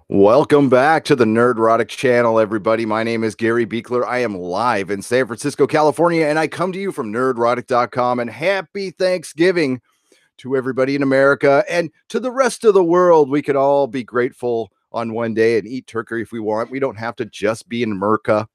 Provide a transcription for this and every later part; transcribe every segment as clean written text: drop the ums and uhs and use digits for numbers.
Welcome back to the Nerdrotic channel, everybody. My name is Gary Beekler. I am live in San Francisco, California, and I come to you from nerdrotic.com. And happy Thanksgiving to everybody in America and to the rest of the world. We could all be grateful on one day and eat turkey if we want. We don't have to just be in America.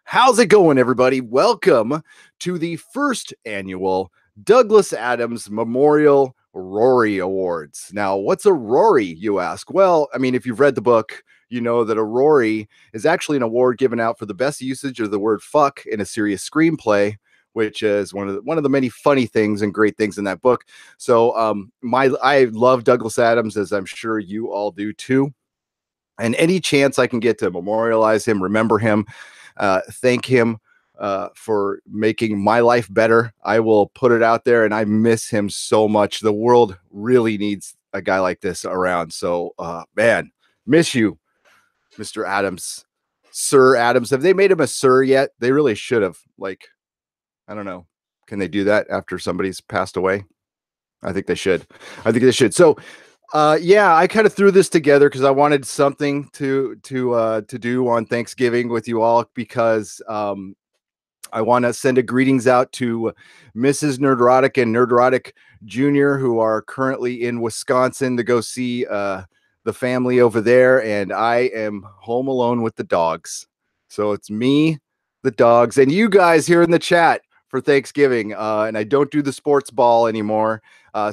How's it going, everybody? Welcome to the first annual Douglas Adams Memorial Rory Awards. Now, what's a Rory, you ask? Well, I mean, if you've read the book, you know that a Rory is actually an award given out for the best usage of the word fuck in a serious screenplay, which is one of the many funny things and great things in that book. So I love Douglas Adams, as I'm sure you all do too. And any chance I can get to memorialize him, remember him, thank him for making my life better, I will put it out there. And I miss him so much. The world really needs a guy like this around. So, man, miss you, Mr. Adams, Sir Adams. Have they made him a sir yet? They really should have. Like, I don't know. Can they do that after somebody's passed away? I think they should. So, yeah, I kind of threw this together because I wanted something to do on Thanksgiving with you all, because I want to send a greetings out to Mrs. Nerdrotic and Nerdrotic Jr., who are currently in Wisconsin to go see the family over there, and I am home alone with the dogs. So it's me, the dogs, and you guys here in the chat for Thanksgiving. And I don't do the sports ball anymore.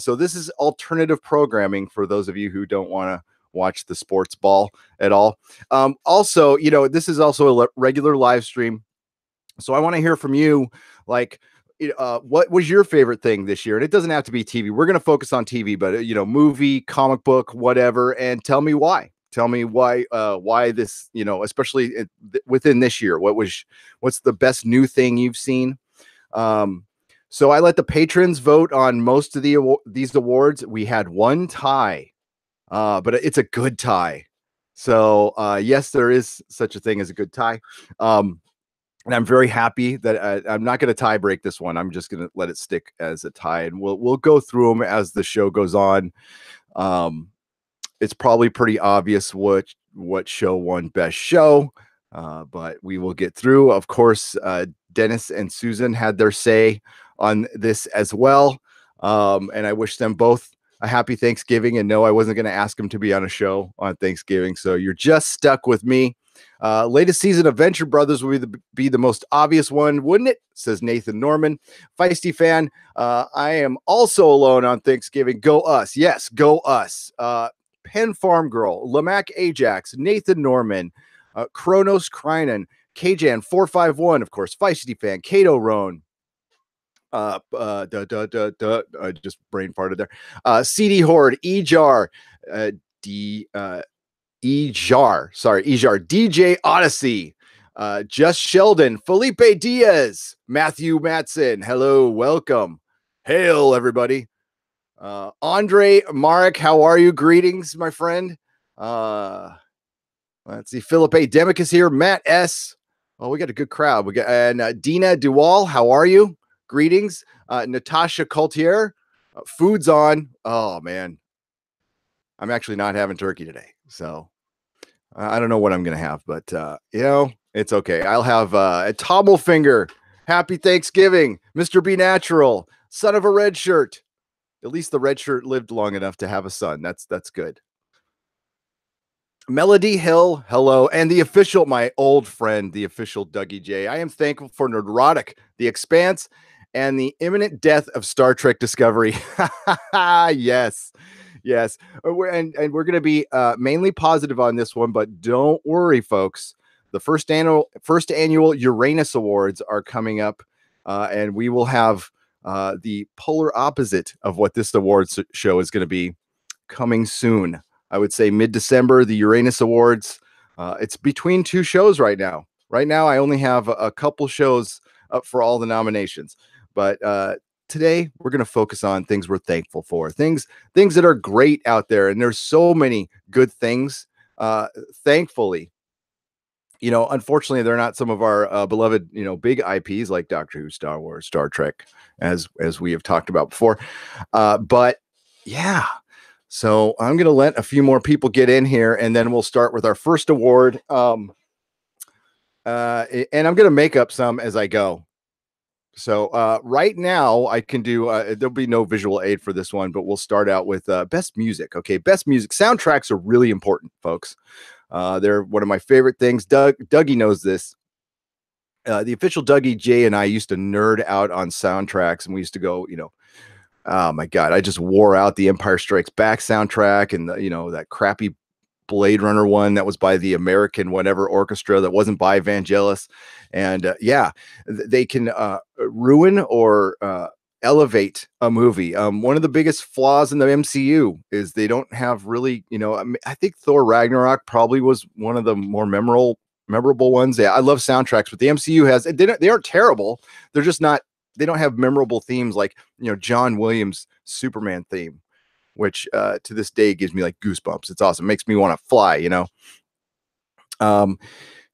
So this is alternative programming for those of you who don't want to watch the sports ball at all. Also, this is also a regular live stream. So I want to hear from you, like, what was your favorite thing this year? And it doesn't have to be TV. We're going to focus on TV, but, movie, comic book, whatever. And tell me why. Tell me why this, especially within this year, what's the best new thing you've seen? So I let the patrons vote on most of these awards. We had one tie, but it's a good tie. So yes, there is such a thing as a good tie. And I'm very happy that I'm not going to tie break this one. I'm just going to let it stick as a tie, and we'll go through them as the show goes on. It's probably pretty obvious what show won best show, but we will get through. Of course, Dennis and Susan had their say on this as well, and I wish them both a happy Thanksgiving. And no, I wasn't going to ask them to be on a show on Thanksgiving, so you're just stuck with me. Latest season of Venture Brothers will be the most obvious one, wouldn't it? Says Nathan Norman. Feisty fan. I am also alone on Thanksgiving. Go us. Yes, go us. Penn Farm Girl, Lamac Ajax, Nathan Norman, Kronos Krynan, Kjan 451, of course, Feisty fan, Kato Roan. I just brain farted there. CD Horde, Ejar, Ejar, DJ Odyssey, Just Sheldon, Felipe Diaz, Matthew Matson. Hello, welcome. Hail, everybody. Andre Marek, how are you? Greetings, my friend. Let's see. Philippe Demick is here. Matt S. Oh, we got a good crowd. We got Dina Duval. How are you? Greetings. Natasha Coultier. Food's on. Oh man, I'm actually not having turkey today, so I don't know what I'm going to have, but, it's okay. I'll have a Tobble Finger. Happy Thanksgiving, Mr. Be Natural, son of a red shirt. At least the red shirt lived long enough to have a son. That's good. Melody Hill, hello. And my old friend, the official Dougie J. I am thankful for Nerdrotic, The Expanse, and the imminent death of Star Trek Discovery. Yes. Yes, and we're going to be mainly positive on this one, but don't worry, folks. The first annual Uranus Awards are coming up, and we will have the polar opposite of what this awards show is going to be coming soon. I would say mid-December, the Uranus Awards. It's between two shows right now. Right now, I only have a couple shows up for all the nominations, but today we're going to focus on things we're thankful for, things that are great out there. And there's so many good things. Thankfully, unfortunately, they're not some of our beloved, big IPs like Doctor Who, Star Wars, Star Trek, as we have talked about before. But yeah, So I'm going to let a few more people get in here, and then we'll start with our first award. And I'm going to make up some as I go. So right now I can do, there'll be no visual aid for this one, but we'll start out with best music. Okay. Best music. Soundtracks are really important, folks. They're one of my favorite things. Dougie knows this. The official Dougie J and I used to nerd out on soundtracks, and we used to go, oh my God, I just wore out the Empire Strikes Back soundtrack and that crappy Blade Runner one that was by the American whatever orchestra that wasn't by Vangelis. And they can ruin or elevate a movie. One of the biggest flaws in the MCU is they don't have really, I think Thor Ragnarok probably was one of the more memorable ones. Yeah, I love soundtracks, but the MCU has, they aren't terrible. They're just not, they don't have memorable themes like, John Williams' Superman theme, which to this day gives me like goosebumps. It's awesome. It makes me want to fly,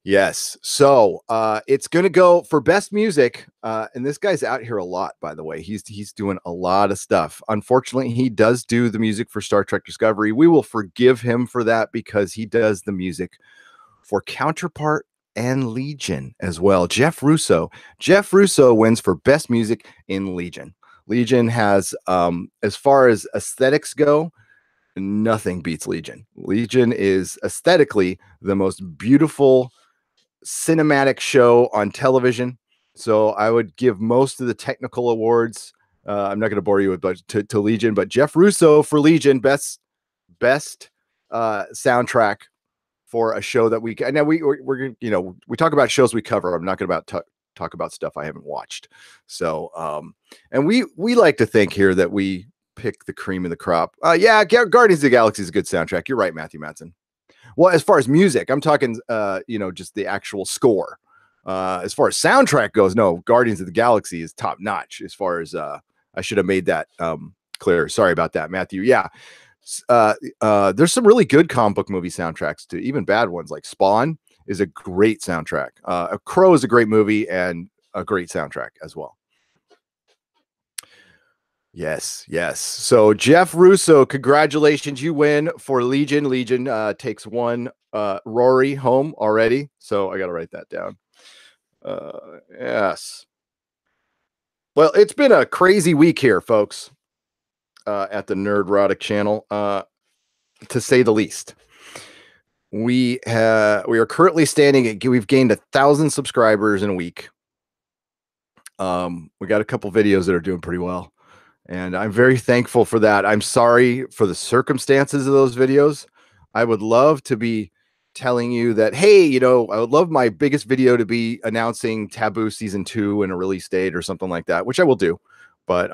Yes. So it's going to go for best music. And this guy's out here a lot, by the way. He's doing a lot of stuff. Unfortunately, he does do the music for Star Trek Discovery. We will forgive him for that because he does the music for Counterpart and Legion as well. Jeff Russo wins for best music in Legion. Legion has, as far as aesthetics go, nothing beats Legion. Legion is aesthetically the most beautiful cinematic show on television. So I would give most of the technical awards. I'm not going to bore you with to Legion, but Jeff Russo for Legion, best soundtrack for a show that we, and now we're we talk about shows we cover. I'm not going to talk about stuff I haven't watched. So, and we like to think here that we pick the cream of the crop. Yeah, Guardians of the Galaxy is a good soundtrack. You're right, Matthew Madsen. Well, as far as music, I'm talking, just the actual score. As far as soundtrack goes, no, Guardians of the Galaxy is top notch. As far as I should have made that clear. Sorry about that, Matthew. Yeah. There's some really good comic book movie soundtracks too, even bad ones like Spawn is a great soundtrack. A Crow is a great movie and a great soundtrack as well. Yes. So Jeff Russo, congratulations, you win for Legion. Legion takes one Rory home already, so I got to write that down. Yes. Well, it's been a crazy week here, folks, at the Nerdrotic channel, to say the least. We are currently standing at, we've gained 1,000 subscribers in a week. We got a couple videos that are doing pretty well, and I'm very thankful for that. I'm sorry for the circumstances of those videos. I would love to be telling you that, hey, I would love my biggest video to be announcing Taboo season 2 and a release date or something like that, which I will do. But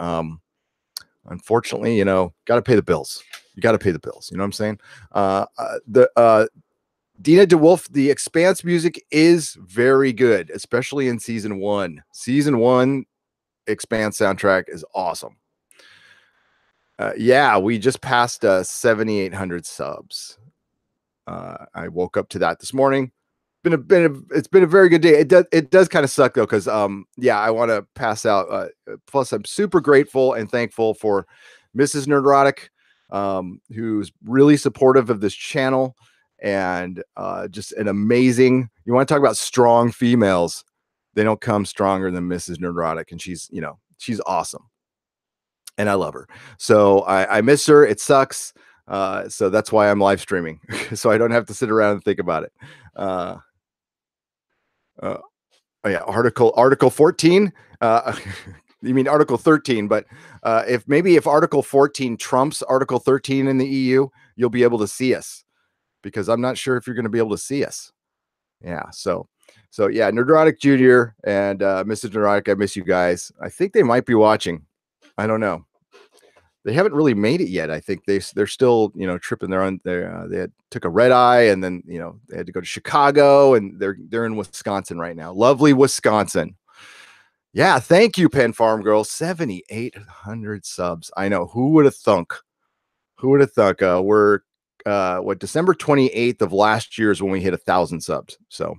unfortunately, got to pay the bills. You got to pay the bills. You know what I'm saying? Dina DeWolf, the Expanse music is very good, especially in season 1. Season 1 Expanse soundtrack is awesome. Yeah, we just passed 7,800 subs. I woke up to that this morning. It's been a very good day. It does kind of suck though, because yeah, I want to pass out. Plus, I'm super grateful and thankful for Mrs. Nerdrotic, who's really supportive of this channel, and just an amazing. You want to talk about strong females? They don't come stronger than Mrs. Nerdrotic, and she's awesome, and I love her. So I miss her. It sucks. So that's why I'm live streaming, so I don't have to sit around and think about it. Oh yeah, Article 14. You mean Article 13? But if Article 14 trumps Article 13 in the EU, you'll be able to see us, because I'm not sure if you're going to be able to see us. Yeah. So yeah, Nerdrotic Jr. and Mrs. Nerdrotic, I miss you guys. I think they might be watching. I don't know. They haven't really made it yet. I think they're still, tripping. They took a red eye, and then, they had to go to Chicago, and they're in Wisconsin right now. Lovely Wisconsin. Yeah. Thank you, Penn Farm Girl. 7,800 subs. I know. Who would have thunk? We're December 28th of last year is when we hit 1,000 subs. So,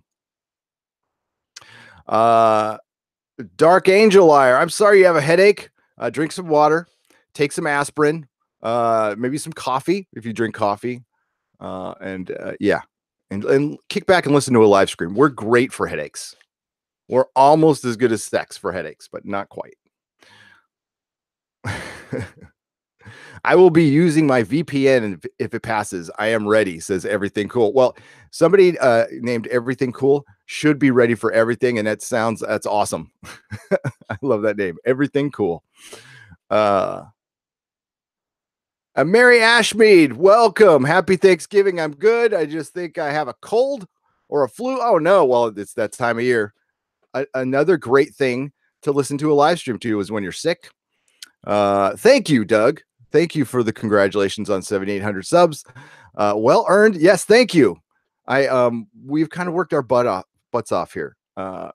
Dark Angel Liar, I'm sorry you have a headache. Drink some water. Take some aspirin. maybe some coffee if you drink coffee. Yeah, and kick back and listen to a live stream. We're great for headaches. We're almost as good as sex for headaches, but not quite. I will be using my VPN if it passes. I am ready, says Everything Cool. Well, somebody named Everything Cool should be ready for everything, and that's awesome. I love that name, Everything Cool. Mary Ashmead, welcome. Happy Thanksgiving. I'm good. I just think I have a cold or a flu. Oh no, well, it's that time of year. Another great thing to listen to a live stream to is when you're sick. Thank you, Doug. Thank you for the congratulations on 7,800 subs. Well earned. Yes, thank you. We've kind of worked our butts off here. For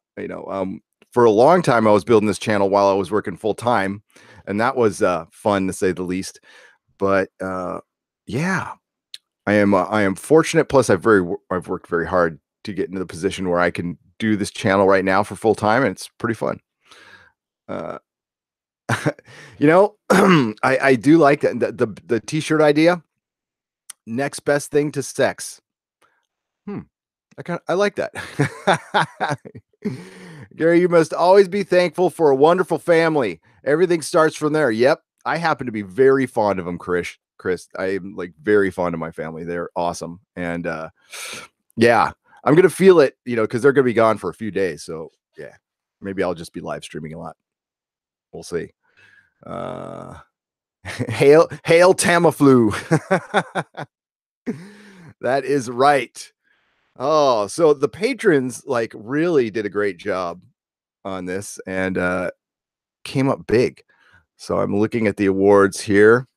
a long time, I was building this channel while I was working full time, and that was fun to say the least. But yeah, I am fortunate. Plus, I've worked very hard to get into the position where I can do this channel right now for full time, and it's pretty fun. I do like the t-shirt idea. Next best thing to sex. I like that. Gary, you must always be thankful for a wonderful family. Everything starts from there. Yep. I happen to be very fond of them, Chris. I am like very fond of my family. They're awesome. And yeah, I'm going to feel it, because they're going to be gone for a few days. So yeah, maybe I'll just be live streaming a lot. We'll see. Hail Tamiflu. That is right. Oh, so the patrons really did a great job on this and came up big. So I'm looking at the awards here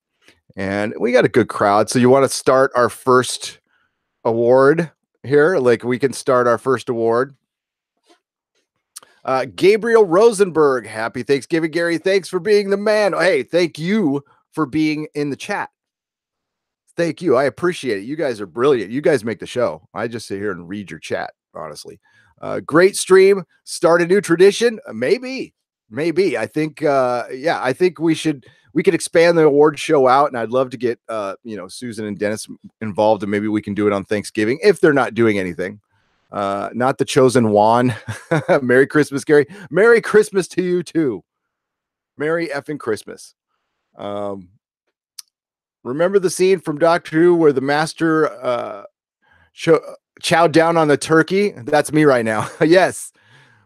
and we got a good crowd. So you want to start our first award here? We can start our first award. Gabriel Rosenberg, happy Thanksgiving, Gary. Thanks for being the man. Hey, thank you for being in the chat. Thank you. I appreciate it. You guys are brilliant. You guys make the show. I just sit here and read your chat, honestly. Great stream. Start a new tradition. Maybe. I think, I think we could expand the award show out, and I'd love to get, Susan and Dennis involved, and maybe we can do it on Thanksgiving if they're not doing anything. Not the chosen one. Merry Christmas, Gary. Merry Christmas to you too. Merry effing Christmas. Remember the scene from Doctor Who where the master chowed down on the turkey? That's me right now. Yes.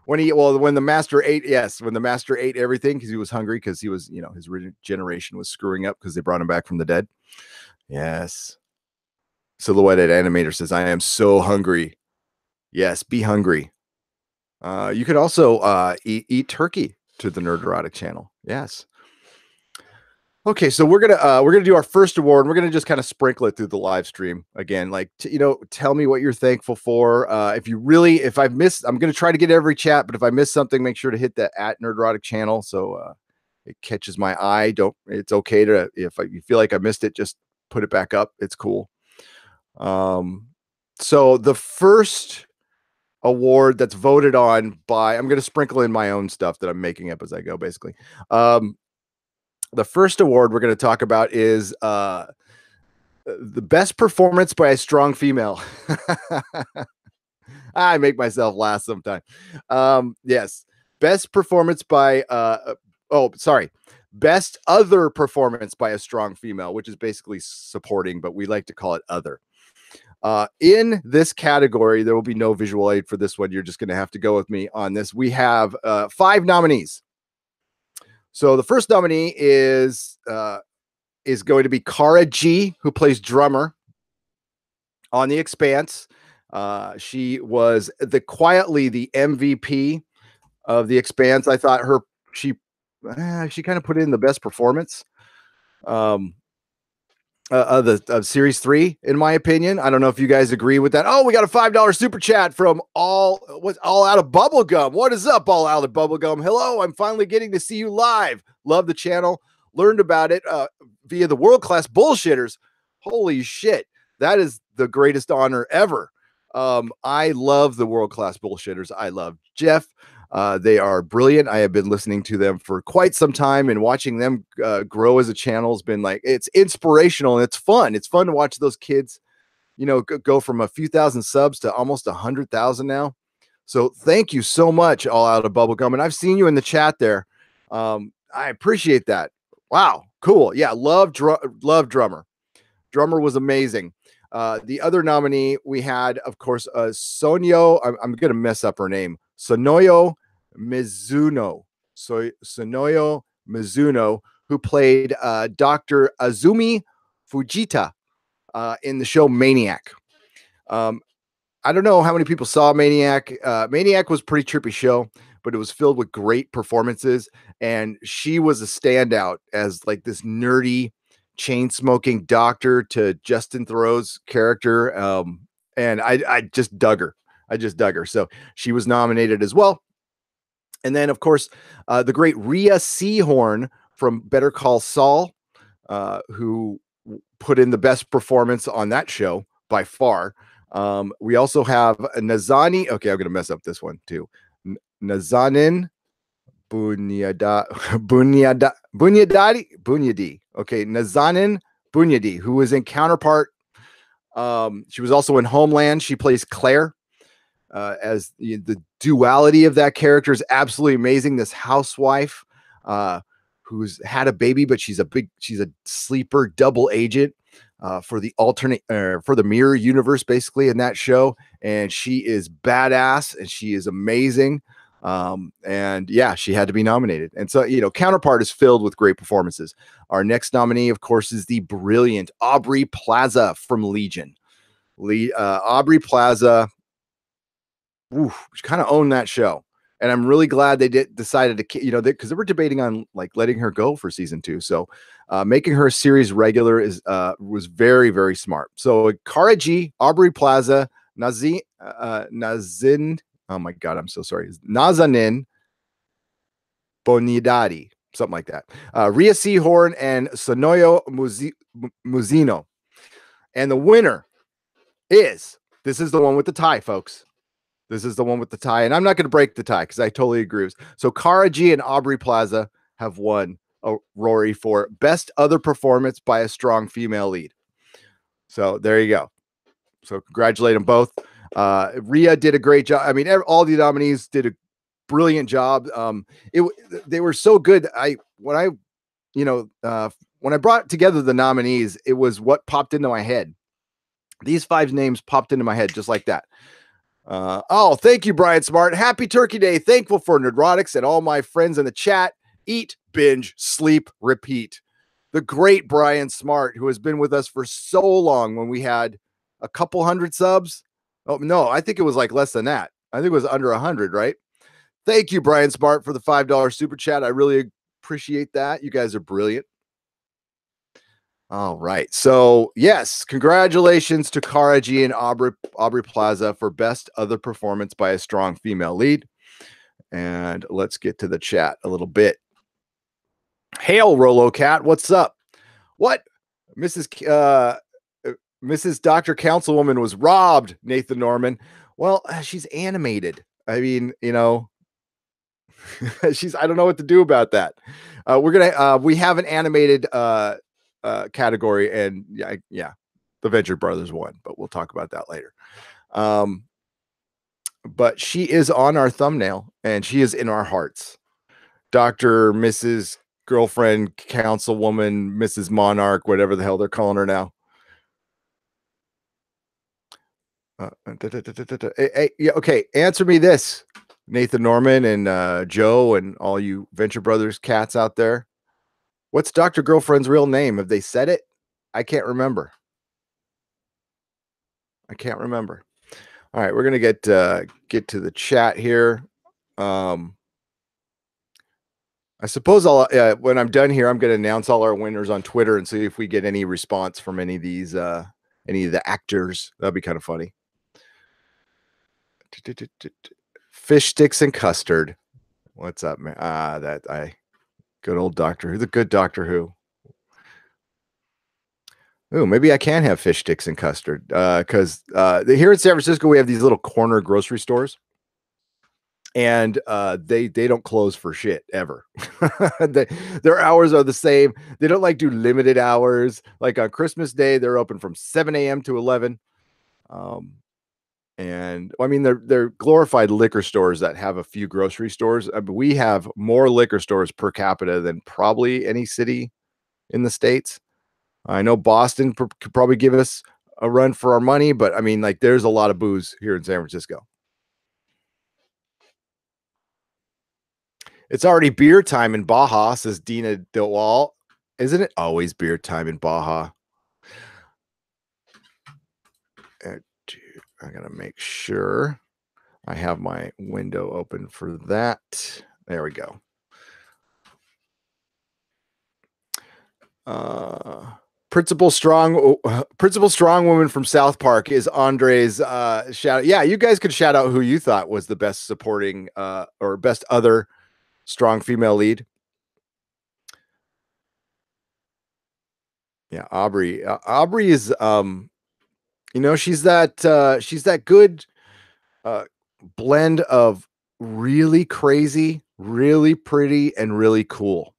When the master ate, when the master ate everything because he was hungry, because he was, his regeneration was screwing up because they brought him back from the dead. Yes. Silhouetted Animator says, I am so hungry. Yes, be hungry. You could also eat turkey to the Nerdrotic channel. Yes. Okay, so we're gonna do our first award. And we're gonna just kind of sprinkle it through the live stream again. Tell me what you're thankful for. If I've missed, I'm gonna try to get every chat. But if I miss something, make sure to hit the @Nerdrotic channel so it catches my eye. It's okay to if you feel like I missed it, just put it back up. It's cool. So the first award that's voted on by, I'm going to sprinkle in my own stuff that I'm making up as I go, basically. The first award we're going to talk about is the best performance by a strong female. I make myself laugh sometime. Yes. Best performance by, best other performance by a strong female, which is basically supporting, but we like to call it other. In this category, there will be no visual aid for this one. You're just going to have to go with me on this. We have 5 nominees. So the first nominee is going to be Cara G, who plays drummer on The Expanse. She was quietly the MVP of The Expanse. I thought she kind of put in the best performance. Of series 3, in my opinion. I don't know if you guys agree with that. Oh, we got a $5 super chat from All Out of Bubblegum. What is up, All Out of Bubblegum? Hello, I'm finally getting to see you live. Love the channel. Learned about it via the World Class Bullshitters. Holy shit, that is the greatest honor ever. I love the World Class Bullshitters. I love Jeff. They are brilliant. I have been listening to them for quite some time, and watching them grow as a channel has been like, it's inspirational and it's fun. It's fun to watch those kids, go from a few thousand subs to almost 100,000 now. So thank you so much, All Out of Bubblegum. And I've seen you in the chat there. I appreciate that. Wow, cool. Yeah, love Drummer. Drummer was amazing. The other nominee we had, of course, Sonyo. I'm going to mess up her name. Sonoyo Mizuno. Sonoyo Mizuno, who played Dr. Azumi Fujita in the show Maniac. I don't know how many people saw Maniac. Maniac was a pretty trippy show, but it was filled with great performances. And she was a standout as like this nerdy, chain smoking doctor to Justin Theroux's character. And I just dug her. So she was nominated as well. And then, of course, the great Rhea Seehorn from Better Call Saul, who put in the best performance on that show by far. We also have Nazani. Okay, I'm going to mess up this one too. Nazanin Bunyadi. Okay, Nazanin Bunyadi, who was in Counterpart. She was also in Homeland. She plays Claire. As the duality of that character is absolutely amazing. This housewife who's had a baby, but she's a sleeper double agent for the mirror universe, basically, in that show. And she is badass and she is amazing. And yeah, she had to be nominated. And so, Counterpart is filled with great performances. Our next nominee, of course, is the brilliant Aubrey Plaza from Legion. Aubrey Plaza, kind of owned that show. And I'm really glad they decided to, because they were debating on like letting her go for season 2. So making her a series regular was very, very smart. So Kara G, Aubrey Plaza, Nazin, oh my God, I'm so sorry. Nazanin Bonidadi, something like that. Rhea Seehorn and Sonoyo Muzino. And the winner this is the one with the tie, folks. This is the one with the tie, and I'm not going to break the tie because I totally agree. So Kara G and Aubrey Plaza have won a Rory for Best Other Performance by a Strong Female Lead. So there you go. So congratulate them both. Rhea did a great job. I mean, all the nominees did a brilliant job. They were so good. When I brought together the nominees, it was what popped into my head. These 5 names popped into my head just like that. Thank you, Brian Smart. Happy Turkey Day. Thankful for Nerdrotics and all my friends in the chat. Eat, binge, sleep, repeat. The great Brian Smart, who has been with us for so long, when we had a couple hundred subs. Oh, no, I think it was like less than that. I think it was under 100, right? Thank you, Brian Smart, for the $5 super chat. I really appreciate that. You guys are brilliant. All right. So, yes, congratulations to Kara G and Aubrey Plaza for Best Other Performance by a Strong Female Lead. And let's get to the chat a little bit. Hail, Rolo Cat. What's up? What? Mrs. Dr. Councilwoman was robbed, Nathan Norman. Well, she's animated. I mean, I don't know what to do about that. We have an animated category, and yeah, the Venture Brothers won, but we'll talk about that later. But she is on our thumbnail and she is in our hearts. Dr. Mrs. Girlfriend, Councilwoman, Mrs. Monarch, whatever the hell they're calling her now. Yeah, okay, answer me this, Nathan Norman and Joe and all you Venture Brothers cats out there. What's Dr. Girlfriend's real name? Have they said it? I can't remember. All right, we're gonna get to the chat here. I suppose when I'm done here, I'm gonna announce all our winners on Twitter and see if we get any response from any of the actors. That'd be kind of funny. Fish sticks and custard. What's up, man? Good old Doctor Who, the good Doctor Who. Ooh, maybe I can have fish sticks and custard because here in San Francisco we have these little corner grocery stores, and they don't close for shit ever. Their hours are the same. They don't like do limited hours. Like on Christmas Day, they're open from 7 a.m. to 11. And I mean, they're glorified liquor stores that have a few grocery stores. We have more liquor stores per capita than probably any city in the States. I know Boston could probably give us a run for our money, but I mean, like, there's a lot of booze here in San Francisco. It's already beer time in Baja, says Dina DeWall. Isn't it always beer time in Baja? I gotta make sure I have my window open for that. There we go. Principal strong woman from South Park is Andre's shout. Yeah, you guys could shout out who you thought was the best supporting or best other strong female lead. Yeah, Aubrey. Aubrey is she's that good blend of really crazy, really pretty, and really cool.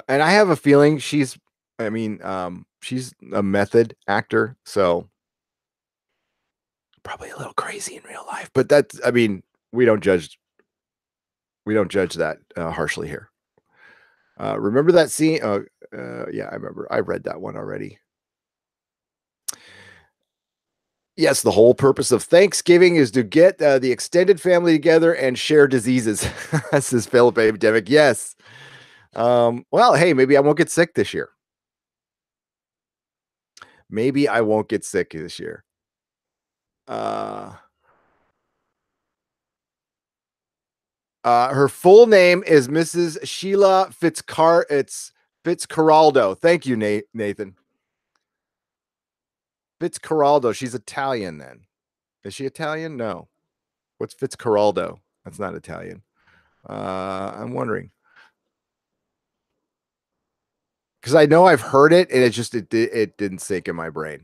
And I have a feeling she's a method actor, so probably a little crazy in real life. But that's, I mean, we don't judge that harshly here. Remember that scene? Yeah, I remember. I read that one already. Yes, the whole purpose of Thanksgiving is to get the extended family together and share diseases. Says Philip Epidemic. Yes. Well, hey, maybe I won't get sick this year. Maybe I won't get sick this year. Her full name is Mrs. Sheila Fitzcarraldo. Thank you, Nathan. Fitzcarraldo. She's Italian then. Is she Italian? No. What's Fitzcarraldo? That's not Italian. I'm wondering. Because I know I've heard it, and it didn't sink in my brain.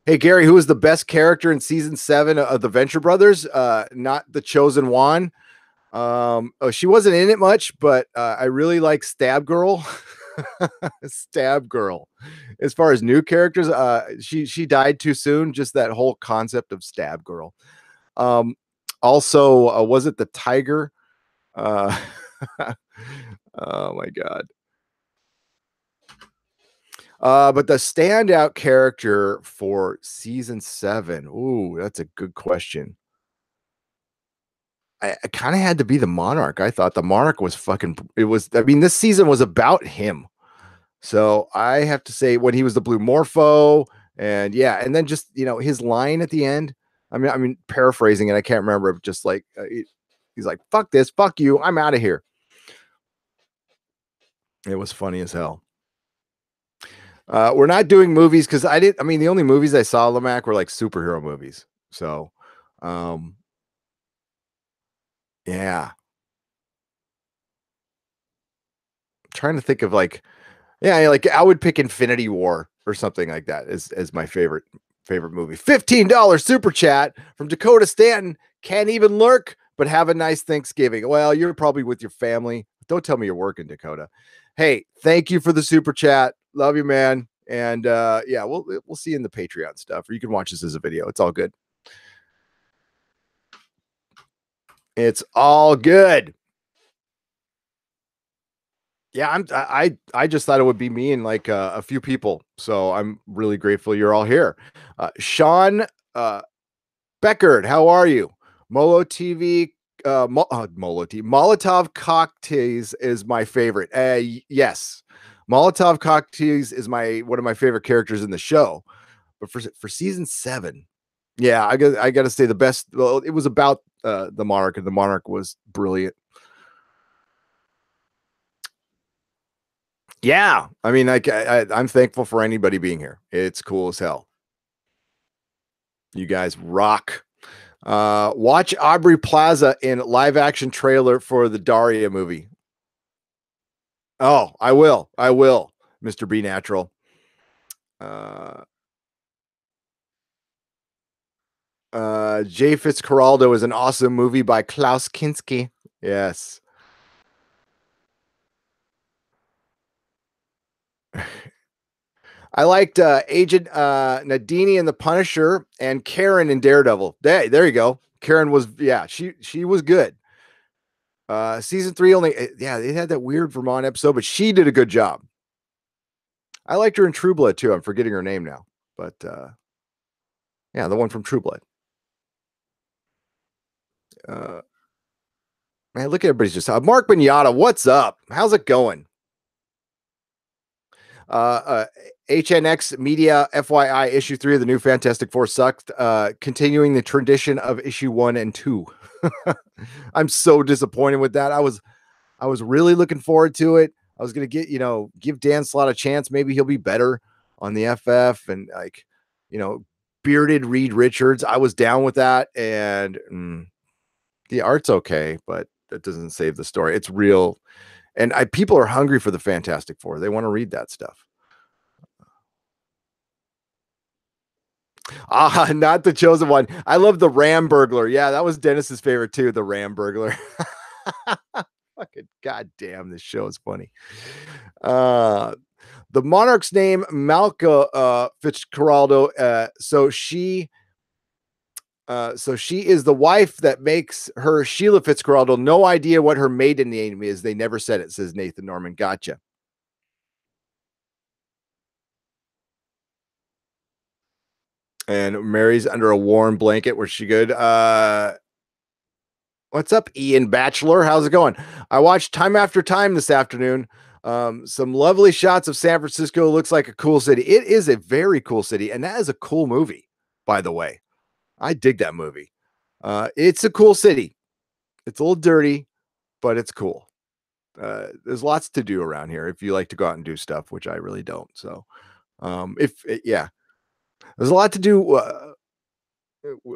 Hey, Gary, who was the best character in season 7 of the Venture Brothers? Not the chosen one. She wasn't in it much, but I really like Stab Girl. Stab Girl. As far as new characters, she died too soon. Just that whole concept of Stab Girl. Also, was it the Tiger? Oh my God. But the standout character for season 7. Ooh, that's a good question. I kind of had to be the Monarch. I thought the Monarch was this season was about him. So I have to say, when he was the Blue Morpho, and yeah, and then just, his line at the end. I mean, paraphrasing it, I can't remember. Just like he's like, "Fuck this, fuck you, I'm out of here." It was funny as hell. We're not doing movies because the only movies I saw, Lamac, were like superhero movies. So, yeah. I'm trying to think of like I would pick Infinity War or something like that as my favorite movie. $15 super chat from Dakota Stanton. Can't even lurk, but have a nice Thanksgiving. Well, you're probably with your family. Don't tell me you're working, Dakota. Hey, thank you for the super chat. Love you, man. And yeah, we'll see you in the Patreon stuff, or you can watch this as a video. It's all good. It's all good. Yeah, I just thought it would be me and like a few people, so I'm really grateful you're all here. Sean Beckard, how are you? Molo TV, Molo TV, Molotov cocktails is my favorite. Yes, Molotov cocktails is one of my favorite characters in the show. But for season 7, yeah, I got to say the best. Well, it was about the Monarch, and the Monarch was brilliant. Yeah, I mean, I'm thankful for anybody being here. It's cool as hell. You guys rock. Watch Aubrey Plaza in live action trailer for the Daria movie. Oh, I will, Mr. B Natural. Uh, Jay Fitzcarraldo is an awesome movie by Klaus Kinski. Yes. I liked Agent Nadini in The Punisher and Karen in Daredevil. There you go. Karen was, yeah, she was good. Season 3 only, yeah, they had that weird Vermont episode, but she did a good job. I liked her in True Blood too. I'm forgetting her name now, but yeah, the one from True Blood. Man, look at everybody's just Mark Bignata. What's up? How's it going? HNX Media FYI issue 3 of the new Fantastic Four sucked, continuing the tradition of issue 1 and 2. I'm so disappointed with that. I was really looking forward to it. I was going to give Dan Slott a chance. Maybe he'll be better on the FF and bearded Reed Richards. I was down with that. And the art's okay, but that doesn't save the story. It's real. And people are hungry for the Fantastic Four. They want to read that stuff. Not the chosen one. I love the Ram Burglar. Yeah, that was Dennis's favorite too. The Ram Burglar. Fucking goddamn, this show is funny. The Monarch's name, Malka Fitzcarraldo. So she is the wife that makes her Sheila Fitzcarraldo. No idea what her maiden name is. They never said it, says Nathan Norman. Gotcha. And Mary's under a warm blanket. Where's she good? What's up, Ian Bachelor? How's it going? I watched Time After Time this afternoon. Some lovely shots of San Francisco. Looks like a cool city. It is a very cool city, and that is a cool movie, by the way. I dig that movie. It's a cool city. It's a little dirty, but it's cool. There's lots to do around here if you like to go out and do stuff, which I really don't. So, there's a lot to do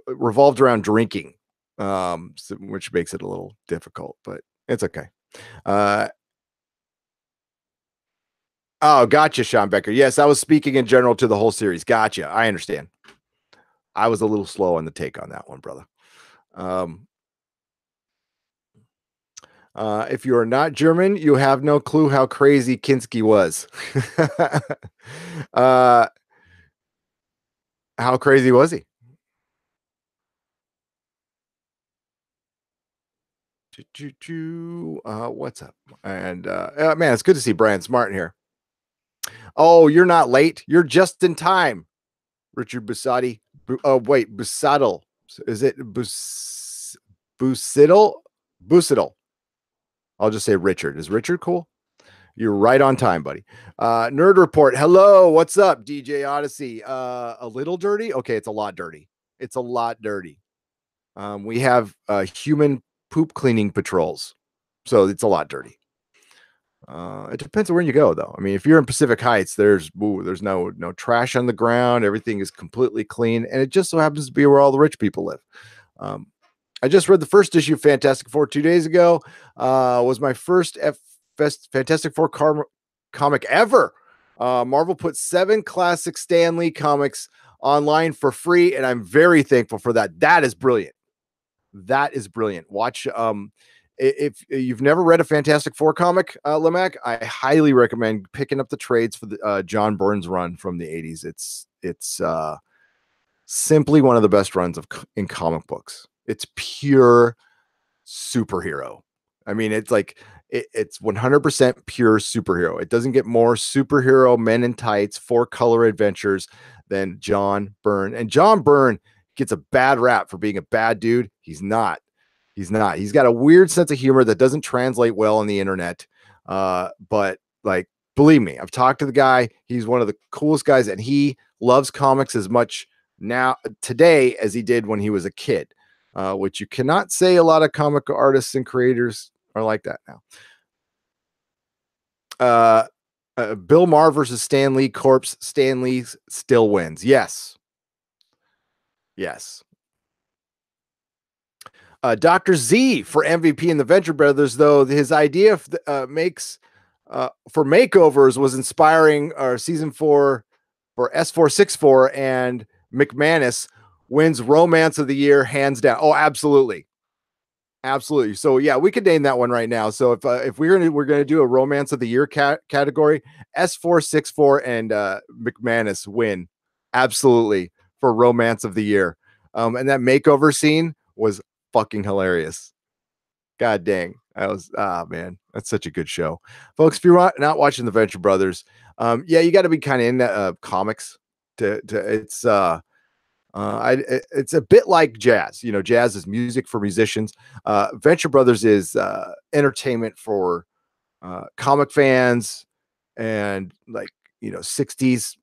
revolved around drinking, which makes it a little difficult, but it's okay. Oh, gotcha, Sean Becker. Yes, I was speaking in general to the whole series. Gotcha. I understand. I was a little slow on the take on that one, brother. If you are not German, you have no clue how crazy Kinski was. How crazy was he? What's up? And man, it's good to see Brian Smart here. Oh, you're not late. You're just in time. Richard Busati. Wait, Busaddle. Is it Busiddle? Busiddle. I'll just say Richard. Is Richard cool? You're right on time, buddy. Nerd Report. Hello. What's up, DJ Odyssey? A little dirty? Okay, it's a lot dirty. It's a lot dirty. We have human poop cleaning patrols. So it's a lot dirty. It depends on where you go, though. I mean, if you're in Pacific Heights, there's no trash on the ground. Everything is completely clean, and it just so happens to be where all the rich people live. I just read the first issue of Fantastic Four 2 days ago. Was my first Fantastic Four comic ever. Marvel put 7 classic Stan Lee comics online for free, and I'm very thankful for that. That is brilliant. That is brilliant. Watch. If you've never read a Fantastic Four comic, Lemac, I highly recommend picking up the trades for the John Byrne's run from the 80s. It's simply one of the best runs in comic books. It's pure superhero. I mean, it's like it's 100% pure superhero. It doesn't get more superhero men in tights 4-color adventures than John Byrne. And John Byrne gets a bad rap for being a bad dude. He's not. He's got a weird sense of humor that doesn't translate well on the internet. But like, believe me, I've talked to the guy. He's one of the coolest guys, and he loves comics as much today as he did when he was a kid, which you cannot say a lot of comic artists and creators are like that now. Bill Maher versus Stan Lee Corpse. Stan Lee still wins. Yes. Dr. Z for MVP in the Venture Brothers, though his idea for makeovers was inspiring. Our season 4 for S464, and McManus wins Romance of the Year hands down. Oh, absolutely. Absolutely. So yeah, we could name that one right now. So if we're gonna do a Romance of the Year category, S464 and McManus win absolutely for Romance of the Year. And that makeover scene was fucking hilarious. God dang, man, that's such a good show, folks. If you're not watching the Venture Brothers, yeah, you got to be kind of into comics to it's it's a bit like jazz. Jazz is music for musicians. Venture Brothers is entertainment for comic fans and like 60s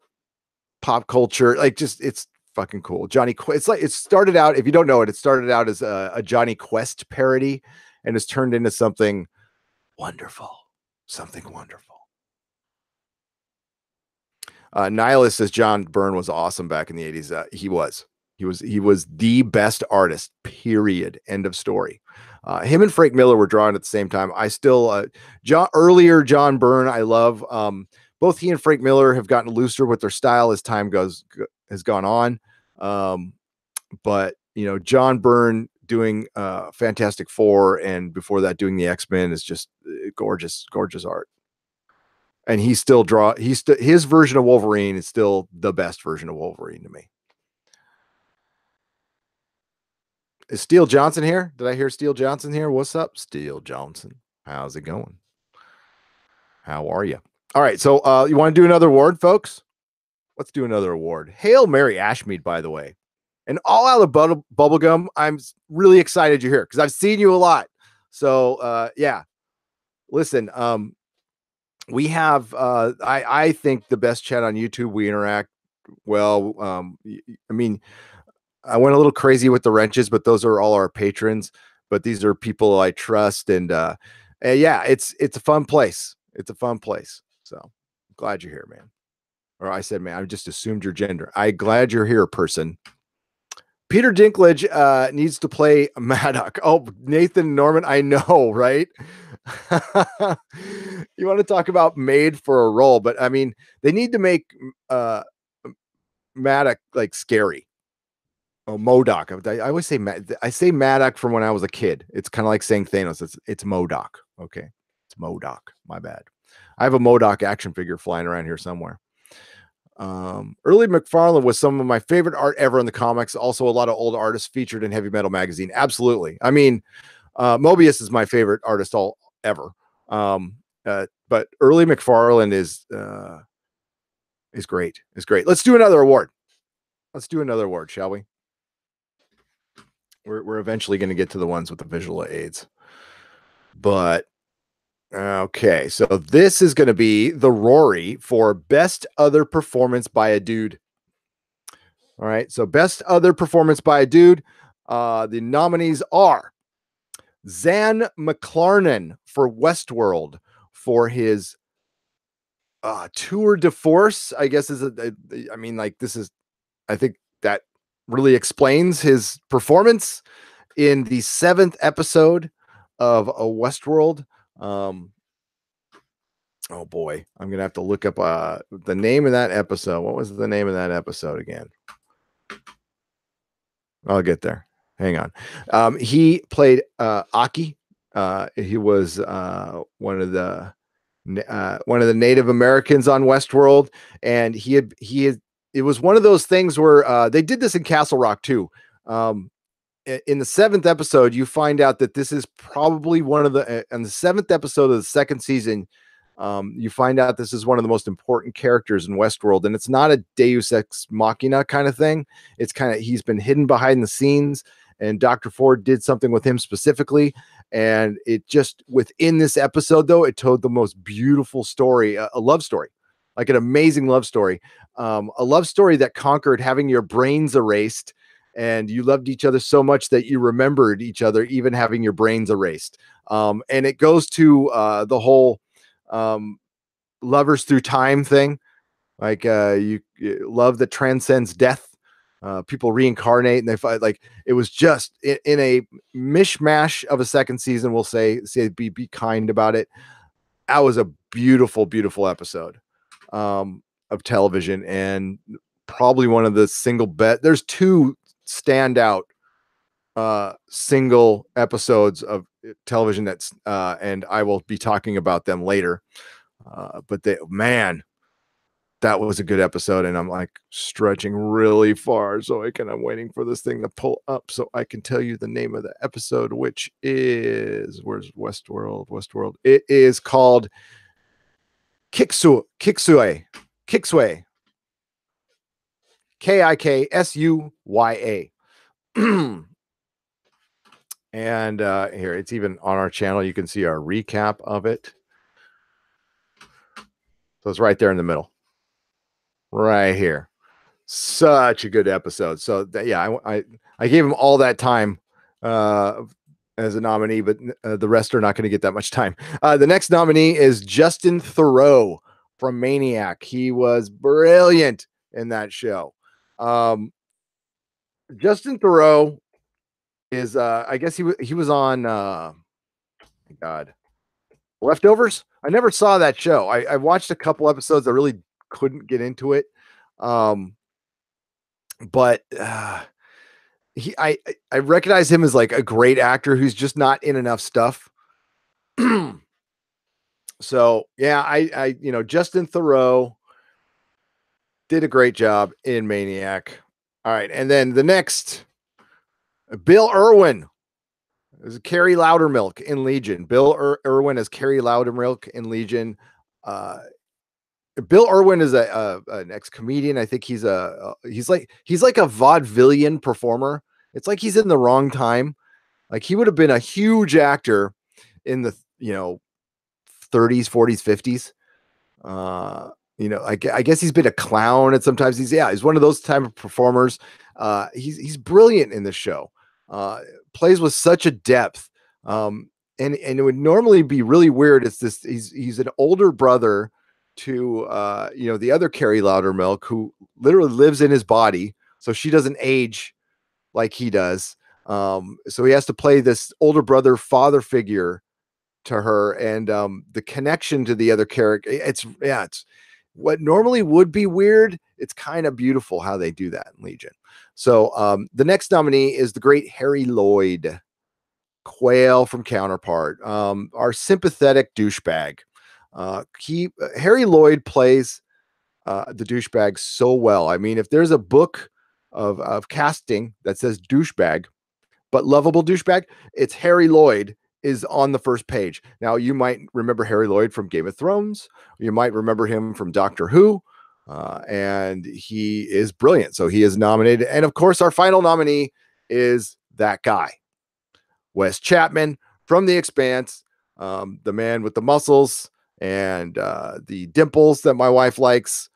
pop culture. Like just it's fucking cool. It's like it started out. If you don't know it, it started out as a Johnny Quest parody and has turned into something wonderful. Something wonderful. Nihilist says John Byrne was awesome back in the 80s. He was the best artist, period. End of story. Him and Frank Miller were drawing at the same time. I still John Byrne I love. Both he and Frank Miller have gotten looser with their style as time has gone on. But John Byrne doing Fantastic Four, and before that doing the X-Men, is just gorgeous art. And his version of Wolverine is still the best version of Wolverine to me. Is Steel Johnson here? Did I hear Steel Johnson here? What's up, Steel Johnson? How's it going? How are you? All right, so you want to do another award, folks? Let's do another award. Hail Mary Ashmead, by the way. And all out of bubblegum, I'm really excited you're here because I've seen you a lot. So yeah, listen, we have I think the best chat on YouTube. We interact well. I mean, I went a little crazy with the wrenches, but those are all our patrons. But these are people I trust, and yeah, it's a fun place. It's a fun place. So I'm glad you're here, man. Or I said, man, I just assumed your gender. I'm glad you're here, person. Peter Dinklage needs to play Maddox. Oh, Nathan Norman, I know, right? You want to talk about made for a role, but I mean, they need to make Maddox like scary. Oh, MODOK. I always say I say Maddox from when I was a kid. It's kind of like saying Thanos. It's MODOK. Okay, it's MODOK. My bad. I have a MODOK action figure flying around here somewhere. Early McFarlane was some of my favorite art ever in the comics. Also, a lot of old artists featured in Heavy Metal magazine. Absolutely. I mean, Mobius is my favorite artist ever. But early McFarlane is great. Is great. Let's do another award. Let's do another award, shall we? We're eventually going to get to the ones with the visual aids. But okay, so this is going to be the Rory for best other performance by a dude. All right, so best other performance by a dude. The nominees are Zan McClarnon for Westworld for his tour de force. I guess I mean, like this is, I think that really explains his performance in the 7th episode of a Westworld. Oh boy, I'm gonna have to look up the name of that episode. What was the name of that episode again? I'll get there. Hang on. He played Aki. He was one of the Native Americans on Westworld, and it was one of those things where they did this in Castle Rock too. In the 7th episode, you find out that this is probably one of the in the 7th episode of the 2nd season. You find out this is one of the most important characters in Westworld, and it's not a Deus Ex Machina kind of thing. It's kind of, he's been hidden behind the scenes, and Dr. Ford did something with him specifically. And it just, within this episode, though, it told the most beautiful story, a love story, like an amazing love story, a love story that conquered having your brains erased, and you loved each other so much that you remembered each other, even having your brains erased. And it goes to the whole lovers through time thing, like you love that transcends death. People reincarnate and they fight. Like, it was just in a mishmash of a 2nd season. We'll say be kind about it. That was a beautiful episode. of television, and probably one of the single best. There's two standout single episodes of television that's and I will be talking about them later. But man, that was a good episode, and I'm like stretching really far so I'm waiting for this thing to pull up so I can tell you the name of the episode, which is where's Westworld. It is called Kiksue. Kiksue. Kiksuya. And here, it's even on our channel. You can see our recap of it. So it's right there in the middle. Right here. Such a good episode. So yeah, I gave him all that time as a nominee, but the rest are not going to get that much time. The next nominee is Justin Theroux from Maniac. He was brilliant in that show. Justin Theroux is I guess he was on God, Leftovers. I never saw that show. I watched a couple episodes. I really couldn't get into it. But I recognize him as like a great actor who's just not in enough stuff. So yeah, I Justin Theroux did a great job in Maniac. All right, and then the next, Bill Irwin is Carrie Loudermilk in Legion. Bill Irwin as Carrie Loudermilk in Legion. Bill Irwin is an ex-comedian. I think he's like a vaudevillian performer. It's like he's in the wrong time. Like he would have been a huge actor in the 30s, 40s, 50s. I guess he's been a clown, and sometimes he's one of those type of performers. He's brilliant in the show. Plays with such a depth. And it would normally be really weird. It's this, he's an older brother to the other Carrie Loudermilk, who literally lives in his body, so she doesn't age like he does. So he has to play this older brother father figure to her, and the connection to the other character, it's what normally would be weird. It's kind of beautiful how they do that in Legion. So the next nominee is the great Harry Lloyd, Quail from Counterpart, our sympathetic douchebag. Harry Lloyd plays the douchebag so well. I mean, if there's a book of casting that says douchebag, but lovable douchebag, it's Harry Lloyd is on the first page. Now, you might remember Harry Lloyd from Game of Thrones. You might remember him from Doctor Who, and he is brilliant. So he is nominated. And of course, our final nominee is that guy, Wes Chapman from The Expanse, the man with the muscles and the dimples that my wife likes.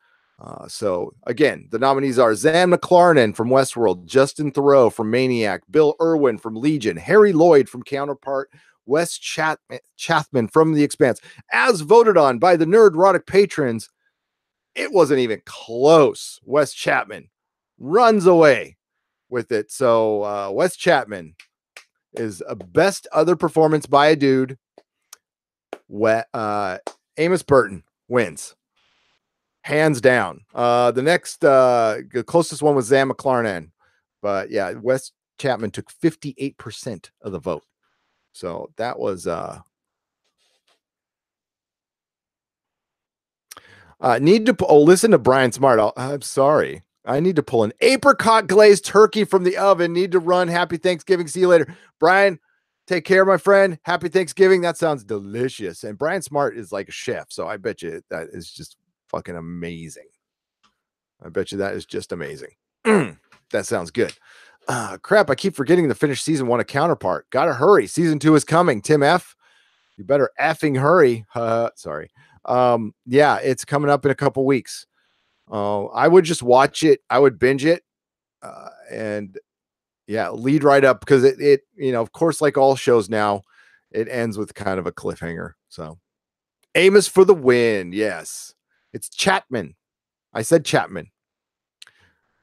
So again, the nominees are Zan McLarnon from Westworld, Justin Theroux from Maniac, Bill Irwin from Legion, Harry Lloyd from Counterpart, Wes Chapman from The Expanse. As voted on by the Nerdrotic patrons, it wasn't even close. Wes Chapman runs away with it. So Wes Chapman is a best other performance by a dude. Amos Burton wins, hands down. The next, the closest one was Zan McLarnon, but yeah, Wes Chapman took 58% of the vote. So that was need to listen to Brian Smart. I'm sorry. I need to pull an apricot glazed turkey from the oven. Need to run. Happy Thanksgiving. See you later. Brian, take care, my friend. Happy Thanksgiving. That sounds delicious. And Brian Smart is like a chef, so I bet you that is just fucking amazing. I bet you that is just amazing. That sounds good. Crap, I keep forgetting to finish season 1 of Counterpart. Gotta hurry. Season 2 is coming. Tim F., you better effing hurry. Sorry. Yeah, it's coming up in a couple weeks. I would just watch it. I would binge it. And yeah, lead right up, because it of course, like all shows now, it ends with kind of a cliffhanger. So Amos for the win. Yes, it's Chapman. I said Chapman.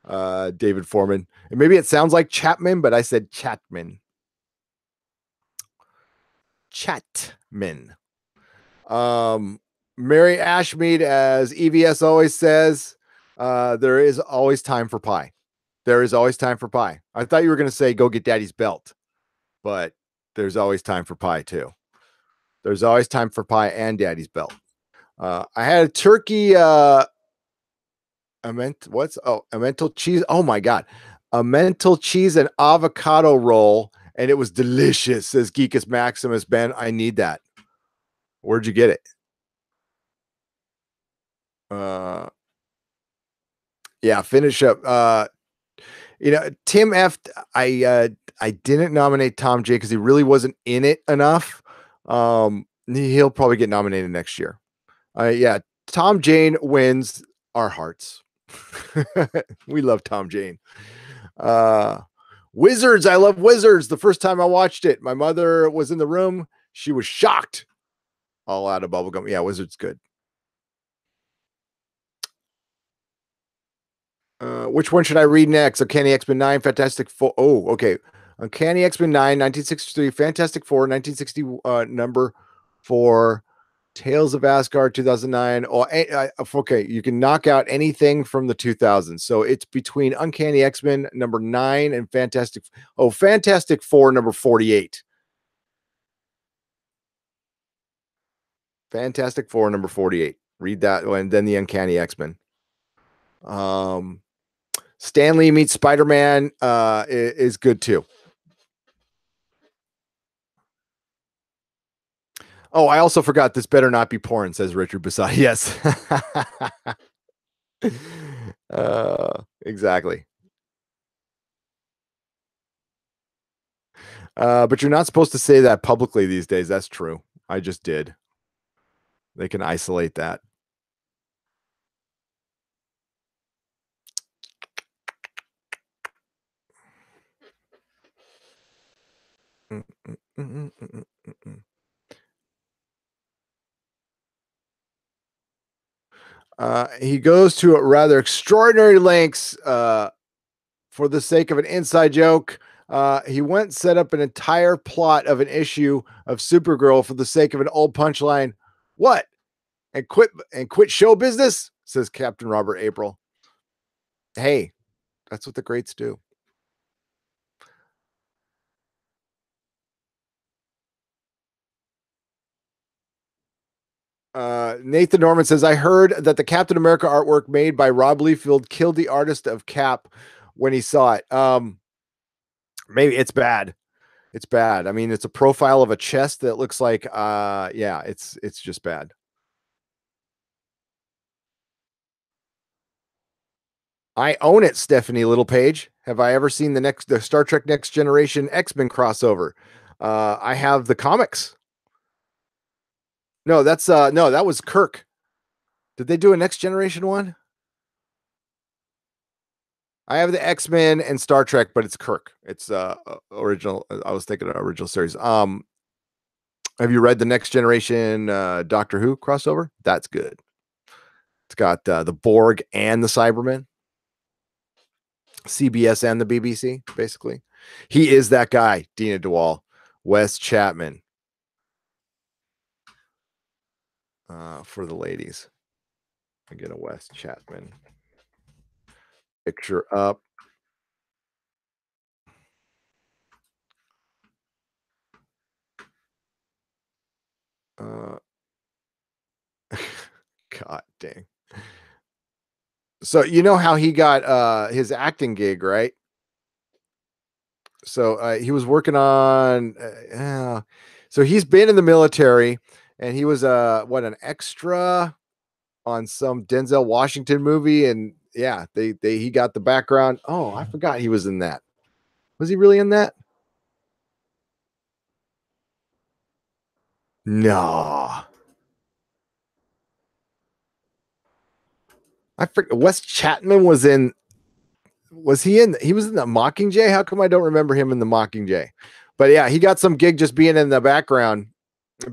David Foreman. And maybe it sounds like Chapman, but I said Chapman. Chatman. Mary Ashmead, as EVS always says, there is always time for pie. There is always time for pie. I thought you were going to say go get daddy's belt, but there's always time for pie too. There's always time for pie and daddy's belt. I had a turkey, a mental cheese. Oh my God. A mental cheese and avocado roll. And it was delicious, says Geekus Maximus. Ben, I need that. Where'd you get it? Yeah, finish up. Tim F. I didn't nominate Tom J because he really wasn't in it enough. He'll probably get nominated next year. Yeah, Tom Jane wins our hearts. We love Tom Jane. Wizards. I love Wizards. The first time I watched it, my mother was in the room. She was shocked. All out of bubblegum. Yeah, Wizards good. Which one should I read next? Uncanny X-Men 9, Fantastic Four. Oh, okay. Uncanny X-Men 9, 1963, Fantastic Four, 1960, number 4, Tales of Asgard, 2009. Oh, okay. You can knock out anything from the 2000s. So it's between Uncanny X-Men number 9 and Fantastic Four, number 48. Fantastic Four, number 48. Read that one, then the Uncanny X-Men. Stan Lee meets Spider-Man is good too. Oh, I also forgot this better not be porn, says Richard Besai. Yes. Exactly. But you're not supposed to say that publicly these days. That's true. I just did. They can isolate that. He goes to rather extraordinary lengths for the sake of an inside joke. He went and set up an entire plot of an issue of Supergirl for the sake of an old punchline. What? And quit show business, says Captain Robert April. Hey, that's what the greats do. Nathan Norman says, I heard that the Captain America artwork made by Rob Liefeld killed the artist of Cap when he saw it. Maybe it's bad. It's bad. I mean, it's a profile of a chest that looks like, yeah, it's just bad. I own it, Stephanie Littlepage. Have I ever seen the Star Trek Next Generation X-Men crossover? I have the comics. No, that was Kirk. Did they do a Next Generation one? I have the X-Men and Star Trek, but it's Kirk. It's original. I was thinking of original series. Have you read the Next Generation Doctor Who crossover? That's good. It's got the Borg and the Cybermen, CBS and the BBC, basically. He is that guy, Dina DeWall, Wes Chapman, for the ladies. I get a Wes Chapman picture up. God dang. So you know how he got his acting gig, right? So he was working on so he's been in the military, and he was an extra on some Denzel Washington movie, and yeah, he got the background. Oh, I forgot he was in that. Was he really in that? No. I forget. Wes Chapman was in. Was he in? He was in the Mockingjay. How come I don't remember him in the Mockingjay? But yeah, he got some gig just being in the background,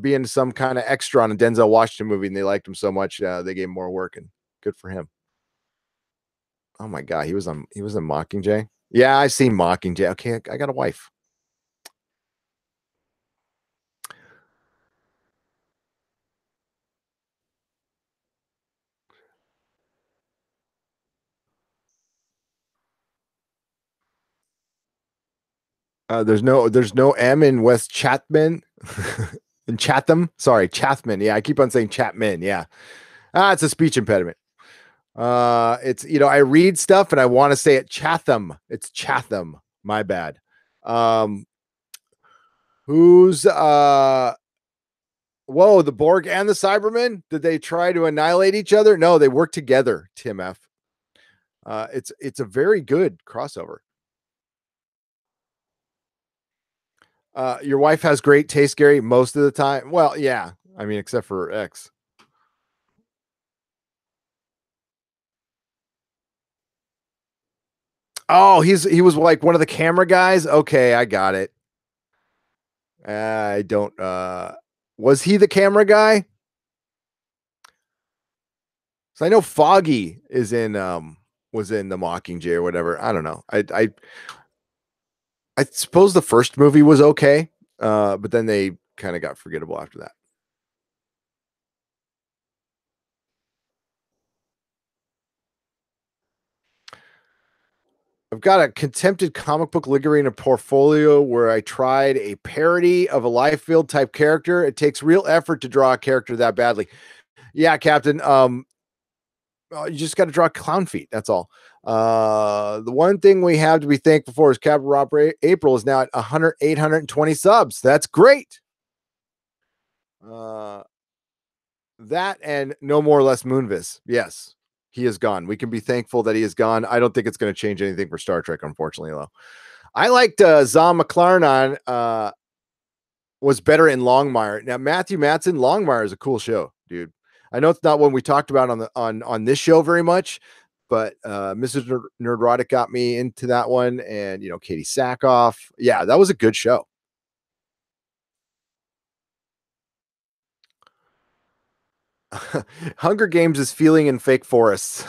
being some kind of extra on a Denzel Washington movie, and they liked him so much they gave him more work, and good for him. Oh my God, he was in Mockingjay. Yeah, I've seen Mockingjay. Okay, I got a wife. There's no M in West Chatman. In Chatham. Sorry, Chatham. Yeah, I keep on saying Chapman. Yeah. It's a speech impediment. It's I read stuff and I want to say it Chatham. It's Chatham. My bad. Who's Whoa, the Borg and the Cybermen? Did they try to annihilate each other? No, they work together, Tim F. It's a very good crossover. Your wife has great taste, Gary, most of the time. Well, yeah. I mean, except for X. Oh, he was like one of the camera guys. Okay, I got it. I don't was he the camera guy? So I know Foggy is in was in the Mockingjay or whatever. I don't know. I suppose the first movie was okay. But then they kind of got forgettable after that. I've got a contempted comic book lingering in a portfolio where I tried a parody of a Liefeld type character. It takes real effort to draw a character that badly. Yeah, Captain. You just got to draw clown feet. That's all. The one thing we have to be thankful for is Captain Rob April is now at 820 subs. That's great. That and no more or less Moonvis. Yes, he is gone. We can be thankful that he is gone. I don't think it's going to change anything for Star Trek, unfortunately, though. I liked Zahn McClarnon was better in Longmire. Now, Matthew Matson, Longmire is a cool show, dude. I know it's not one we talked about on this show very much, but Mrs. Nerdrotic got me into that one, and Katie Sackhoff. Yeah, that was a good show. Hunger Games is feeling in fake forests.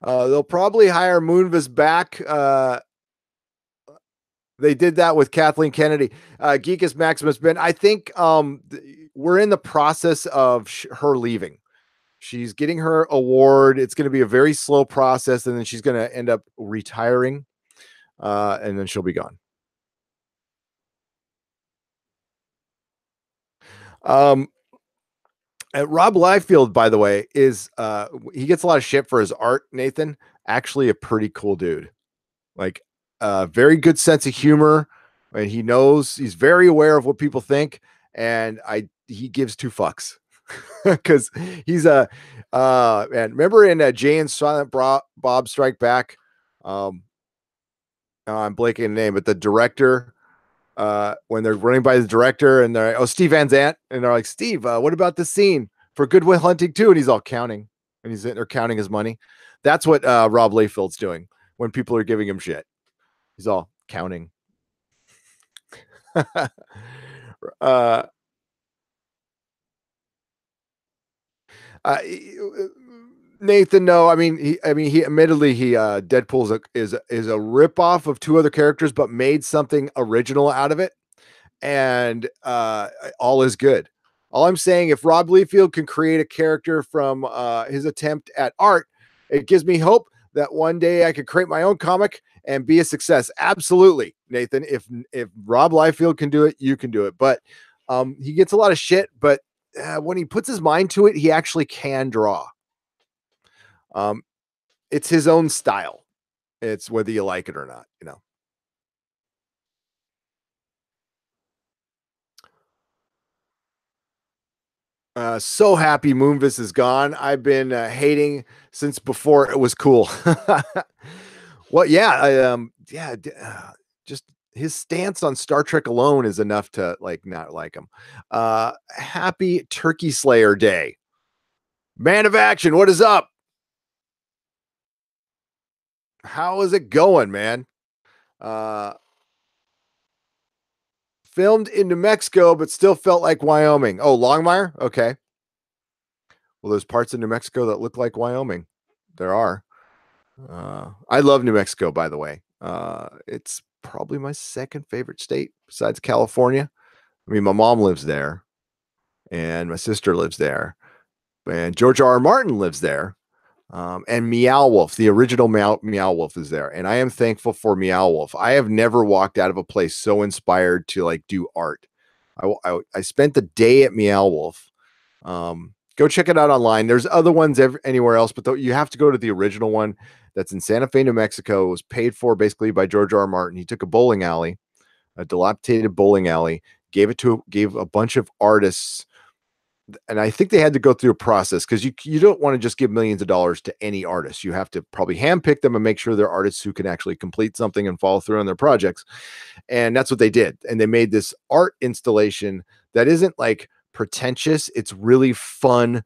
They'll probably hire Moonvis back. They did that with Kathleen Kennedy. Geekus Maximus Ben. I think we're in the process of her leaving. She's getting her award. It's going to be a very slow process, and then she's going to end up retiring, and then she'll be gone. Rob Liefeld, by the way, is he gets a lot of shit for his art, Nathan. Actually, a pretty cool dude. Like, very good sense of humor, and he's very aware of what people think, and he gives two fucks because he's a and remember in Jay and Silent Bob Strike Back, I'm blanking the name, but the director, when they're running by the director and they're Steve Van Zandt, and they're like, Steve, what about this scene for Good Will Hunting 2? And he's all counting, and they're counting his money. That's what Rob Liefeld's doing when people are giving him shit. He's all counting. Nathan, no, I mean, he admittedly, Deadpool is a ripoff of two other characters, but made something original out of it, and all is good. All I'm saying, if Rob Liefeld can create a character from his attempt at art, it gives me hope that one day I could create my own comic and be a success. Absolutely, Nathan. If Rob Liefeld can do it, you can do it. But he gets a lot of shit, but when he puts his mind to it, he actually can draw. It's his own style. It's whether you like it or not, So happy Moonvis is gone. I've been hating since before it was cool. Well, yeah, just his stance on Star Trek alone is enough to not like him. Happy Turkey Slayer Day. Man of action, what is up? How is it going, man? Filmed in New Mexico, but still felt like Wyoming. Oh, Longmire? Okay. Well, there's parts of New Mexico that look like Wyoming. There are. I love New Mexico, by the way. It's probably my second favorite state besides California. I mean, my mom lives there, and my sister lives there, and George R. R. Martin lives there. And Meow Wolf, the original Meow Wolf is there. And I am thankful for Meow Wolf. I have never walked out of a place so inspired to like do art. I spent the day at Meow Wolf. Go check it out online. There's other ones anywhere else, but you have to go to the original one that's in Santa Fe, New Mexico. It was paid for basically by George R. R. Martin. He took a bowling alley, a dilapidated bowling alley, gave a bunch of artists, and I think they had to go through a process because you don't want to just give millions of dollars to any artist. You have to probably handpick them and make sure they're artists who can actually complete something and follow through on their projects. And that's what they did. And they made this art installation that isn't like pretentious. It's really fun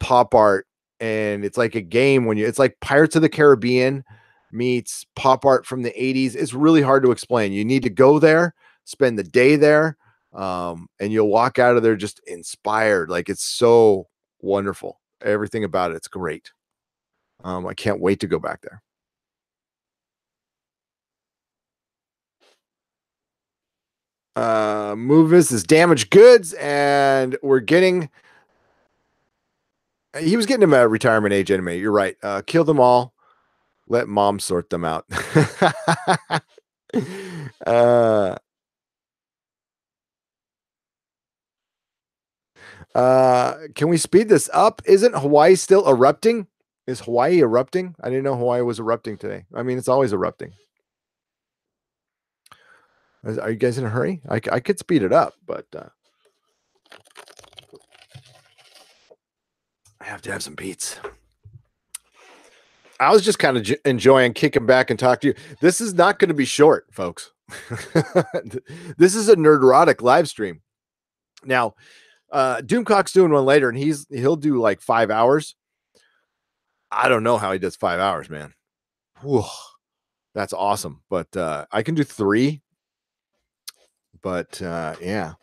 pop art. And it's like a game it's like Pirates of the Caribbean meets pop art from the 80s. It's really hard to explain. You need to go there, spend the day there. And you'll walk out of there just inspired. Like, it's so wonderful. Everything about it's great. I can't wait to go back there. Movies is damaged goods, and he was getting him a retirement age anyway. You're right. Kill them all. Let mom sort them out. Can we speed this up? Isn't Hawaii still erupting? Is Hawaii erupting? I didn't know Hawaii was erupting today. I mean, it's always erupting. Are you guys in a hurry? I could speed it up, but I have to have some beats. I was just kind of enjoying kicking back and talk to you. This is not going to be short, folks. This is a Nerdrotic live stream. Now, Doomcock's doing one later, and he'll do like 5 hours. I don't know how he does 5 hours, man. Whew, that's awesome. But I can do 3. But yeah.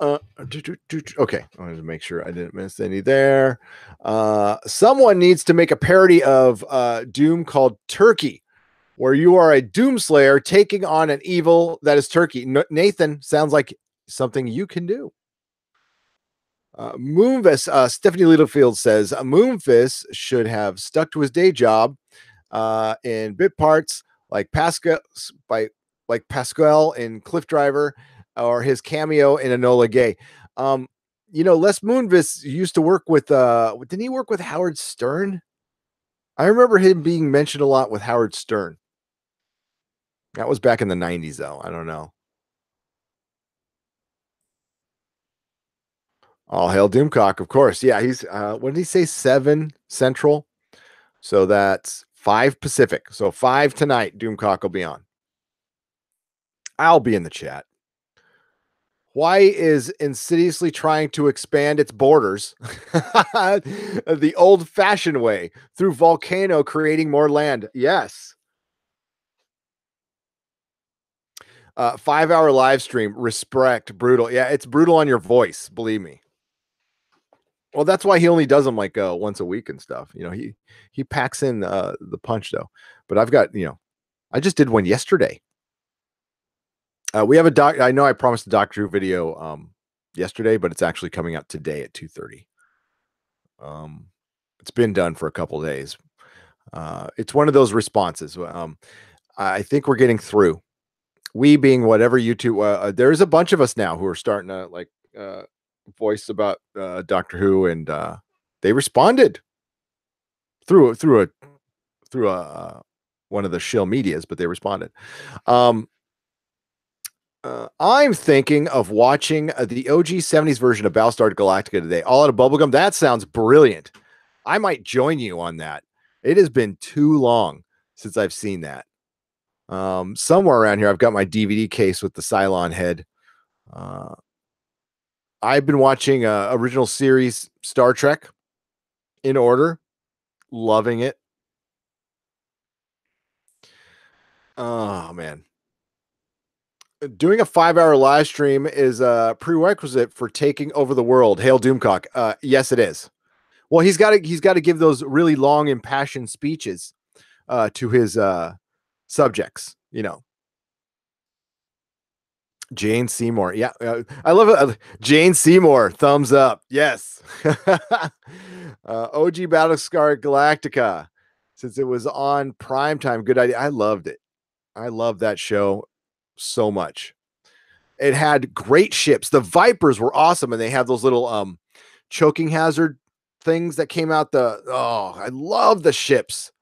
Okay, I wanted to make sure I didn't miss any there. Someone needs to make a parody of Doom called Turkey, where you are a Doomslayer taking on an evil that is Turkey. Nathan, sounds like something you can do. Moonvis, Stephanie Littlefield says Moonvis should have stuck to his day job in bit parts like Pascal in Cliff Driver, or his cameo in Enola Gay. Les Moonvis used to work with didn't he work with Howard Stern? I remember him being mentioned a lot with Howard Stern. That was back in the 90s, though. I don't know. All hail Doomcock, of course. Yeah, he's what did he say? 7 Central. So that's 5 Pacific. So 5 tonight, Doomcock will be on. I'll be in the chat. Hawaii is insidiously trying to expand its borders the old-fashioned way through volcano creating more land. Yes. 5-hour live stream. Respect. Brutal. Yeah, it's brutal on your voice. Believe me. Well, that's why he only does them like once a week and stuff. He packs in the punch though. But I've got, I just did one yesterday. We have I know I promised a Doctor Who video yesterday, but it's actually coming out today at 2:30. It's been done for a couple of days. It's one of those responses. I think we're getting through. We being whatever YouTube. There's a bunch of us now who are starting to like voice about Doctor Who, and they responded through a one of the shill medias, but they responded. I'm thinking of watching the OG 70s version of Battlestar Galactica today, all out of bubblegum. That sounds brilliant. I might join you on that. It has been too long since I've seen that. Somewhere around here, I've got my DVD case with the Cylon head. I've been watching original series Star Trek in order. Loving it. Oh, man. Doing a 5-hour live stream is a prerequisite for taking over the world. Hail Doomcock. Yes, it is. Well, he's got to give those really long, impassioned speeches to his subjects. Jane Seymour. Yeah, I love it. Jane Seymour. Thumbs up. Yes. OG Battlestar Galactica. Since it was on primetime, good idea. I loved it. I love that show so much. It had great ships. The Vipers were awesome, and they have those little choking hazard things that came out. I love the ships.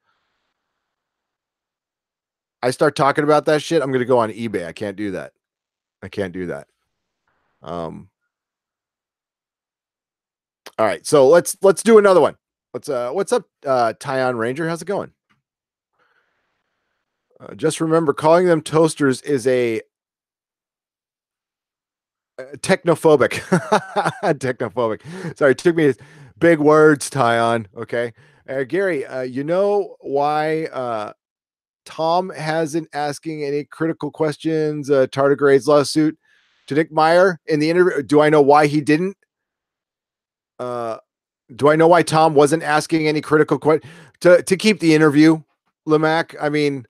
I start talking about that shit, I'm gonna go on eBay. I can't do that. I can't do that. All right, so let's do another one. What's up, Tyon Ranger? How's it going? Just remember, calling them toasters is a technophobic. Technophobic. Sorry, it took me big words, Tyon. Okay, Gary, you know why Tom hasn't asking any critical questions? Tardigrade's lawsuit to Nick Meyer in the interview. Do I know why he didn't? Do I know why Tom wasn't asking any critical questions to keep the interview, Lemac? I mean,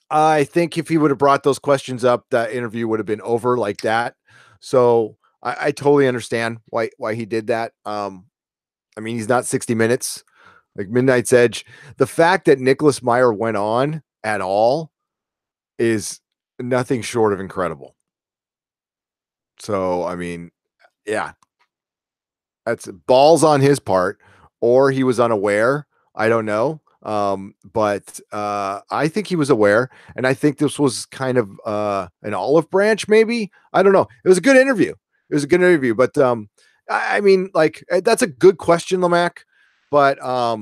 I think if he would have brought those questions up, that interview would have been over like that. So I totally understand why he did that. I mean, he's not 60 Minutes, like Midnight's Edge. The fact that Nicholas Meyer went on at all is nothing short of incredible. So, I mean, yeah, that's balls on his part, or he was unaware. I don't know. But I think he was aware, and I think this was kind of an olive branch, maybe. I don't know. It was a good interview. It was a good interview, but I mean, like, that's a good question, Lamac. But I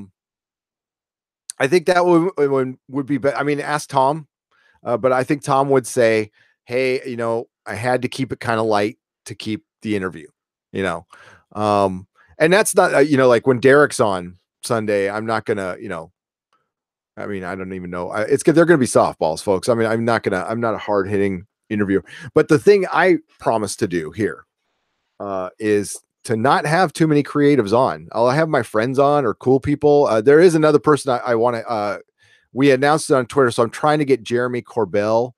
think that would be better. I mean, ask Tom, but I think Tom would say, "Hey, you know, I had to keep it kind of light to keep the interview." You know, and that's not you know, like when Derek's on Sunday, I'm not gonna, you know, I mean, I don't even know. It's good. They're going to be softballs, folks. I mean, I'm not a hard hitting interviewer, but the thing I promise to do here is to not have too many creatives on. I'll have my friends on or cool people. There is another person I want to, we announced it on Twitter. So I'm trying to get Jeremy Corbell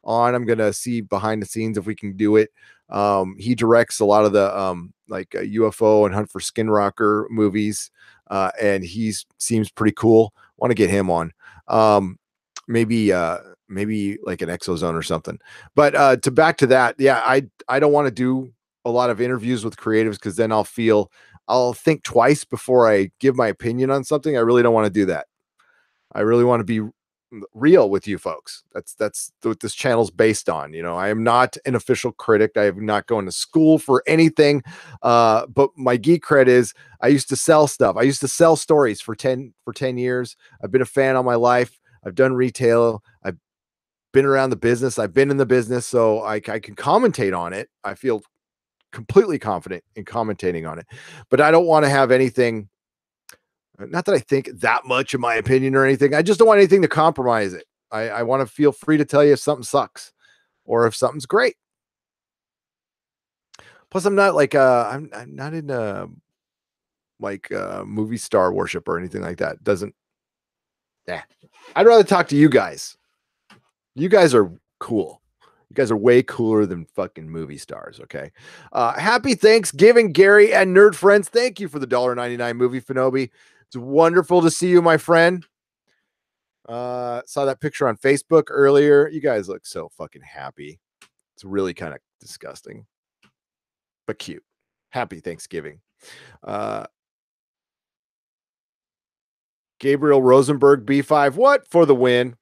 on. I'm going to see behind the scenes if we can do it. He directs a lot of the like UFO and Hunt for Skinwalker movies. And he seems pretty cool. Want to get him on. Maybe like an Exozone or something. But to back to that, yeah, I don't want to do a lot of interviews with creatives because then I'll think twice before I give my opinion on something. I really don't want to do that. I really want to be real with you folks. That's what this channel's based on. You know, I am not an official critic. I have not gone to school for anything. But my geek cred is I used to sell stuff. I used to sell stories for 10 years. I've been a fan all my life. I've done retail. I've been around the business. I've been in the business, so I can commentate on it. I feel completely confident in commentating on it, but I don't want to have anything. Not that I think that much in my opinion or anything. I just don't want anything to compromise it. I want to feel free to tell you if something sucks or if something's great. Plus, I'm not like I'm not in like movie star worship or anything like that. Doesn't. Yeah, I'd rather talk to you guys. You guys are cool. You guys are way cooler than fucking movie stars. Okay. Happy Thanksgiving, Gary and Nerd Friends. Thank you for the $1.99 movie, Finobi. It's wonderful to see you, my friend. Saw that picture on Facebook earlier. You guys look so fucking happy. It's really kind of disgusting, but cute. Happy Thanksgiving. Gabriel Rosenberg, B5. What for the win?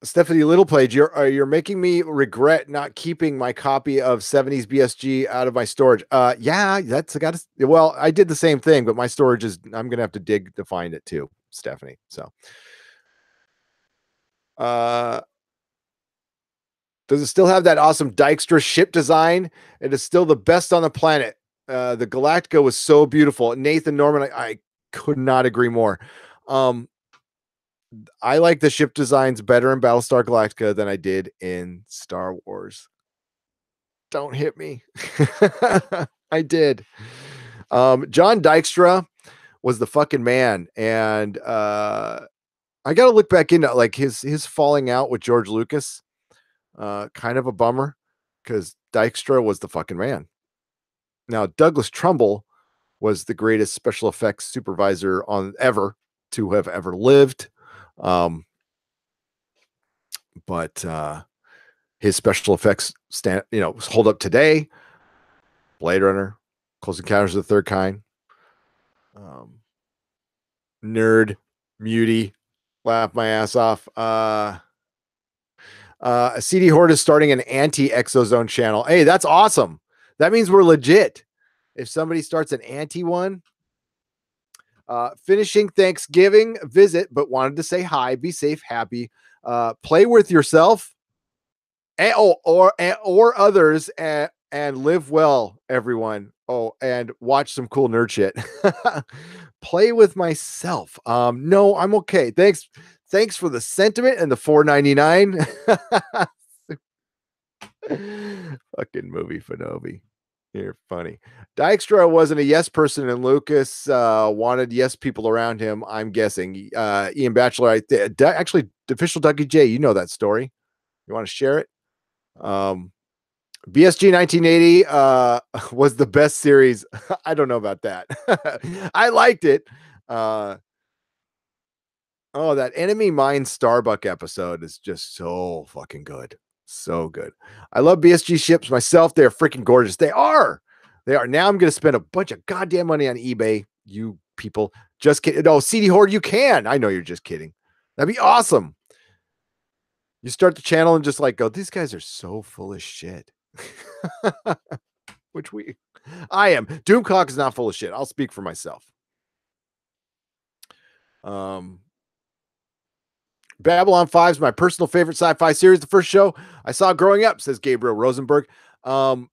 Stephanie Littlepage, you're making me regret not keeping my copy of 70s BSG out of my storage. Yeah, that's got to. Well, I did the same thing, but my storage is. I'm gonna have to dig to find it too, Stephanie. So, does it still have that awesome Dykstra ship design? It is still the best on the planet. The Galactica was so beautiful. Nathan Norman, I could not agree more. I like the ship designs better in Battlestar Galactica than I did in Star Wars. Don't hit me. I did. John Dykstra was the fucking man. And I got to look back into like his falling out with George Lucas. Kind of a bummer because Dykstra was the fucking man. Now, Douglas Trumbull was the greatest special effects supervisor on ever to have ever lived. But his special effects hold up today. Blade Runner, Close Encounters of the Third Kind, Nerd, Muty, laugh my ass off. CD Horde is starting an anti-Exozone channel. Hey, that's awesome. That means we're legit. If somebody starts an anti one, finishing Thanksgiving visit, but wanted to say hi, be safe, happy, play with yourself, or others, and live well, everyone. Oh, and watch some cool nerd shit. Play with myself. No, I'm okay. Thanks for the sentiment and the $4.99. Fucking movie Fanobi. You're funny. Dykstra wasn't a yes person, and Lucas wanted yes people around him. I'm guessing. Ian Batchelor, actually, official Dougie J. You know that story. You want to share it? BSG 1980 was the best series. I don't know about that. I liked it. Oh, that Enemy Mine Starbuck episode is just so fucking good. So good. I love BSG ships myself. They're freaking gorgeous. They are. Now I'm going to spend a bunch of goddamn money on eBay. You people. Just kidding. No, CD Horde, you can. I know you're just kidding. That'd be awesome. You start the channel and just like go, these guys are so full of shit. Which I am. Doomcock is not full of shit. I'll speak for myself. Babylon 5 is my personal favorite sci-fi series. The first show I saw growing up, says Gabriel Rosenberg. Everybody,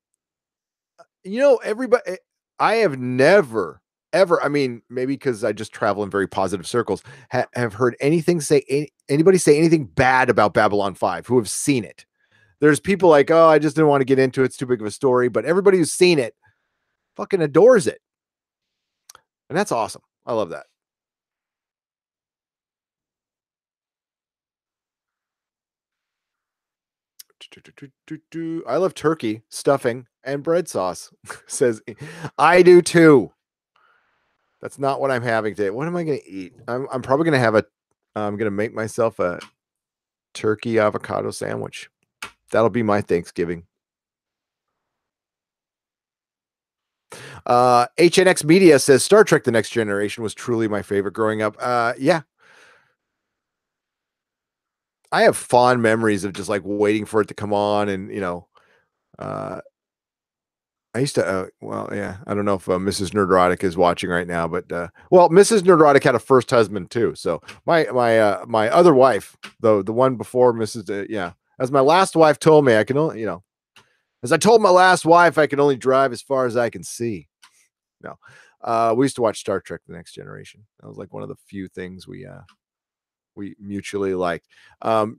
I have never, ever, I mean, maybe because I just travel in very positive circles, have heard anybody say anything bad about Babylon 5 who have seen it. There's people like, oh, I just didn't want to get into it. It's too big of a story. But everybody who's seen it fucking adores it. And that's awesome. I love that. I love turkey, stuffing, and bread sauce. Says, I do too. That's not what I'm having today. What am I going to eat? I'm probably going to I'm going to make myself a turkey avocado sandwich. That'll be my Thanksgiving. HNX Media says Star Trek The Next Generation was truly my favorite growing up. Yeah. I have fond memories of just like waiting for it to come on, and I used to I don't know if Mrs. Nerdrotic is watching right now, but Mrs. Nerdrotic had a first husband too. So my other wife, the one before Mrs. As my last wife told me, I can only, as I told my last wife, I can only drive as far as I can see. No. We used to watch Star Trek The Next Generation. That was like one of the few things we mutually liked.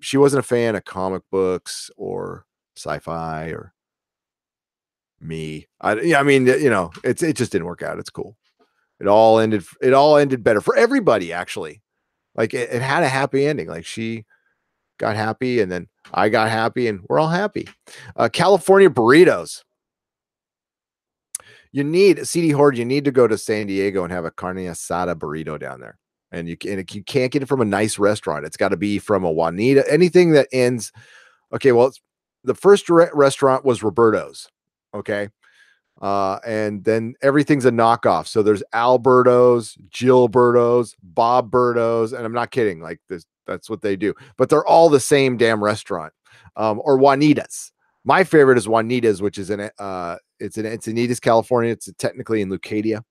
She wasn't a fan of comic books or sci-fi or me. It just didn't work out. It's cool. It all ended better for everybody, actually. Like it had a happy ending. Like she got happy and then I got happy and we're all happy. California burritos. You need CD Horde. You need to go to San Diego and have a carne asada burrito down there. And you can't get it from a nice restaurant. It's got to be from a Juanita. Anything that ends. Okay, well, the first restaurant was Roberto's. Okay. And then everything's a knockoff. So there's Alberto's, Gilberto's, Bob Berto's, and I'm not kidding. Like this, that's what they do. But they're all the same damn restaurant. Or Juanita's. My favorite is Juanita's, which is it's in Encinitas, California. It's technically in Leucadia.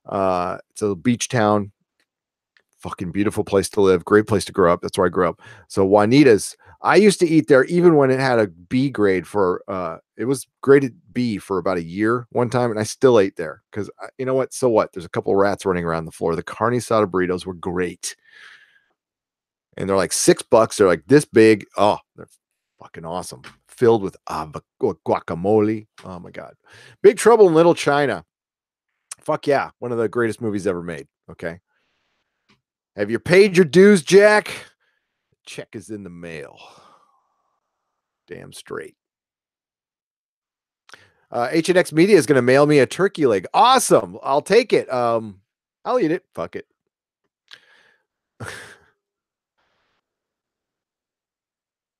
It's a beach town. Fucking beautiful place to live. Great place to grow up. That's where I grew up. So Juanita's, I used to eat there even when it had a B grade for, it was graded B for about a year one time. And I still ate there because you know what? So what? There's a couple of rats running around the floor. The carne asada burritos were great. And they're like $6. They're like this big. Oh, they're fucking awesome. Filled with guacamole. Oh my God. Big Trouble in Little China. Fuck yeah. One of the greatest movies ever made. Okay. Have you paid your dues, Jack? Check is in the mail. Damn straight. H&X Media is going to mail me a turkey leg. Awesome. I'll take it. I'll eat it. Fuck it.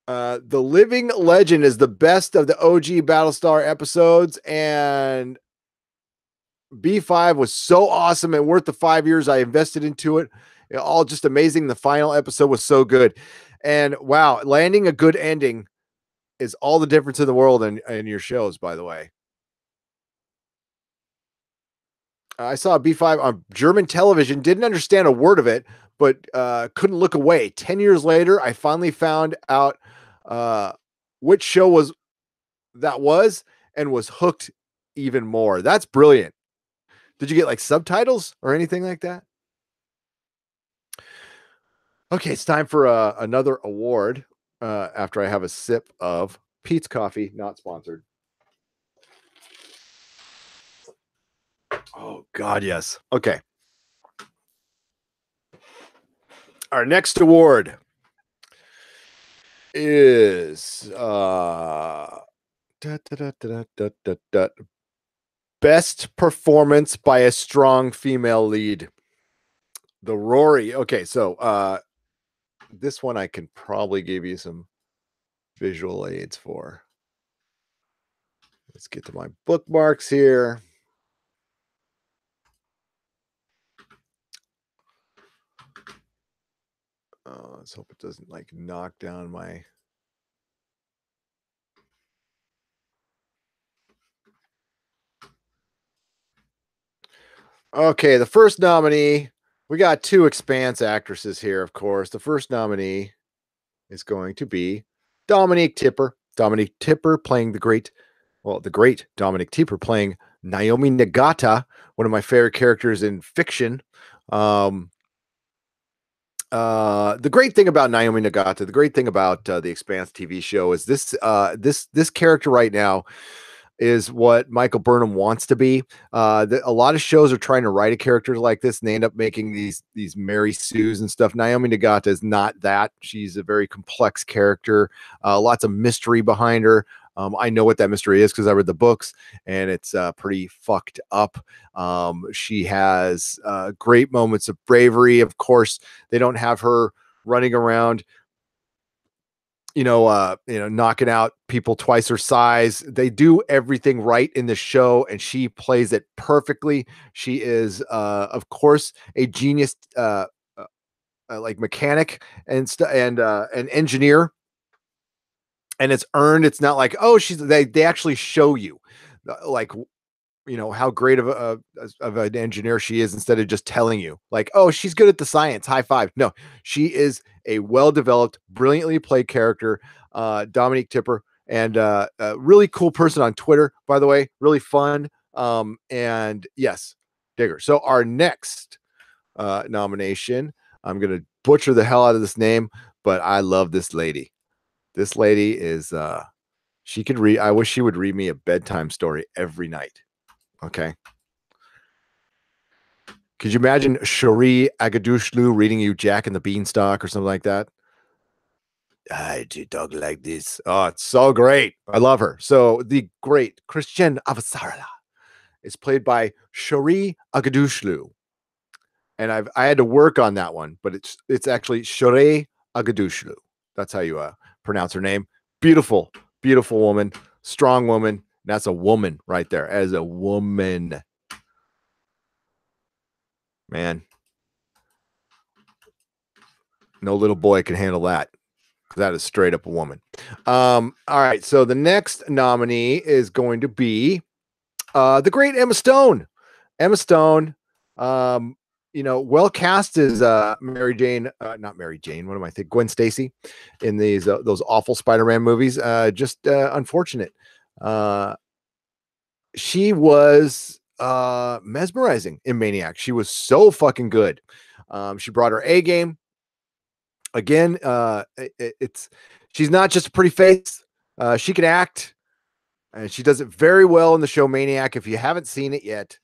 The Living Legend is the best of the OG Battlestar episodes, and B5 was so awesome and worth the 5 years I invested into it. All just amazing. The final episode was so good. And wow, landing a good ending is all the difference in the world in your shows, by the way. I saw B5 on German television, didn't understand a word of it, but couldn't look away. 10 years later, I finally found out which show that was and was hooked even more. That's brilliant. Did you get like subtitles or anything like that? Okay, it's time for another award after I have a sip of Pete's coffee, not sponsored. Oh, God, yes. Okay. Our next award is best performance by a strong female lead. The Rory. Okay, so this one I can probably give you some visual aids for. Let's get to my bookmarks here. Let's hope it doesn't like knock down my. Okay, the first nominee, we got 2 Expanse actresses here, of course. The first nominee is going to be Dominique Tipper. Dominique Tipper playing the great Dominique Tipper playing Naomi Nagata, one of my favorite characters in fiction. The great thing about Naomi Nagata, the great thing about the Expanse TV show is this character right now is what Michael Burnham wants to be. A lot of shows are trying to write a character like this, and they end up making these Mary Sues and stuff. Naomi Nagata is not that. She's a very complex character, lots of mystery behind her. I know what that mystery is because I read the books, and it's pretty fucked up. She has great moments of bravery. Of course, they don't have her running around knocking out people twice her size. They do everything right in the show, and she plays it perfectly. She is, of course, a genius, like mechanic and an engineer, and it's earned. It's not like, oh, they actually show you, like, how great of an engineer she is, instead of just telling you like, oh, she's good at the science, high five. No, she is a well-developed, brilliantly played character. Dominique Tipper, and a really cool person on Twitter, by the way, really fun. And yes, digger. So our next nomination, I'm going to butcher the hell out of this name, but I love this lady. This lady is, she could read, I wish she would read me a bedtime story every night. Okay. Could you imagine Shohreh Aghdashloo reading you Jack and the Beanstalk or something like that? I do talk like this. Oh, it's so great. I love her. So the great Christian Avasarala is played by Shohreh Aghdashloo. And I had to work on that one, but it's actually Shohreh Aghdashloo. That's how you pronounce her name. Beautiful, beautiful woman, strong woman. That's a woman right there. As a woman. Man. No little boy can handle that. That is straight up a woman. All right. So the next nominee is going to be the great Emma Stone. Emma Stone, well cast as Mary Jane, not Mary Jane. What am I thinking? Gwen Stacy in those awful Spider-Man movies. Just unfortunate. She was mesmerizing in Maniac. She was so fucking good. She brought her A game. Again, she's not just a pretty face. She can act, and she does it very well in the show Maniac. If you haven't seen it yet,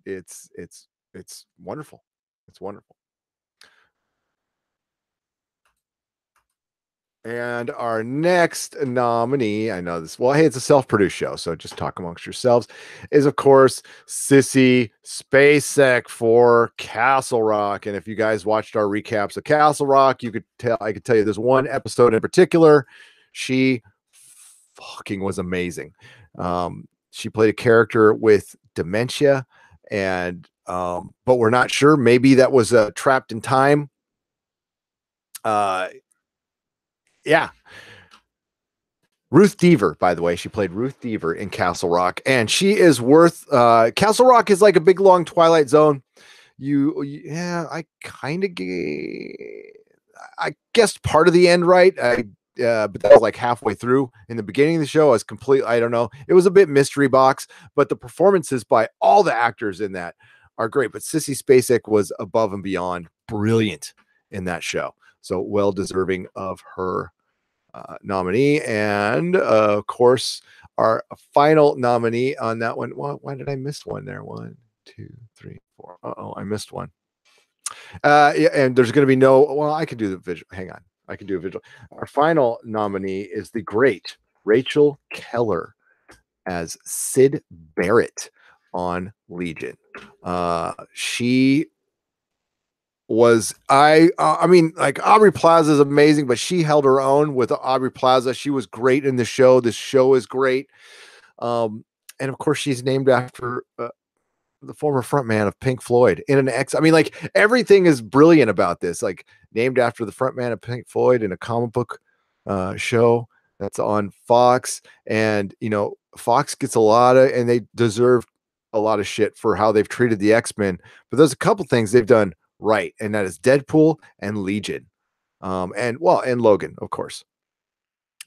it's wonderful. It's wonderful. And our next nominee, I know this, well, hey, it's a self-produced show, so just talk amongst yourselves, is of course Sissy Spacek for Castle Rock. And if you guys watched our recaps of Castle Rock, I could tell you there's one episode in particular. She fucking was amazing. She played a character with dementia, and but we're not sure. Maybe that was trapped in time. Yeah. Ruth Deaver, by the way, she played Ruth Deaver in Castle Rock, and she is worth. Castle Rock is like a big long Twilight Zone. Yeah, I guessed part of the end right. But that was like halfway through. In the beginning of the show, I was I don't know. It was a bit mystery box, but the performances by all the actors in that are great. But Sissy Spacek was above and beyond brilliant in that show. So well deserving of her nominee. And of course, our final nominee on that one. Well, why did I miss one there? 1, 2, 3, 4. Oh, I missed one. Yeah, and there's going to be no. Well, I could do the visual. Hang on, I can do a visual. Our final nominee is the great Rachel Keller as Sid Barrett on Legion. She was I mean, like, Aubrey Plaza is amazing, but she held her own with Aubrey Plaza. She was great in the show. This show is great. And of course, she's named after the former frontman of Pink Floyd in an I mean, like, everything is brilliant about this. Like, named after the frontman of Pink Floyd in a comic book show that's on Fox. And Fox gets and they deserve a lot of shit for how they've treated the X-Men. But there's a couple things they've done right, and that is Deadpool and Legion, and Logan, of course.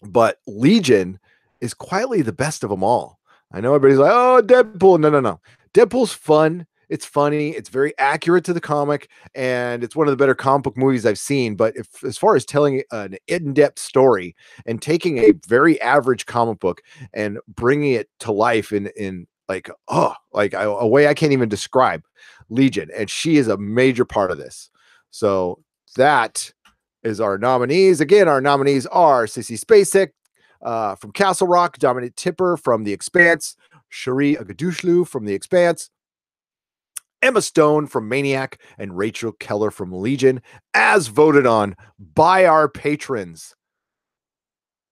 But Legion is quietly the best of them all. I know everybody's like, "Oh, Deadpool!" No. Deadpool's fun. It's funny. It's very accurate to the comic, and it's one of the better comic book movies I've seen. But as far as telling an in-depth story and taking a very average comic book and bringing it to life in a way I can't even describe, Legion, and she is a major part of this. So that is our nominees. Again, our nominees are Sissy Spacek from Castle Rock, Dominique Tipper from The Expanse, Shohreh Aghdashloo from The Expanse, Emma Stone from Maniac, and Rachel Keller from Legion, as voted on by our patrons.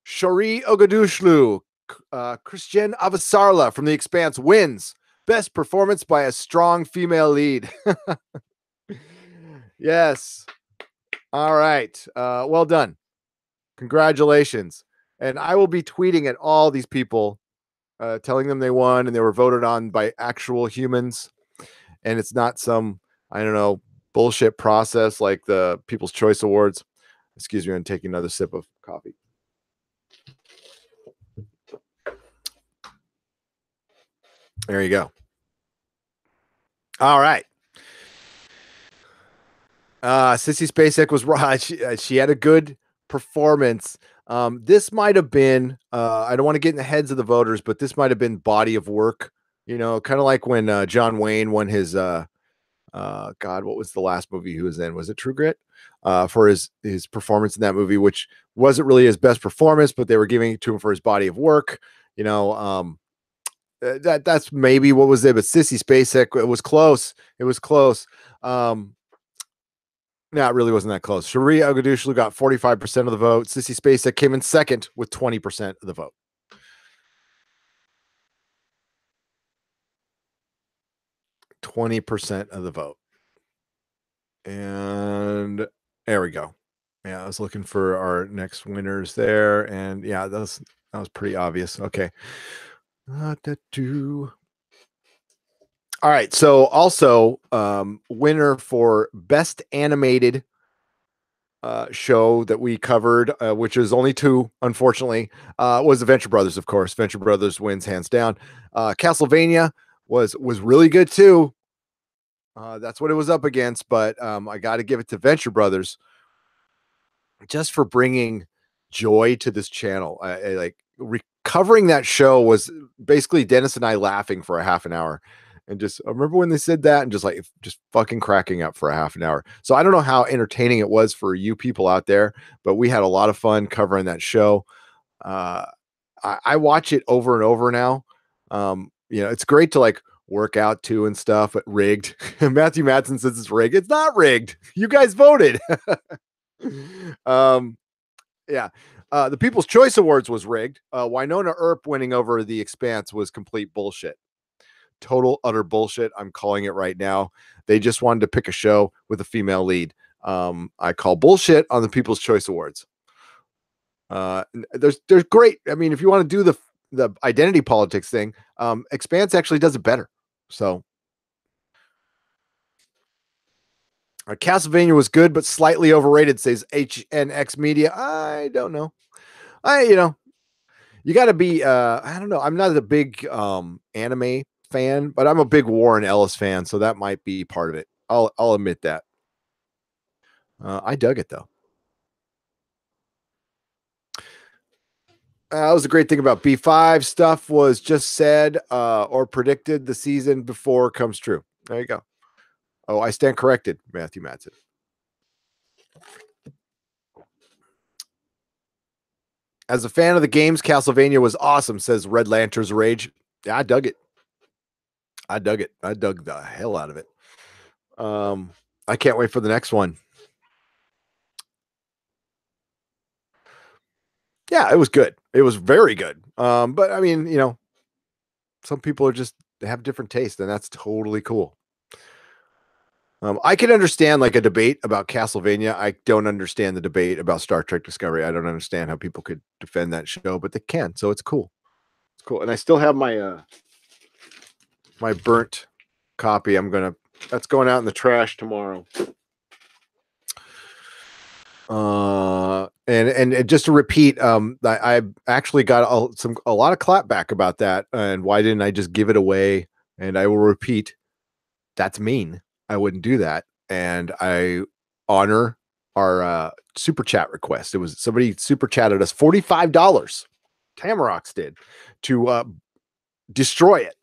Shohreh Aghdashloo, Christian Avasarla from The Expanse wins Best Performance by a Strong Female Lead. Yes. All right. Well done. Congratulations. And I will be tweeting at all these people, telling them they won and they were voted on by actual humans. And it's not some, I don't know, bullshit process like the People's Choice Awards. Excuse me, I'm taking another sip of coffee. There you go. All right. Sissy Spacek was right. She had a good performance. This might have been, I don't want to get in the heads of the voters, but this might have been body of work, kind of like when John Wayne won his, God, what was the last movie he was in? Was it True Grit? For his performance in that movie, which wasn't really his best performance, but they were giving it to him for his body of work. That's maybe what was it, but Sissy Spacek, it was close. It was close. No, it really wasn't that close. Shohreh Aghdashloo got 45% of the vote. Sissy Spacek came in second with 20% of the vote. %20 of the vote. And there we go. Yeah, I was looking for our next winners there. And yeah, that was pretty obvious. Okay. All right. So also, winner for Best Animated show that we covered, which is only 2, unfortunately, was the Venture Brothers, of course. Venture Brothers wins hands down. Castlevania was really good too. That's what it was up against, but I got to give it to Venture Brothers just for bringing joy to this channel. Like, recovering that show was basically Dennis and I laughing for a half an hour, And just I remember when they said that and just fucking cracking up for a half an hour. So I don't know how entertaining it was for you people out there, but we had a lot of fun covering that show. Uh, I watch it over and over now. It's great to like work out to and stuff, but rigged. Matthew Madsen says it's rigged. It's not rigged. You guys voted. Yeah. The People's Choice Awards was rigged. Winona Earp winning over The Expanse was complete bullshit. Total utter bullshit. I'm calling it right now. They just wanted to pick a show with a female lead. I call bullshit on the People's Choice Awards. There's great. I mean, if you want to do the identity politics thing, Expanse actually does it better. So Castlevania was good, but slightly overrated, says HNX Media. I don't know. You got to be, I don't know. I'm not a big anime fan, but I'm a big Warren Ellis fan, so that might be part of it. I'll admit that. I dug it though. That was the great thing about B5. Stuff was just said or predicted the season before comes true. There you go. Oh, I stand corrected, Matthew Madsen. As a fan of the games, Castlevania was awesome, says Red Lantern's Rage. Yeah, I dug it. I dug the hell out of it. I can't wait for the next one. Yeah, it was good. It was very good. But I mean, some people they have different taste, and that's totally cool. I can understand like a debate about Castlevania. I don't understand the debate about Star Trek Discovery. I don't understand how people could defend that show, but they can. So it's cool. It's cool. And I still have my my burnt copy. That's going out in the trash tomorrow. And just to repeat, I actually got a lot of clapback about that. And why didn't I just give it away? And I will repeat, that's mean. I wouldn't do that. And I honor our super chat request. It was somebody super chatted us $45. Tamarocks did to destroy it.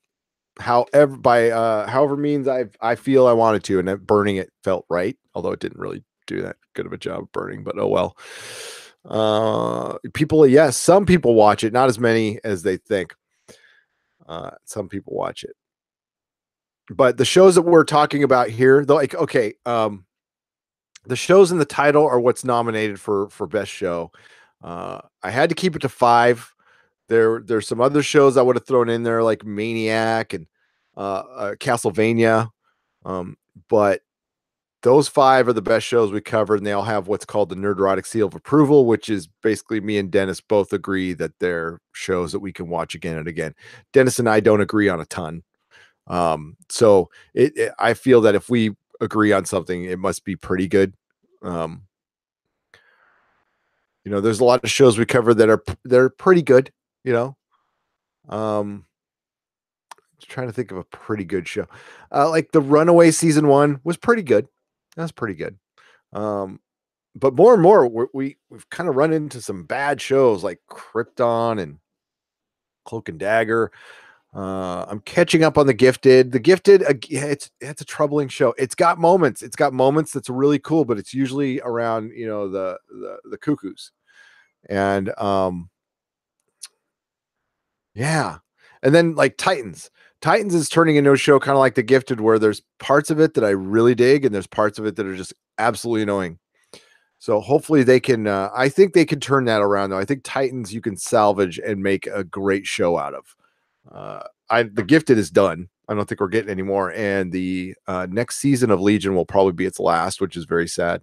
However, by however means I feel I wanted to, and that burning it felt right, although it didn't really do that good of a job of burning, but oh well. Yes, some people watch it, not as many as they think. Some people watch it. But the shows that we're talking about here, though, like, okay, the shows in the title are what's nominated for best show. I had to keep it to 5. There's some other shows I would have thrown in there, like Maniac and Castlevania. But those 5 are the best shows we covered, and they all have what's called the Nerdrotic seal of approval, which is basically me and Dennis both agree that they're shows that we can watch again and again. Dennis and I don't agree on a ton. So I feel that if we agree on something, it must be pretty good. There's a lot of shows we cover that they're pretty good, trying to think of a pretty good show. Like The Runaway season 1 was pretty good. That's pretty good. But more and more we've kind of run into some bad shows like Krypton and Cloak and Dagger. I'm catching up on The Gifted. The Gifted, it's a troubling show. It's got moments. That's really cool, but it's usually around the cuckoos, and yeah. And then like Titans is turning into a show kind of like The Gifted, where there's parts of it that I really dig, and there's parts of it that are just absolutely annoying. So hopefully they can. I think they can turn that around, though. I think Titans you can salvage and make a great show out of. The Gifted is done. I don't think we're getting any more. And the next season of Legion will probably be its last, which is very sad.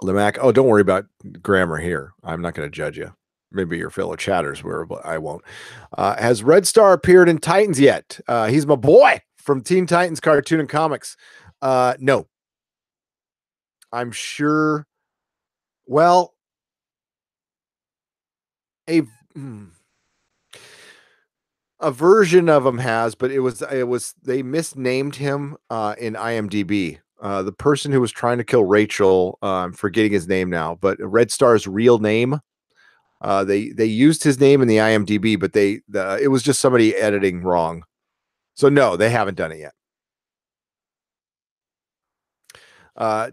Lemac, oh, don't worry about grammar here. I'm not going to judge you. Maybe your fellow chatters were, but I won't. Has Red Star appeared in Titans yet? He's my boy from Teen Titans Cartoon and Comics. No. I'm sure. Well, a version of him has, but it was they misnamed him in IMDb. The person who was trying to kill Rachel, I'm forgetting his name now, but Red Star's real name They used his name in the IMDb, but it was just somebody editing wrong. So no, they haven't done it yet.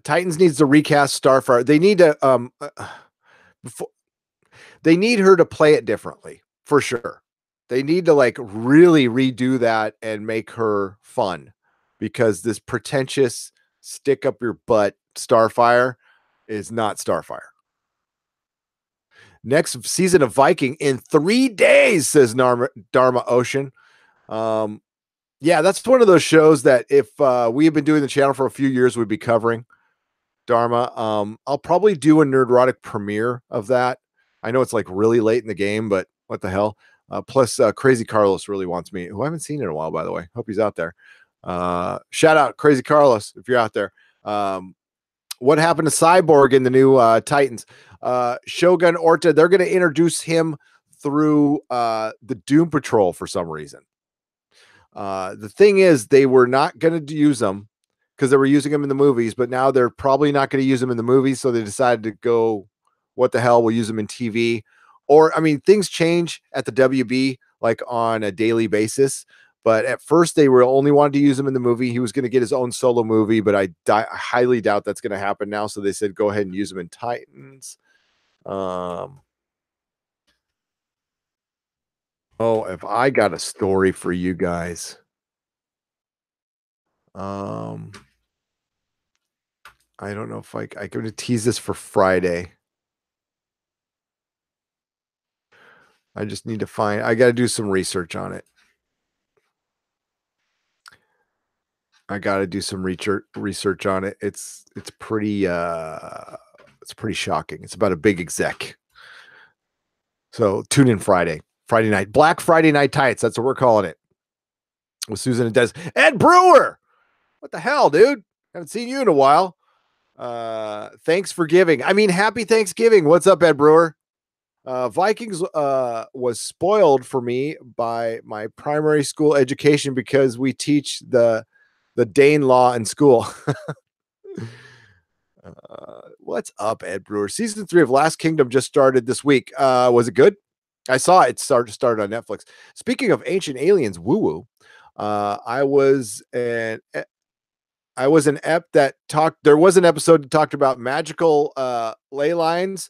Titans needs to recast Starfire. They need to before, they need her to play it differently for sure. They need to like really redo that and make her fun, because this pretentious stick up your butt Starfire is not Starfire. Next season of Viking in 3 days, says Dharma Ocean. Yeah, that's one of those shows that if we have been doing the channel for a few years, we'd be covering. Dharma. I'll probably do a Nerdrotic premiere of that. I know it's like really late in the game, but what the hell? Plus, Crazy Carlos really wants me, who I haven't seen in a while, by the way. Hope he's out there. Shout out Crazy Carlos if you're out there. What happened to Cyborg in the new Titans? Shogun Orta, they're going to introduce him through the Doom Patrol for some reason. The thing is, they were not going to use them because they were using them in the movies, but now they're probably not going to use them in the movies. So they decided to go, what the hell, we'll use them in TV. Or, I mean, things change at the WB like on a daily basis. But at first, they were only wanted to use him in the movie. He was going to get his own solo movie, but I highly doubt that's going to happen now. So they said, go ahead and use him in Titans. Oh, if I got a story for you guys. I don't know if I'm going to tease this for Friday. I just need to find, I got to do some research on it. I got to do some research on it. It's pretty shocking. It's about a big exec. So tune in Friday night, Black Friday Night Tights. That's what we're calling it. With Susan and Des. Ed Brewer. What the hell, dude? Haven't seen you in a while. Thanks for giving. I mean, happy Thanksgiving. What's up, Ed Brewer? Vikings was spoiled for me by my primary school education because we teach the Dane law in school. What's up, Ed Brewer? Season 3 of Last Kingdom just started this week. Was it good? I saw it started on Netflix. Speaking of ancient aliens, woo-woo. I was an ep that talked. There was an episode that talked about magical ley lines,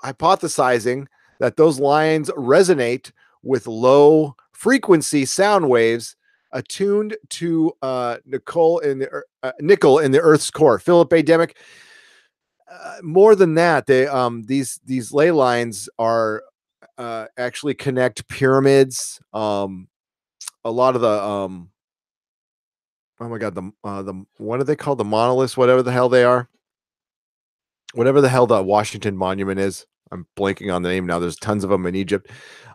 hypothesizing that those lines resonate with low frequency sound waves attuned to nickel in the Earth's core. Philip A. Demick. More than that, they these ley lines are actually connect pyramids. A lot of the oh my god, the what are they called? The monoliths, whatever the hell they are. Whatever the hell the Washington Monument is. I'm blanking on the name now. There's tons of them in Egypt.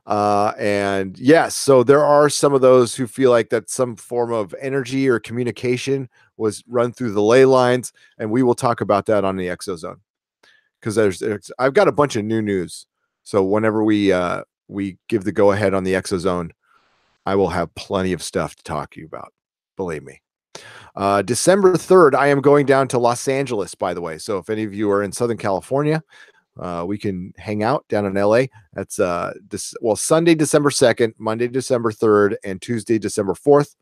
And yes, so there are some of those who feel like that some form of energy or communication was run through the ley lines. And we will talk about that on the Exozone. Because I've got a bunch of new news. So whenever we give the go ahead on the Exozone, I will have plenty of stuff to talk to you about. Believe me. December 3rd, I am going down to Los Angeles, by the way. So if any of you are in Southern California, we can hang out down in LA. That's Sunday, December 2nd, Monday, December 3rd, and Tuesday, December 4th.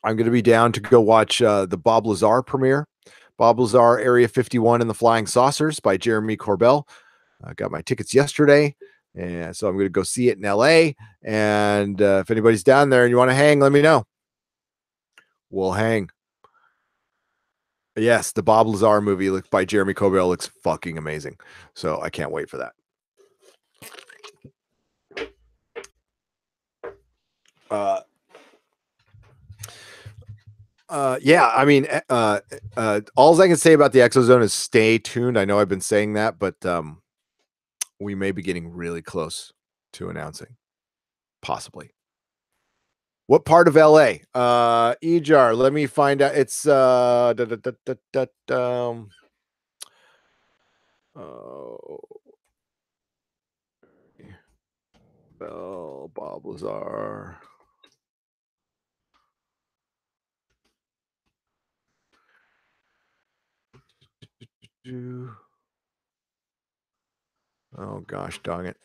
I'm going to be down to go watch the Bob Lazar premiere. Bob Lazar, Area 51 and the Flying Saucers by Jeremy Corbell. I got my tickets yesterday. And so I'm going to go see it in LA. And if anybody's down there and you want to hang, let me know. We'll hang. Yes, the Bob Lazar movie by Jeremy Corbell looks fucking amazing. So I can't wait for that. Yeah, I mean, all I can say about the Exozone is stay tuned. I know I've been saying that, but we may be getting really close to announcing, possibly. What part of LA? Ejar, let me find out. It's Bob Lazar. Oh gosh, dang it.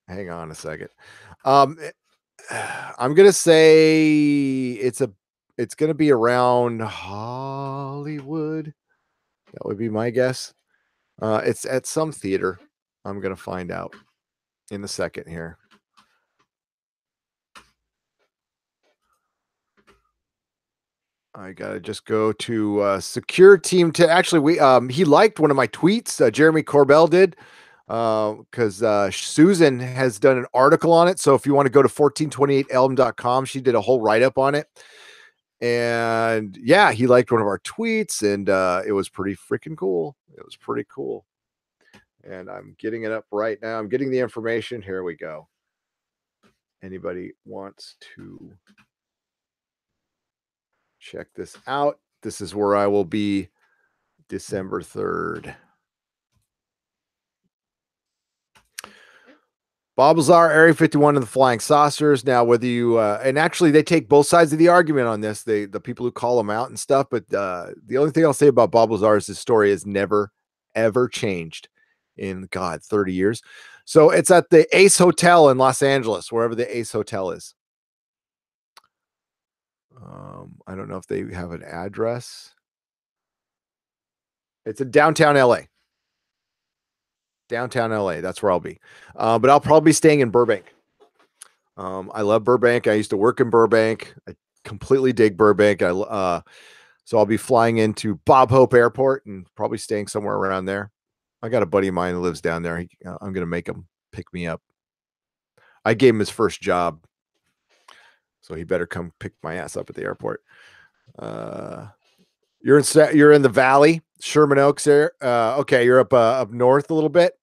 Hang on a second. I'm gonna say it's gonna be around Hollywood. That would be my guess. It's at some theater. I'm gonna find out in a second here. I gotta just go to secure team to actually he liked one of my tweets. Jeremy Corbell did because Susan has done an article on it. So if you want to go to 1428elm.com, she did a whole write-up on it. And yeah, he liked one of our tweets, and it was pretty freaking cool. It was pretty cool. And I'm getting it up right now. I'm getting the information. Here we go. Anybody wants to check this out? This is where I will be December 3rd. Bob Lazar, Area 51 and the Flying Saucers. Now, whether you and actually they take both sides of the argument on this, the people who call them out and stuff. But the only thing I'll say about Bob Lazar is his story has never ever changed in 30 years. So it's at the Ace Hotel in Los Angeles, wherever the Ace Hotel is. I don't know if they have an address. It's in downtown LA. Downtown LA. That's where I'll be. But I'll probably be staying in Burbank. I love Burbank. I used to work in Burbank. I completely dig Burbank. So I'll be flying into Bob Hope Airport and probably staying somewhere around there. I got a buddy of mine who lives down there. I'm going to make him pick me up. I gave him his first job, so he better come pick my ass up at the airport. You're in the Valley, Sherman Oaks there. Okay, you're up north a little bit.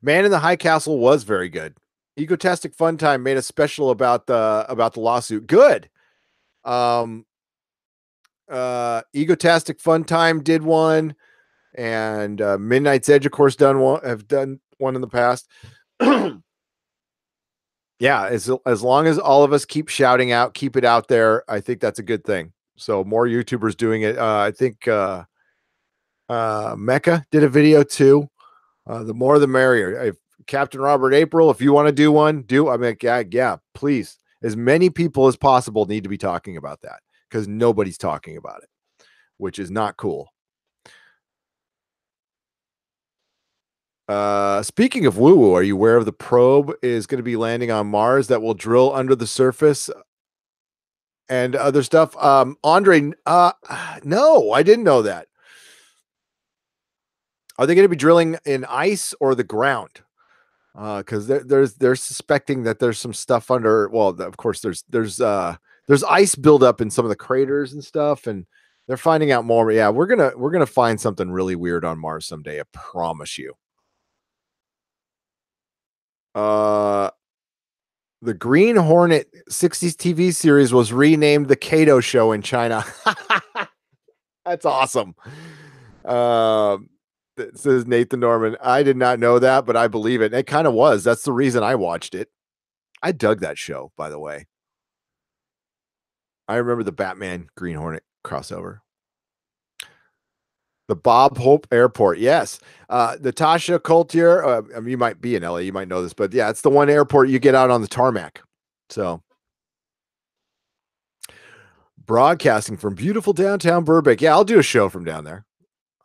Man in the High Castle was very good. Egotastic Fun Time made a special about the lawsuit. Good. Egotastic Fun Time did one, and Midnight's Edge, of course, have done one in the past. Yeah, as long as all of us keep shouting out, keep it out there, I think that's a good thing. So more YouTubers doing it. I think Mecca did a video too. The more the merrier. If Captain Robert April, if you want to do one, I mean, yeah, please. As many people as possible need to be talking about that because nobody's talking about it, which is not cool. Speaking of woo-woo, are you aware of the probe is going to be landing on Mars that will drill under the surface and other stuff? Andre, no, I didn't know that. Are they going to be drilling in ice or the ground? Because they're suspecting that there's some stuff under. Well, of course, there's ice buildup in some of the craters and stuff, and they're finding out more. Yeah, we're gonna find something really weird on Mars someday. I promise you. The Green Hornet 60s TV series was renamed the Kato Show in China. That's awesome. Says Nathan Norman. I did not know that, but I believe it. It kind of was. That's the reason I watched it. I dug that show, by the way. I remember the Batman Green Hornet crossover. The Bob Hope Airport. Yes. Natasha Coultier. I mean, you might be in LA. You might know this, but yeah, it's the one airport you get out on the tarmac. So broadcasting from beautiful downtown Burbank. Yeah, I'll do a show from down there.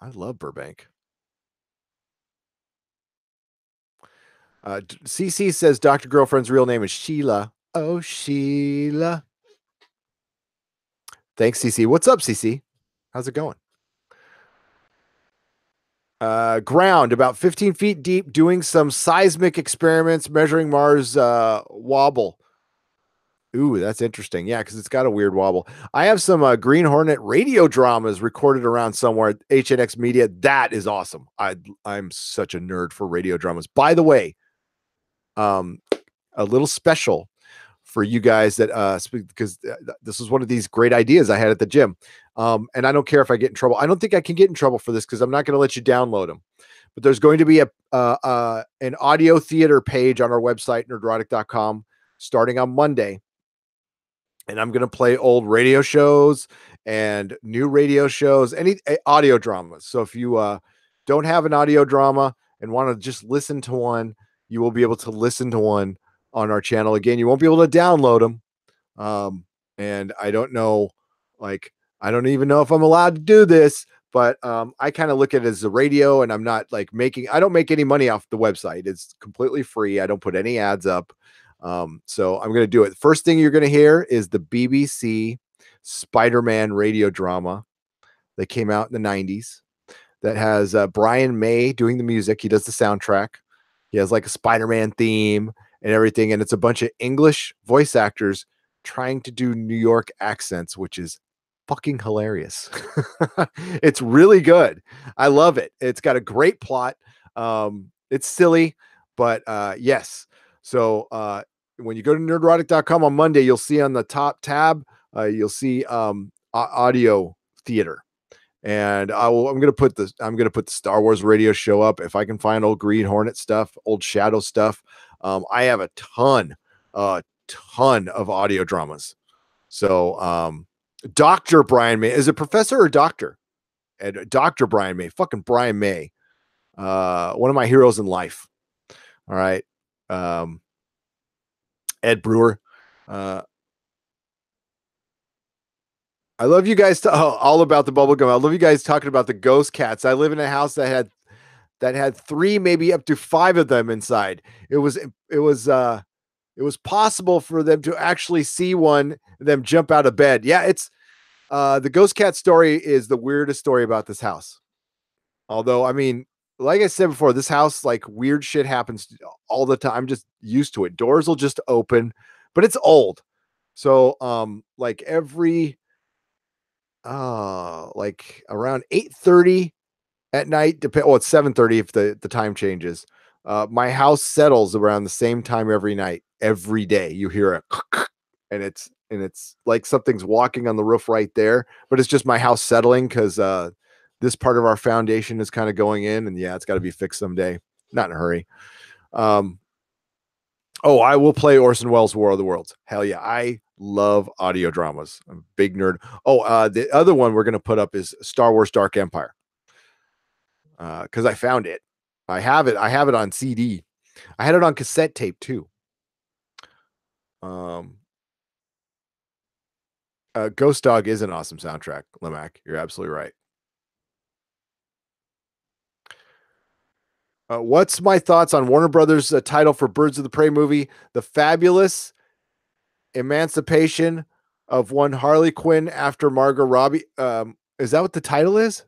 I love Burbank. CC says Dr. Girlfriend's real name is Sheila. Oh, Sheila. Thanks, CC. What's up, CC? How's it going? Ground about 15 feet deep, doing some seismic experiments, measuring Mars wobble. Ooh, that's interesting. Yeah, because it's got a weird wobble. I have some Green Hornet radio dramas recorded around somewhere at HNX Media. That is awesome. I'm such a nerd for radio dramas. By the way, a little special for you guys that speak, because this is one of these great ideas I had at the gym. And I don't care if I get in trouble. I don't think I can get in trouble for this because I'm not going to let you download them. But there's going to be an audio theater page on our website, nerdrotic.com, starting on Monday. And I'm going to play old radio shows and new radio shows, any audio dramas. So if you don't have an audio drama and want to just listen to one, you will be able to listen to one on our channel. Again, you won't be able to download them. And I don't know, like, I don't even know if I'm allowed to do this, but I kind of look at it as a radio, and I'm not like I don't make any money off the website. It's completely free. I don't put any ads up. So I'm going to do it. First thing you're going to hear is the BBC Spider-Man radio drama that came out in the 90s that has Brian May doing the music. He does the soundtrack. He has like a Spider-Man theme and everything. And it's a bunch of English voice actors trying to do New York accents, which is fucking hilarious. It's really good. I love it. It's got a great plot. It's silly, but yes. So when you go to nerdrotic.com on Monday, you'll see on the top tab, you'll see audio theater. And I'm gonna put the Star Wars radio show up if I can find old Green Hornet stuff, old Shadow stuff. I have a ton of audio dramas. So Dr. Brian May, is it professor or doctor? And Dr. Brian May, fucking Brian May, one of my heroes in life. All right, Ed Brewer. I love you guys all about the bubblegum. I love you guys talking about the ghost cats. I live in a house that had 3, maybe up to 5 of them inside. It was possible for them to actually see one, them jump out of bed. Yeah, it's the ghost cat story is the weirdest story about this house. Although, I mean, like I said before, this house, like, weird shit happens all the time. I'm just used to it. Doors will just open, but it's old. So, like every like around 8:30 at night, it's 7:30 if the time changes. My house settles around the same time every night, every day. You hear it, and it's like something's walking on the roof right there, but it's just my house settling because this part of our foundation is kind of going in, and yeah, it's got to be fixed someday. Not in a hurry. Oh, I will play Orson Welles' War of the Worlds. Hell yeah. I love audio dramas. I'm a big nerd. Oh, the other one we're going to put up is Star Wars Dark Empire. Because I found it. I have it on CD. I had it on cassette tape too. Ghost Dog is an awesome soundtrack, Limac. You're absolutely right. What's my thoughts on Warner Brothers' title for Birds of the Prey movie? The Fabulous Emancipation of One Harley Quinn after Margot Robbie. Is that what the title is?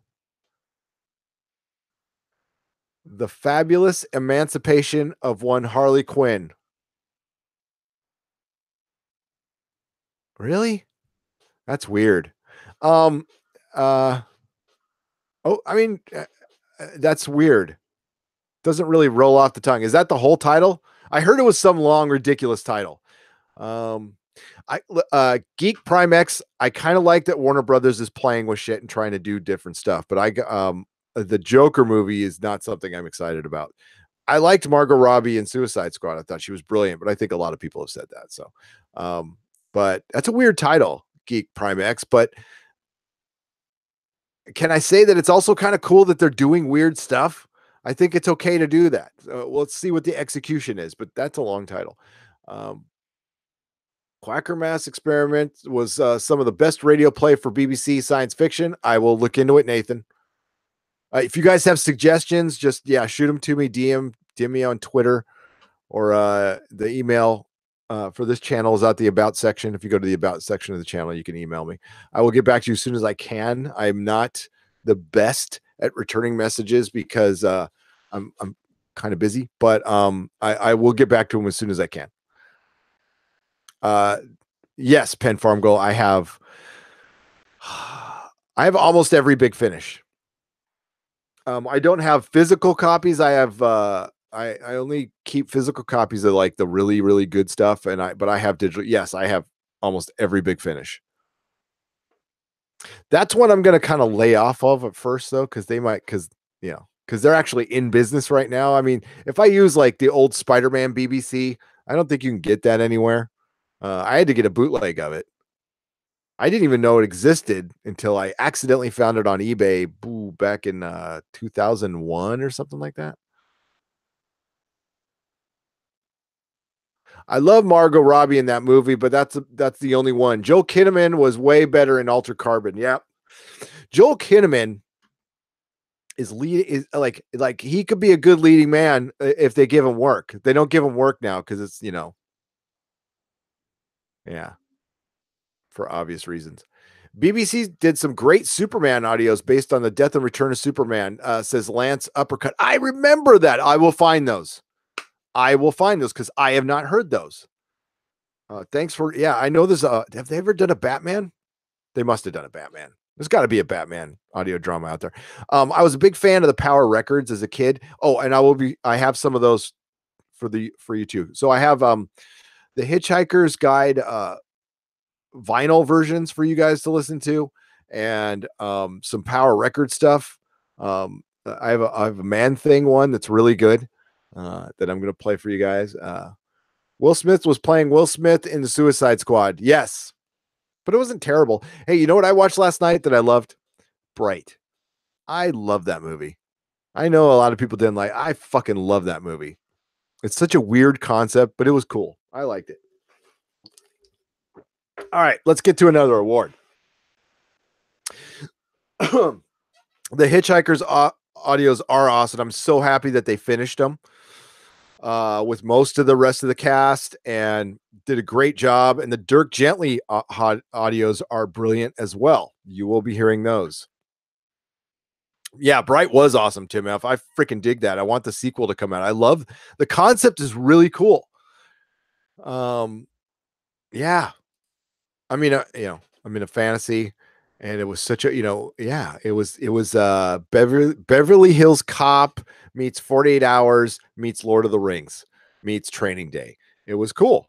The Fabulous Emancipation of One Harley Quinn. Really? That's weird. I mean, that's weird. Doesn't really roll off the tongue. Is that the whole title? I heard it was some long, ridiculous title. Geek Prime X, I kind of like that Warner Brothers is playing with shit and trying to do different stuff, but the Joker movie is not something I'm excited about. I liked Margot Robbie in Suicide Squad. I thought she was brilliant, but I think a lot of people have said that. So, but that's a weird title, Geek Prime X. But can I say that it's also kind of cool that they're doing weird stuff? I think it's okay to do that. Let's see what the execution is, but that's a long title. Quackermass Experiment was some of the best radio play for BBC science fiction. I will look into it, Nathan. If you guys have suggestions, just shoot them to me. DM me on Twitter, or the email for this channel is at the About section. If you go to the About section of the channel, you can email me. I will get back to you as soon as I can. I'm not the best at returning messages because I'm kind of busy, but I will get back to them as soon as I can. Yes, Pen Farm Goal. I have almost every Big Finish. I don't have physical copies. I have I only keep physical copies of like the really, really good stuff, but I have digital. Yes, I have almost every Big Finish. That's one I'm going to kind of lay off of at first, though, because they're actually in business right now. I mean, if I use like the old Spider-Man BBC, I don't think you can get that anywhere. I had to get a bootleg of it. I didn't even know it existed until I accidentally found it on eBay back in 2001 or something like that. I love Margot Robbie in that movie, but that's the only one. Joel Kinnaman was way better in Alter Carbon. Yep. Joel Kinnaman is like he could be a good leading man if they give him work. They don't give him work now because it's yeah, for obvious reasons. BBC did some great Superman audios based on the death and return of Superman, says Lance Uppercut. I remember that. I will find those. I will find those because I have not heard those. Thanks for, yeah, I know this. Have they ever done a Batman? They must have done a Batman. There's got to be a Batman audio drama out there. I was a big fan of the Power Records as a kid. Oh, and I have some of those for you too. So I have the Hitchhiker's Guide vinyl versions for you guys to listen to, and some Power Record stuff. I have a Man Thing one that's really good that I'm going to play for you guys. Will Smith was playing Will Smith in the Suicide Squad. Yes, but it wasn't terrible. Hey, you know what I watched last night that I loved? Bright. I love that movie. I know a lot of people didn't like. I fucking love that movie. It's such a weird concept, but it was cool. I liked it. All right, let's get to another award. The Hitchhiker's audios are awesome. I'm so happy that they finished them with most of the rest of the cast and did a great job. And the Dirk Gently audios are brilliant as well. You will be hearing those. Yeah, Bright was awesome, Tim F. I freaking dig that. I want the sequel to come out. I love the concept is really cool. Yeah. I mean, I'm in a fantasy, and it was such a, yeah, it was Beverly Hills Cop meets 48 Hours meets Lord of the Rings meets Training Day. It was cool.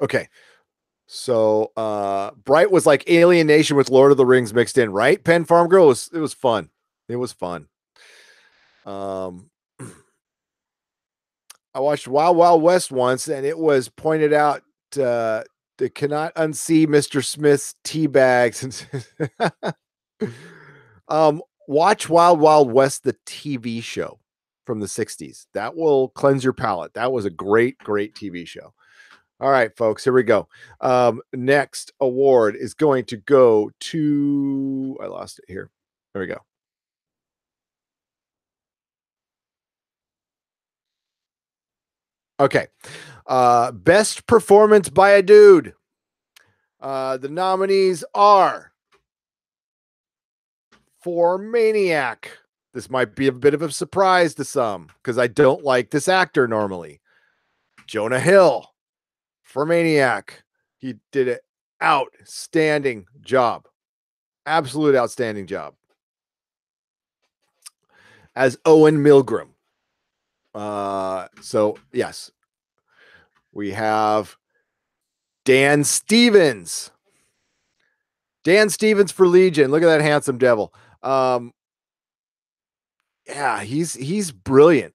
Okay. So Bright was like Alien Nation with Lord of the Rings mixed in, right? Pen Farm Girl it was fun. It was fun. Um I watched Wild Wild West once, and it was pointed out they cannot unsee Mr. Smith's tea bags. Watch Wild Wild West, the TV show from the 60s. That will cleanse your palate. That was a great, great TV show. All right, folks, here we go. Next award is going to go to, I lost it here. There we go. Okay. Best performance by a dude. The nominees are for Maniac. This might be a bit of a surprise to some because I don't like this actor normally. Jonah Hill for Maniac. He did an outstanding job. Absolute outstanding job. As Owen Milgram. So, yes. We have Dan Stevens. Dan Stevens for Legion. Look at that handsome devil. Yeah, he's brilliant.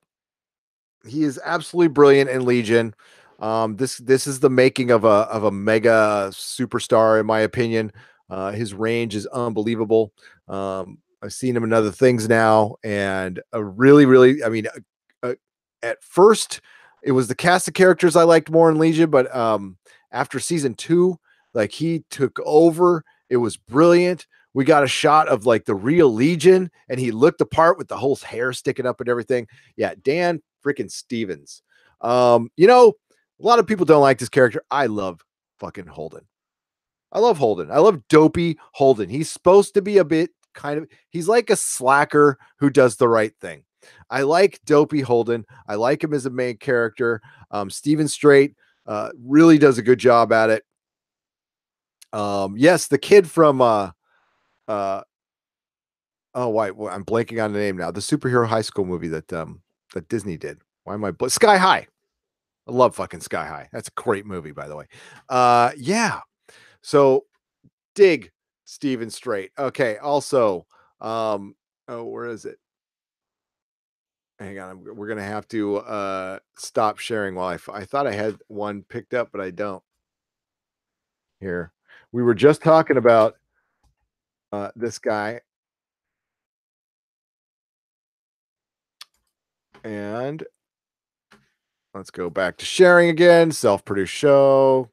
He is absolutely brilliant in Legion. This is the making of a mega superstar, in my opinion. His range is unbelievable. I've seen him in other things now, and a really, really, I mean, at first it was the cast of characters I liked more in Legion, but after season 2, like he took over. It was brilliant. We got a shot of like the real Legion, and he looked the part with the whole hair sticking up and everything. Yeah, Dan freaking Stevens. A lot of people don't like this character. I love fucking Holden. I love Holden. I love dopey Holden. He's supposed to be a bit he's like a slacker who does the right thing. I like dopey Holden. I like him as a main character. Steven Strait really does a good job at it. Yes, the kid from oh, why? Well, I'm blanking on the name now. The superhero high school movie that Disney did. Why am I Sky High? I love fucking Sky High. That's a great movie, by the way. Yeah. So dig Steven Strait. Okay. Also, oh, where is it? Hang on, we're gonna have to stop sharing while I thought I had one picked up, but I don't. Here, we were just talking about this guy, and let's go back to sharing again. Self-produced show.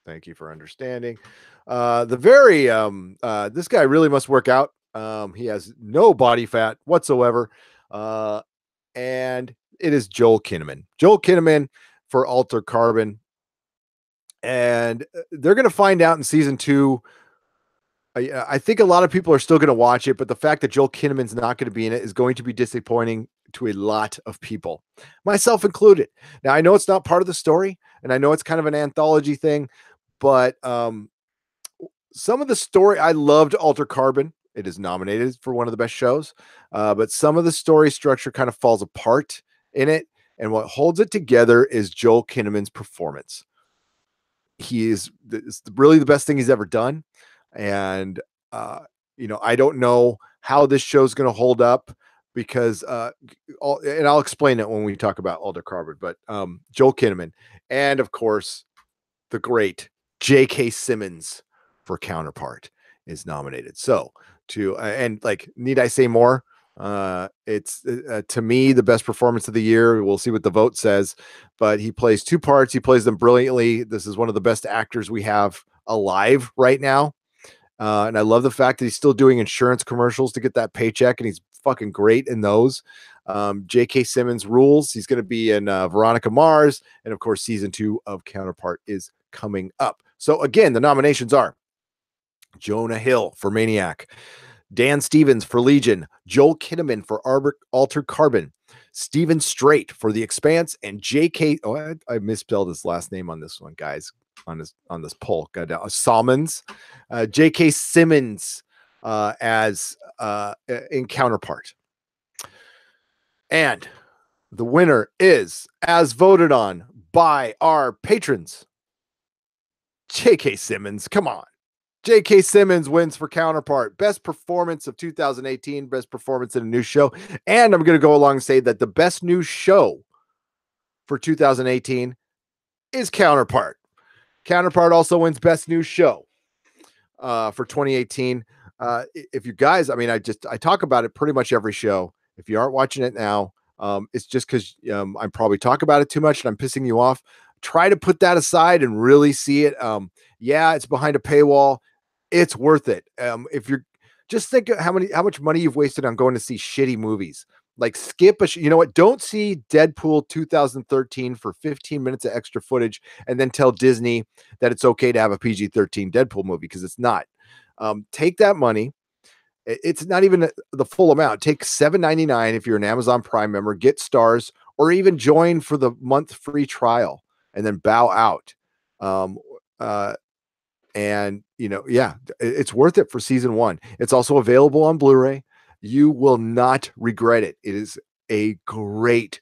Thank you for understanding. This guy really must work out. He has no body fat whatsoever. And it is Joel Kinnaman. Joel Kinnaman for Alter Carbon. And they're going to find out in season 2. I think a lot of people are still going to watch it, but the fact that Joel Kinnaman's not going to be in it is going to be disappointing to a lot of people, myself included. Now, I know it's not part of the story, and I know it's kind of an anthology thing, but some of the story, I loved Alter Carbon. It is nominated for one of the best shows, but some of the story structure kind of falls apart in it, and what holds it together is Joel Kinnaman's performance. He is really the best thing he's ever done. And I don't know how this show's going to hold up because and I'll explain it when we talk about Alder Carbon, but Joel Kinnaman, and of course the great J.K. Simmons for Counterpart is nominated. So and like, need I say more? It's to me the best performance of the year. We'll see what the vote says, but he plays 2 parts. He plays them brilliantly. This is one of the best actors we have alive right now. And I love the fact that he's still doing insurance commercials to get that paycheck, and he's fucking great in those. J.K. Simmons rules. He's going to be in Veronica Mars, and of course, season 2 of Counterpart is coming up. So again, the nominations are Jonah Hill for Maniac, Dan Stevens for Legion, Joel Kinnaman for Alter Carbon, Stephen Strait for The Expanse, and J.K. Oh, I misspelled his last name on this one, guys. On this poll, Simmons, J.K. Simmons as in Counterpart, and the winner is, as voted on by our patrons, J.K. Simmons. Come on, J.K. Simmons wins for Counterpart. Best performance of 2018, best performance in a new show, and I'm going to go along and say that the best new show for 2018 is Counterpart. Counterpart also wins Best New Show for 2018. If you guys, I mean, I talk about it pretty much every show. If you aren't watching it now, it's just because I probably talk about it too much and I'm pissing you off. Try to put that aside and really see it. Yeah, it's behind a paywall. It's worth it. If you're just think of how much money you've wasted on going to see shitty movies. Like, skip you know what? Don't see Deadpool 2013 for 15 minutes of extra footage and then tell Disney that it's okay to have a PG-13 Deadpool movie, because it's not. Take that money. It's not even the full amount. Take $7.99 if you're an Amazon Prime member, get stars, or even join for the month free trial and then bow out. And yeah, it's worth it for season 1. It's also available on Blu-ray. You will not regret it. It is a great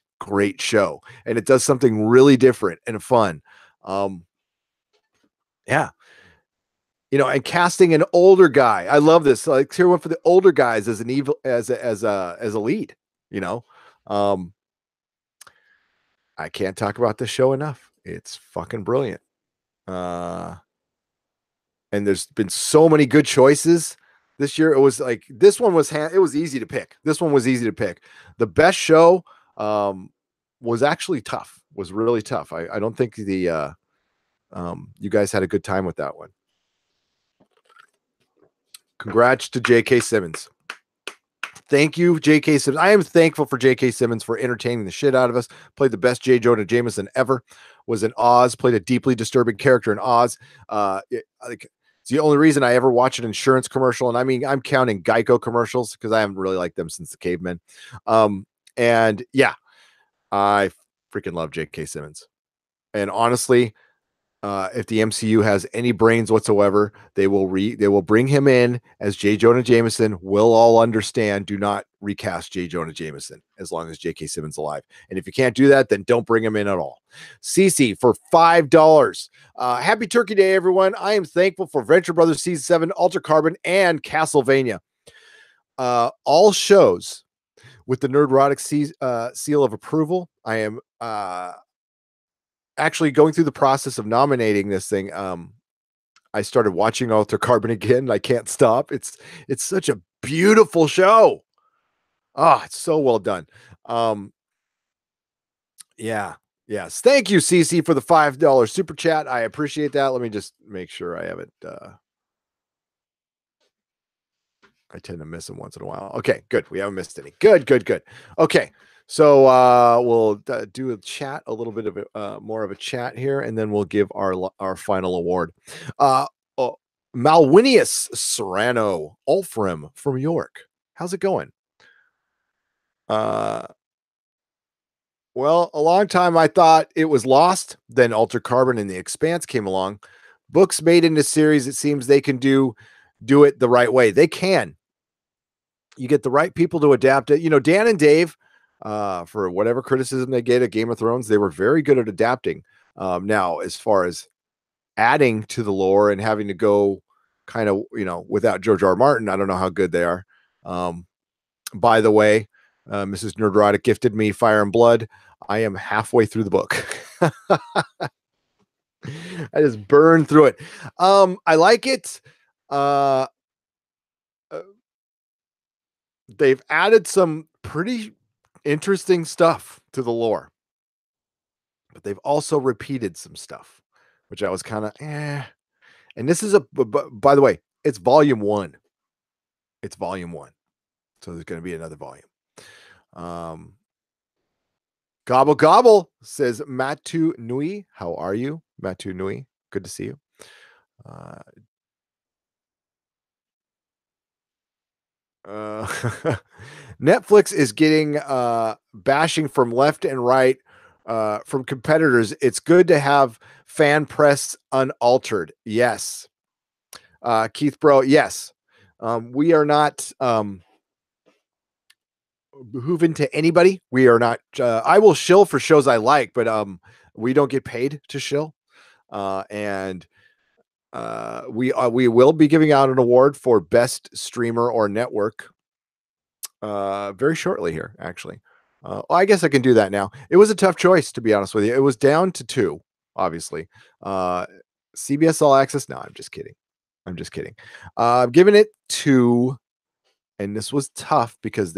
show, and it does something really different and fun. Yeah. And casting an older guy. I love this. Like, here went for the older guys as a lead, I can't talk about this show enough. It's fucking brilliant. And there's been so many good choices this year. It was like, this one was it was easy to pick. This one was easy to pick. The best show was actually tough. Was really tough. I don't think you guys had a good time with that one. Congrats to J.K. Simmons. Thank you, J.K. Simmons. I am thankful for J.K. Simmons for entertaining the shit out of us. Played the best J. Jonah Jameson ever. Was in Oz. Played a deeply disturbing character in Oz. It's the only reason I ever watch an insurance commercial, and I mean, I'm counting Geico commercials because I haven't really liked them since the Cavemen. And yeah, I freaking love J.K. Simmons. And honestly, if the MCU has any brains whatsoever, they will bring him in as J. Jonah Jameson. We'll all understand. Do not recast J. Jonah Jameson as long as J.K. Simmons alive. And if you can't do that, then don't bring him in at all. Sissy for $5. Happy Turkey Day, everyone. I am thankful for Venture Brothers Season 7, Alter Carbon, and Castlevania. All shows with the Nerdrotic seal of approval, I am actually going through the process of nominating this thing. I started watching Alter Carbon again. I can't stop. It's such a beautiful show. Oh, it's so well done. Yeah. Yes. Thank you, Sissy, for the $5 super chat. I appreciate that. Let me just make sure I have it. I tend to miss them once in a while. Okay, good. We haven't missed any. Good. Okay. So we'll do a chat, a little bit of more of a chat here, and then we'll give our final award. Malwinius Serrano Ulfrim from York. How's it going? Well, a long time I thought it was lost. Then Alter Carbon and the Expanse came along. Books made into series, it seems they can do it the right way. They can. You get the right people to adapt it. You know, Dan and Dave, for whatever criticism they get at Game of Thrones, they were very good at adapting. Now, as far as adding to the lore and having to go kind of, you know, without George R. R. Martin, I don't know how good they are. By the way, Mrs. Nerdrotic gifted me Fire and Blood. I am halfway through the book. I just burned through it. I like it. They've added some pretty interesting stuff to the lore, but they've also repeated some stuff, which I was kind of And this is by the way, it's volume 1. It's volume 1. So there's going to be another volume. Gobble Gobble says, Matu Nui, how are you? Matu Nui, good to see you. Netflix is getting bashing from left and right from competitors. It's good to have fan press unaltered. Yes. Keith Bro, yes. We are not behooving to anybody. We are not I will shill for shows I like, but we don't get paid to shill. And we will be giving out an award for best streamer or network very shortly here, actually. Well, I guess I can do that now. It was a tough choice, to be honest with you. It was down to 2, obviously. CBS All Access. No, I'm just kidding. I'm giving it 2, and this was tough because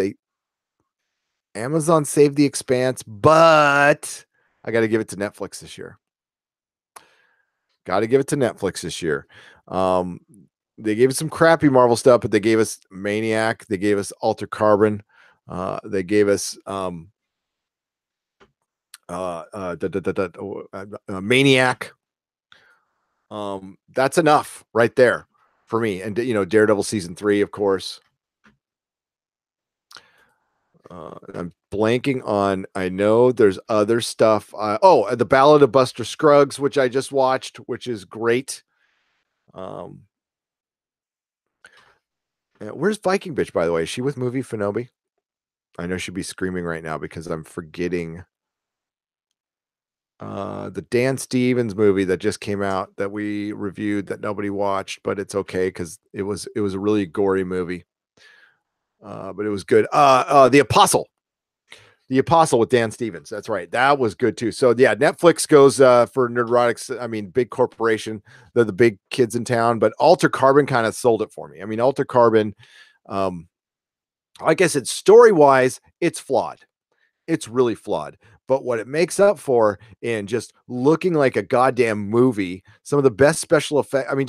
Amazon saved the Expanse, but I got to give it to Netflix this year. They gave us some crappy Marvel stuff, but they gave us Maniac. They gave us Alter Carbon. They gave us Maniac. That's enough right there for me. And, you know, Daredevil season 3, of course. I'm blanking on, I know there's other stuff. The Ballad of Buster Scruggs, which I just watched, which is great. Where's Viking Bitch, by the way? Is she with Movie Finobi? I know she'd be screaming right now because I'm forgetting the Dan Stevens movie that just came out that we reviewed that nobody watched, but it's okay because it was a really gory movie. But it was good. The Apostle with Dan Stevens. That's right. That was good too. So yeah, Netflix goes for Nerdrotics. I mean, big corporation. They're the big kids in town, but Alter Carbon kind of sold it for me. I mean, Alter Carbon, like I said, story-wise, it's flawed. It's really flawed. But what it makes up for in just looking like a goddamn movie, some of the best special effects, and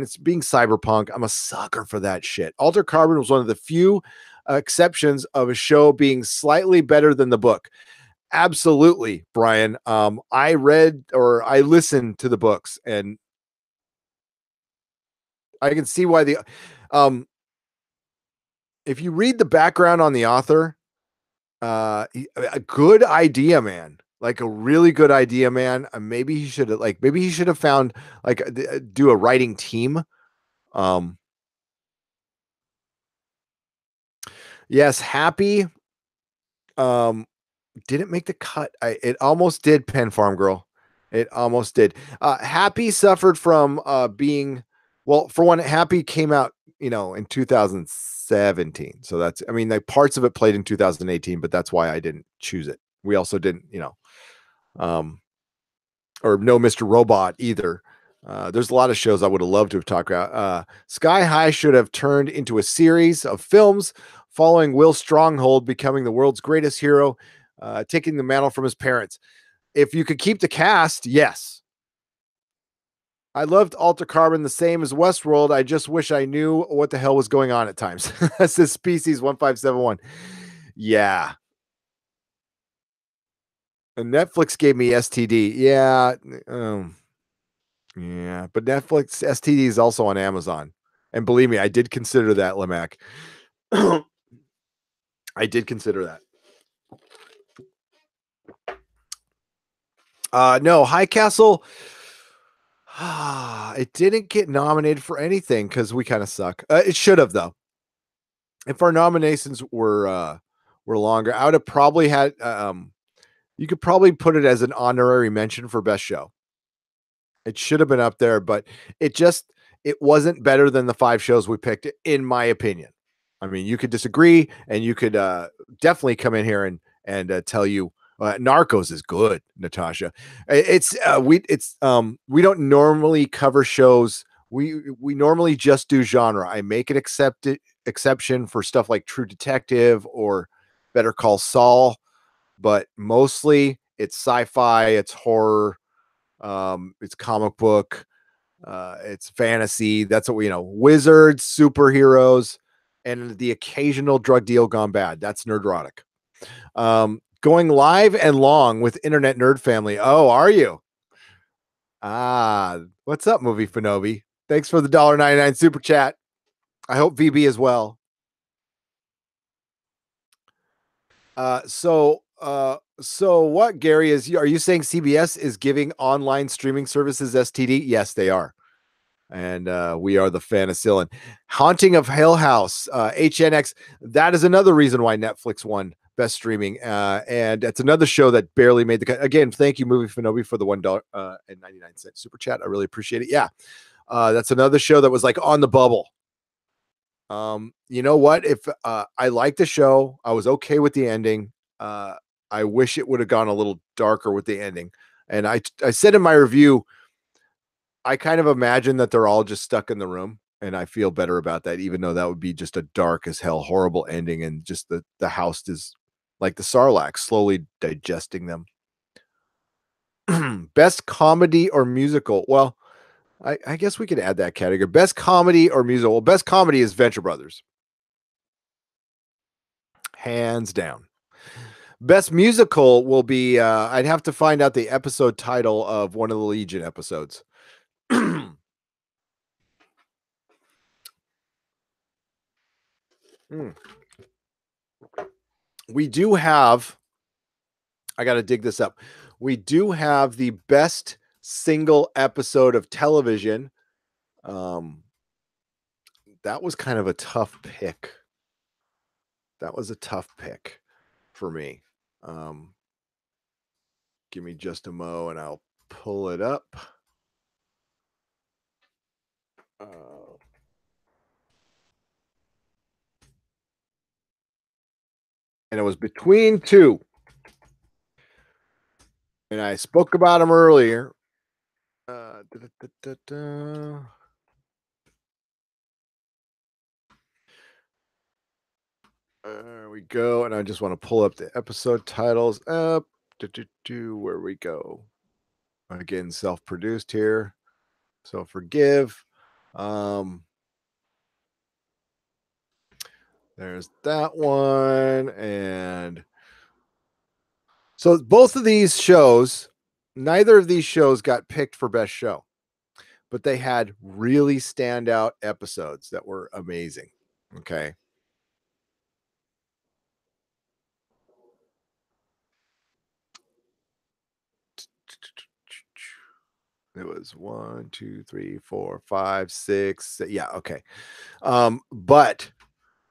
it's being cyberpunk. I'm a sucker for that shit. Alter Carbon was one of the few exceptions of a show being slightly better than the book. Absolutely, Brian. I listened to the books, and I can see why if you read the background on the author, a good idea, man. Like a really good idea, man. Maybe he should have found do a writing team. Yes, Happy didn't make the cut. It almost did, Pen Farm Girl. It almost did. Happy suffered from being, well, for one, Happy came out in 2017. So that's, I mean, like parts of it played in 2018, but that's why I didn't choose it. We also didn't, um, or no Mr. Robot either. There's a lot of shows I would have loved to have talked about. Sky High should have turned into a series of films following Will Stronghold becoming the world's greatest hero, taking the mantle from his parents. If you could keep the cast, yes. I loved Alter Carbon the same as Westworld. I just wish I knew what the hell was going on at times. That says Species 1571. Yeah. And Netflix gave me STD. Yeah. Yeah. But Netflix STD is also on Amazon. And believe me, I did consider that, Lemac. I did consider that. No, High Castle. It didn't get nominated for anything because we kind of suck. It should have, though. If our nominations were longer, I would have probably had. You could probably put it as an honorary mention for best show. It should have been up there, but it wasn't better than the 5 shows we picked, in my opinion. I mean, you could disagree, and you could definitely come in here and tell you Narcos is good, Natasha. We don't normally cover shows. We normally just do genre. I make an exception for stuff like True Detective or Better Call Saul, but mostly it's sci-fi, it's horror, it's comic book, it's fantasy. That's what we wizards, superheroes, and the occasional drug deal gone bad. That's Nerdrotic. Going live and long with Internet Nerd Family. Oh, are you? What's up, Movie Finobi? Thanks for the $1.99 super chat. I hope VB as well. So what, Gary, are you saying CBS is giving online streaming services STD? Yes, they are. And we are the Fanicillin. Haunting of Hill House, HNX. That is another reason why Netflix won best streaming. And it's another show that barely made the cut. Again, thank you, Movie Finobi, for the $1.99 super chat. I really appreciate it. Yeah. That's another show that was like on the bubble. You know what? If I like the show, I was okay with the ending. I wish it would have gone a little darker with the ending. And I said in my review, I kind of imagine that they're all just stuck in the room, and I feel better about that, even though that would be just a dark as hell, horrible ending, and just the house is like the Sarlacc slowly digesting them. Best comedy or musical? Well, I guess we could add that category. Best comedy or musical? Well, best comedy is Venture Brothers. Hands down. Best musical will be, I'd have to find out the episode title of one of the Legion episodes. We do have, I got to dig this up. We do have the best single episode of television. That was kind of a tough pick. That was a tough pick for me. Give me just a mo and I'll pull it up. And it was between 2. And I spoke about them earlier. There we go. And I just want to pull up the episode titles up. Where we go. Again, self-produced here. So forgive. There's that one. And so both of these shows, neither of these shows got picked for best show, but they had really standout episodes that were amazing. Okay. It was 1, 2, 3, 4, 5, 6. Yeah. Okay. But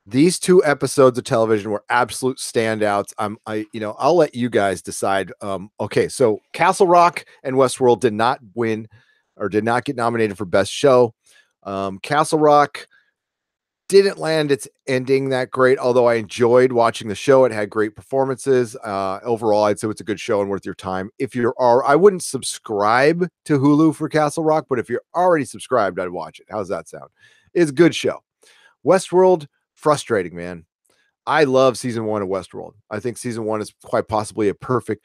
these 2 episodes of television were absolute standouts. I'll let you guys decide. Okay, so Castle Rock and Westworld did not win or did not get nominated for best show. Castle Rock, didn't land its ending that great, although I enjoyed watching the show. It had great performances. Overall, I'd say it's a good show and worth your time. If you're, I wouldn't subscribe to Hulu for Castle Rock, but if you're already subscribed, I'd watch it. How's that sound? It's a good show. Westworld, frustrating, man. I love season 1 of Westworld. I think season 1 is quite possibly a perfect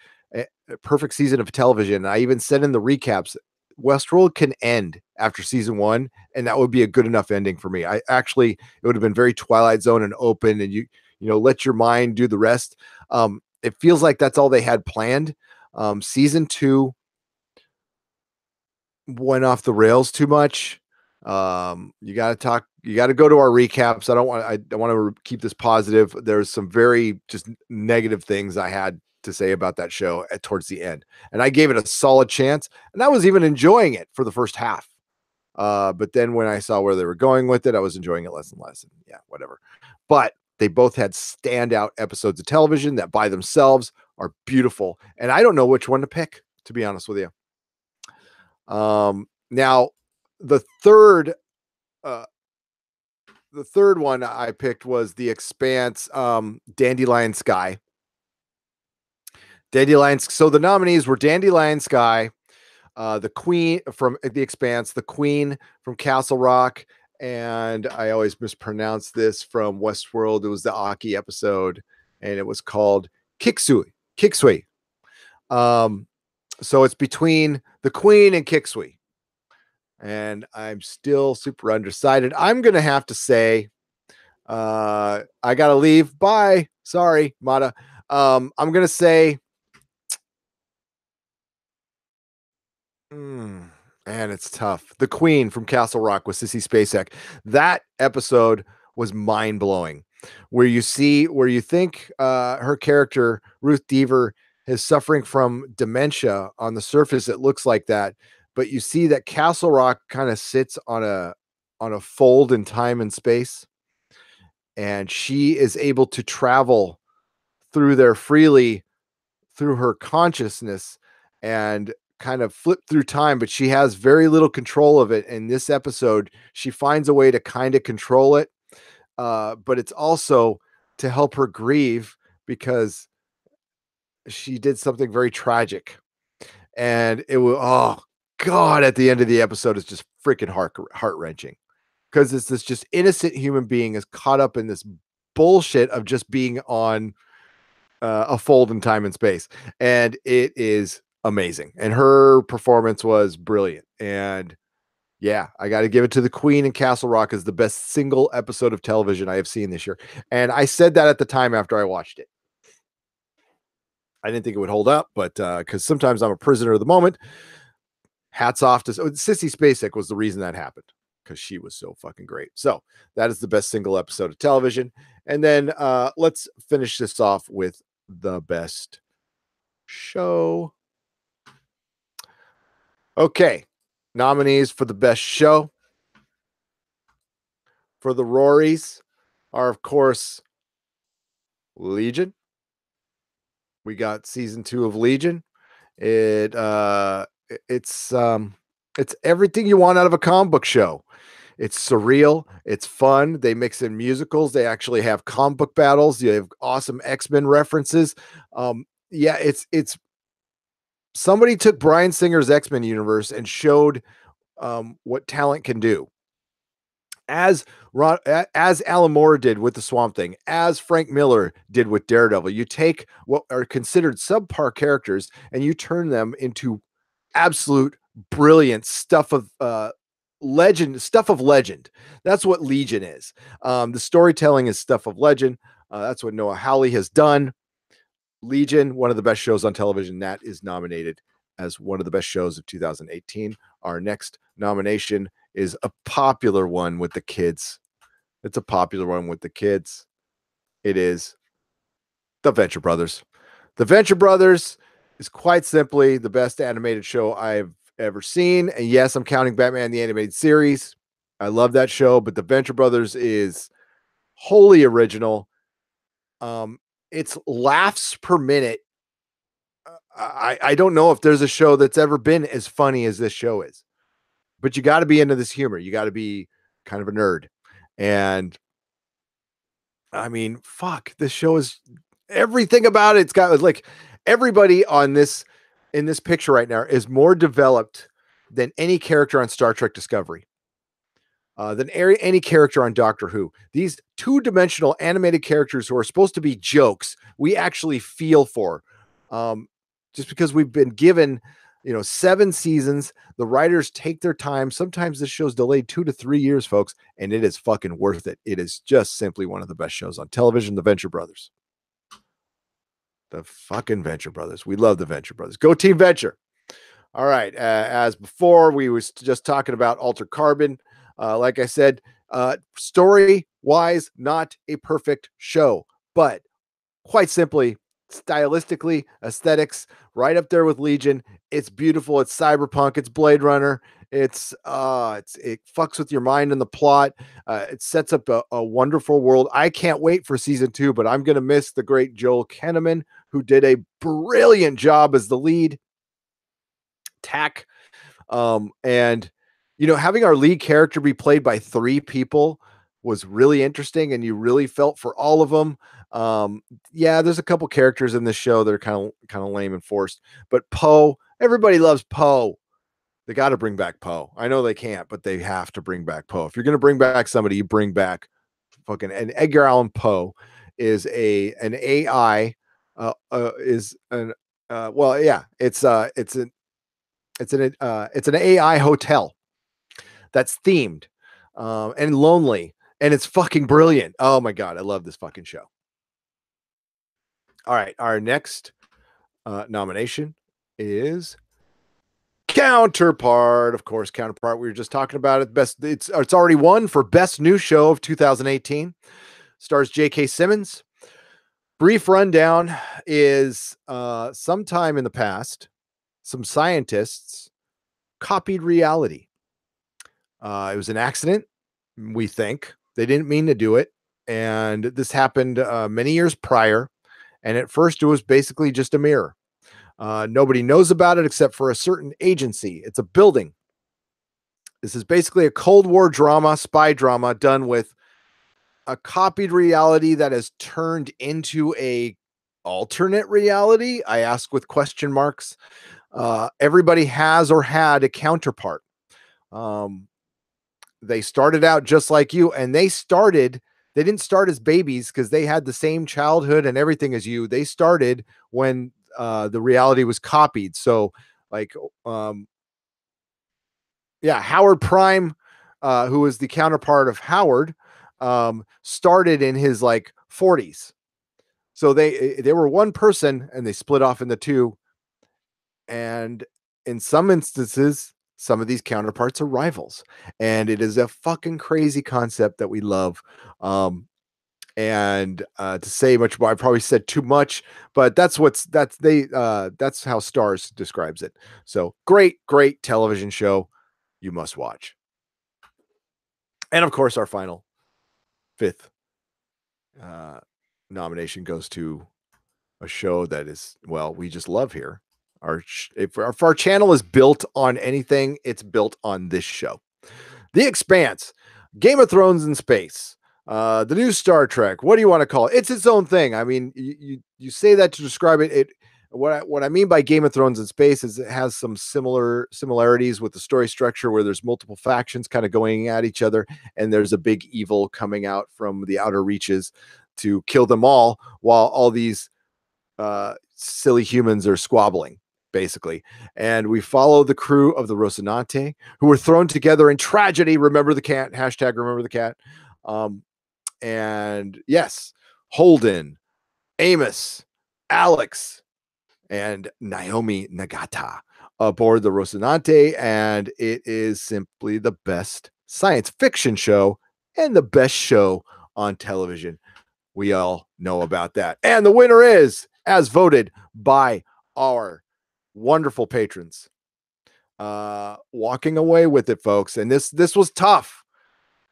season of television. I even said in the recaps, Westworld can end after season 1, and that would be a good enough ending for me. It would have been very Twilight Zone and open, and you let your mind do the rest. It feels like that's all they had planned. Season 2 went off the rails too much. You got to go to our recaps. I want to keep this positive. There's some very just negative things I had to say about that show towards the end, and I gave it a solid chance, and I was even enjoying it for the first half. But then when I saw where they were going with it, I was enjoying it less and less, and yeah, whatever. But they both had standout episodes of television that by themselves are beautiful, and I don't know which one to pick, to be honest with you. Now the third one I picked was The Expanse, Dandelion Sky. So the nominees were Dandelion Sky, the Queen from The Expanse, the Queen from Castle Rock, and I always mispronounce this, from Westworld. It was the Aki episode, and it was called Kiksui. So it's between the Queen and Kiksui, and I'm still super undecided. I'm gonna have to say, I gotta leave. Bye. Sorry, Mata. I'm gonna say, man, it's tough. The Queen from Castle Rock with Sissy Spacek. That episode was mind blowing. Where you think her character Ruth Deaver is suffering from dementia. On the surface, it looks like that, but you see that Castle Rock kind of sits on a fold in time and space, and she is able to travel through there freely through her consciousness and kind of flip through time, but she has very little control of it. In this episode, she finds a way to kind of control it, but it's also to help her grieve because she did something very tragic. And it will, oh God, at the end of the episode, it's just freaking heart-wrenching, because it's this just innocent human being is caught up in this bullshit of just being on a fold in time and space. And it is amazing. And her performance was brilliant. And yeah, I got to give it to the Queen and Castle Rock as the best single episode of television I have seen this year. And I said that at the time after I watched it. I didn't think it would hold up, but because sometimes I'm a prisoner of the moment. Hats off to Sissy Spacek was the reason that happened, because she was so fucking great. So that is the best single episode of television. And then let's finish this off with the best show. Okay. Nominees for the best show for the Rorys are, of course, Legion. We got season 2 of Legion. It's everything you want out of a comic book show. It's surreal. It's fun. They mix in musicals. They actually have comic book battles. You have awesome X-Men references. Yeah, it's somebody took Bryan Singer's X-Men universe and showed what talent can do. As Alan Moore did with the Swamp Thing, as Frank Miller did with Daredevil, you take what are considered subpar characters and you turn them into absolute brilliant stuff of legend. That's what Legion is. The storytelling is stuff of legend. That's what Noah Hawley has done. Legion, one of the best shows on television, that is nominated as one of the best shows of 2018. Our next nomination is a popular one with the kids. It's a popular one with the kids. It is The Venture Brothers. The Venture Brothers is quite simply the best animated show I've ever seen. And yes, I'm counting Batman the Animated Series. I love that show, but The Venture Brothers is wholly original. It's laughs per minute. I don't know if there's a show that's ever been as funny as this show is, but you got to be into this humor. You got to be kind of a nerd. And I mean, fuck, this show is everything about it. It's got like everybody on this in this picture right now is more developed than any character on Star Trek Discovery. Than any character on Doctor Who. These two-dimensional animated characters who are supposed to be jokes, we actually feel for. Just because we've been given, 7 seasons, the writers take their time. Sometimes this show's delayed 2 to 3 years, folks, and it is fucking worth it. It is just simply one of the best shows on television, The Venture Brothers. The fucking Venture Brothers. We love the Venture Brothers. Go Team Venture. All right. As before, we was just talking about Altered Carbon. Like I said, story-wise, not a perfect show, but quite simply, stylistically, aesthetics, right up there with Legion. It's beautiful. It's cyberpunk. It's Blade Runner. It fucks with your mind and the plot. It sets up a wonderful world. I can't wait for season 2, but I'm gonna miss the great Joel Kinnaman, who did a brilliant job as the lead. Tack. And having our lead character be played by 3 people was really interesting, and you really felt for all of them. Yeah, there's a couple characters in this show that are kind of lame and forced, but Poe, everybody loves Poe. They got to bring back Poe. I know they can't, but they have to bring back Poe. If you're going to bring back somebody, you bring back fucking. And Edgar Allan Poe is an AI. Is an well, yeah, it's an AI hotel that's themed and lonely, and it's fucking brilliant. Oh my god, I love this fucking show. All right, our next nomination is Counterpart. Of course, Counterpart. We were just talking about it. Best. It's already won for best new show of 2018. Stars J.K. Simmons. Brief rundown is sometime in the past, some scientists copied reality. It was an accident, we think. They didn't mean to do it. And this happened many years prior. And at first, it was basically just a mirror. Nobody knows about it except for a certain agency. It's a building. This is basically a Cold War drama, spy drama, done with a copied reality that has turned into a alternate reality. I ask with question marks. Everybody has or had a counterpart. They started out just like you, and they didn't start as babies because they had the same childhood and everything as you. They started when the reality was copied. So like, Howard Prime, who was the counterpart of Howard, started in his like 40s. So they were one person and they split off into 2. And in some instances, some of these counterparts are rivals, and it is a fucking crazy concept that we love. And to say much more, I probably said too much, but that's how Starz describes it. So great television show you must watch. And of course, our final 5th nomination goes to a show that is, well, we just love here. If our channel is built on anything, it's built on this show. The Expanse, Game of Thrones in space, the new Star Trek. What do you want to call it? It's its own thing. I mean, you say that to describe it. What I mean by Game of Thrones in space is it has some similarities with the story structure where there's multiple factions kind of going at each other, and there's a big evil coming out from the outer reaches to kill them all, while all these silly humans are squabbling, basically. And we follow the crew of the Rocinante, who were thrown together in tragedy. Remember the cat. Hashtag remember the cat. And yes, Holden, Amos, Alex, and Naomi Nagata aboard the Rocinante. And it is simply the best science fiction show and the best show on television. We all know about that. And the winner is, as voted by our wonderful patrons, walking away with it, folks. And this was tough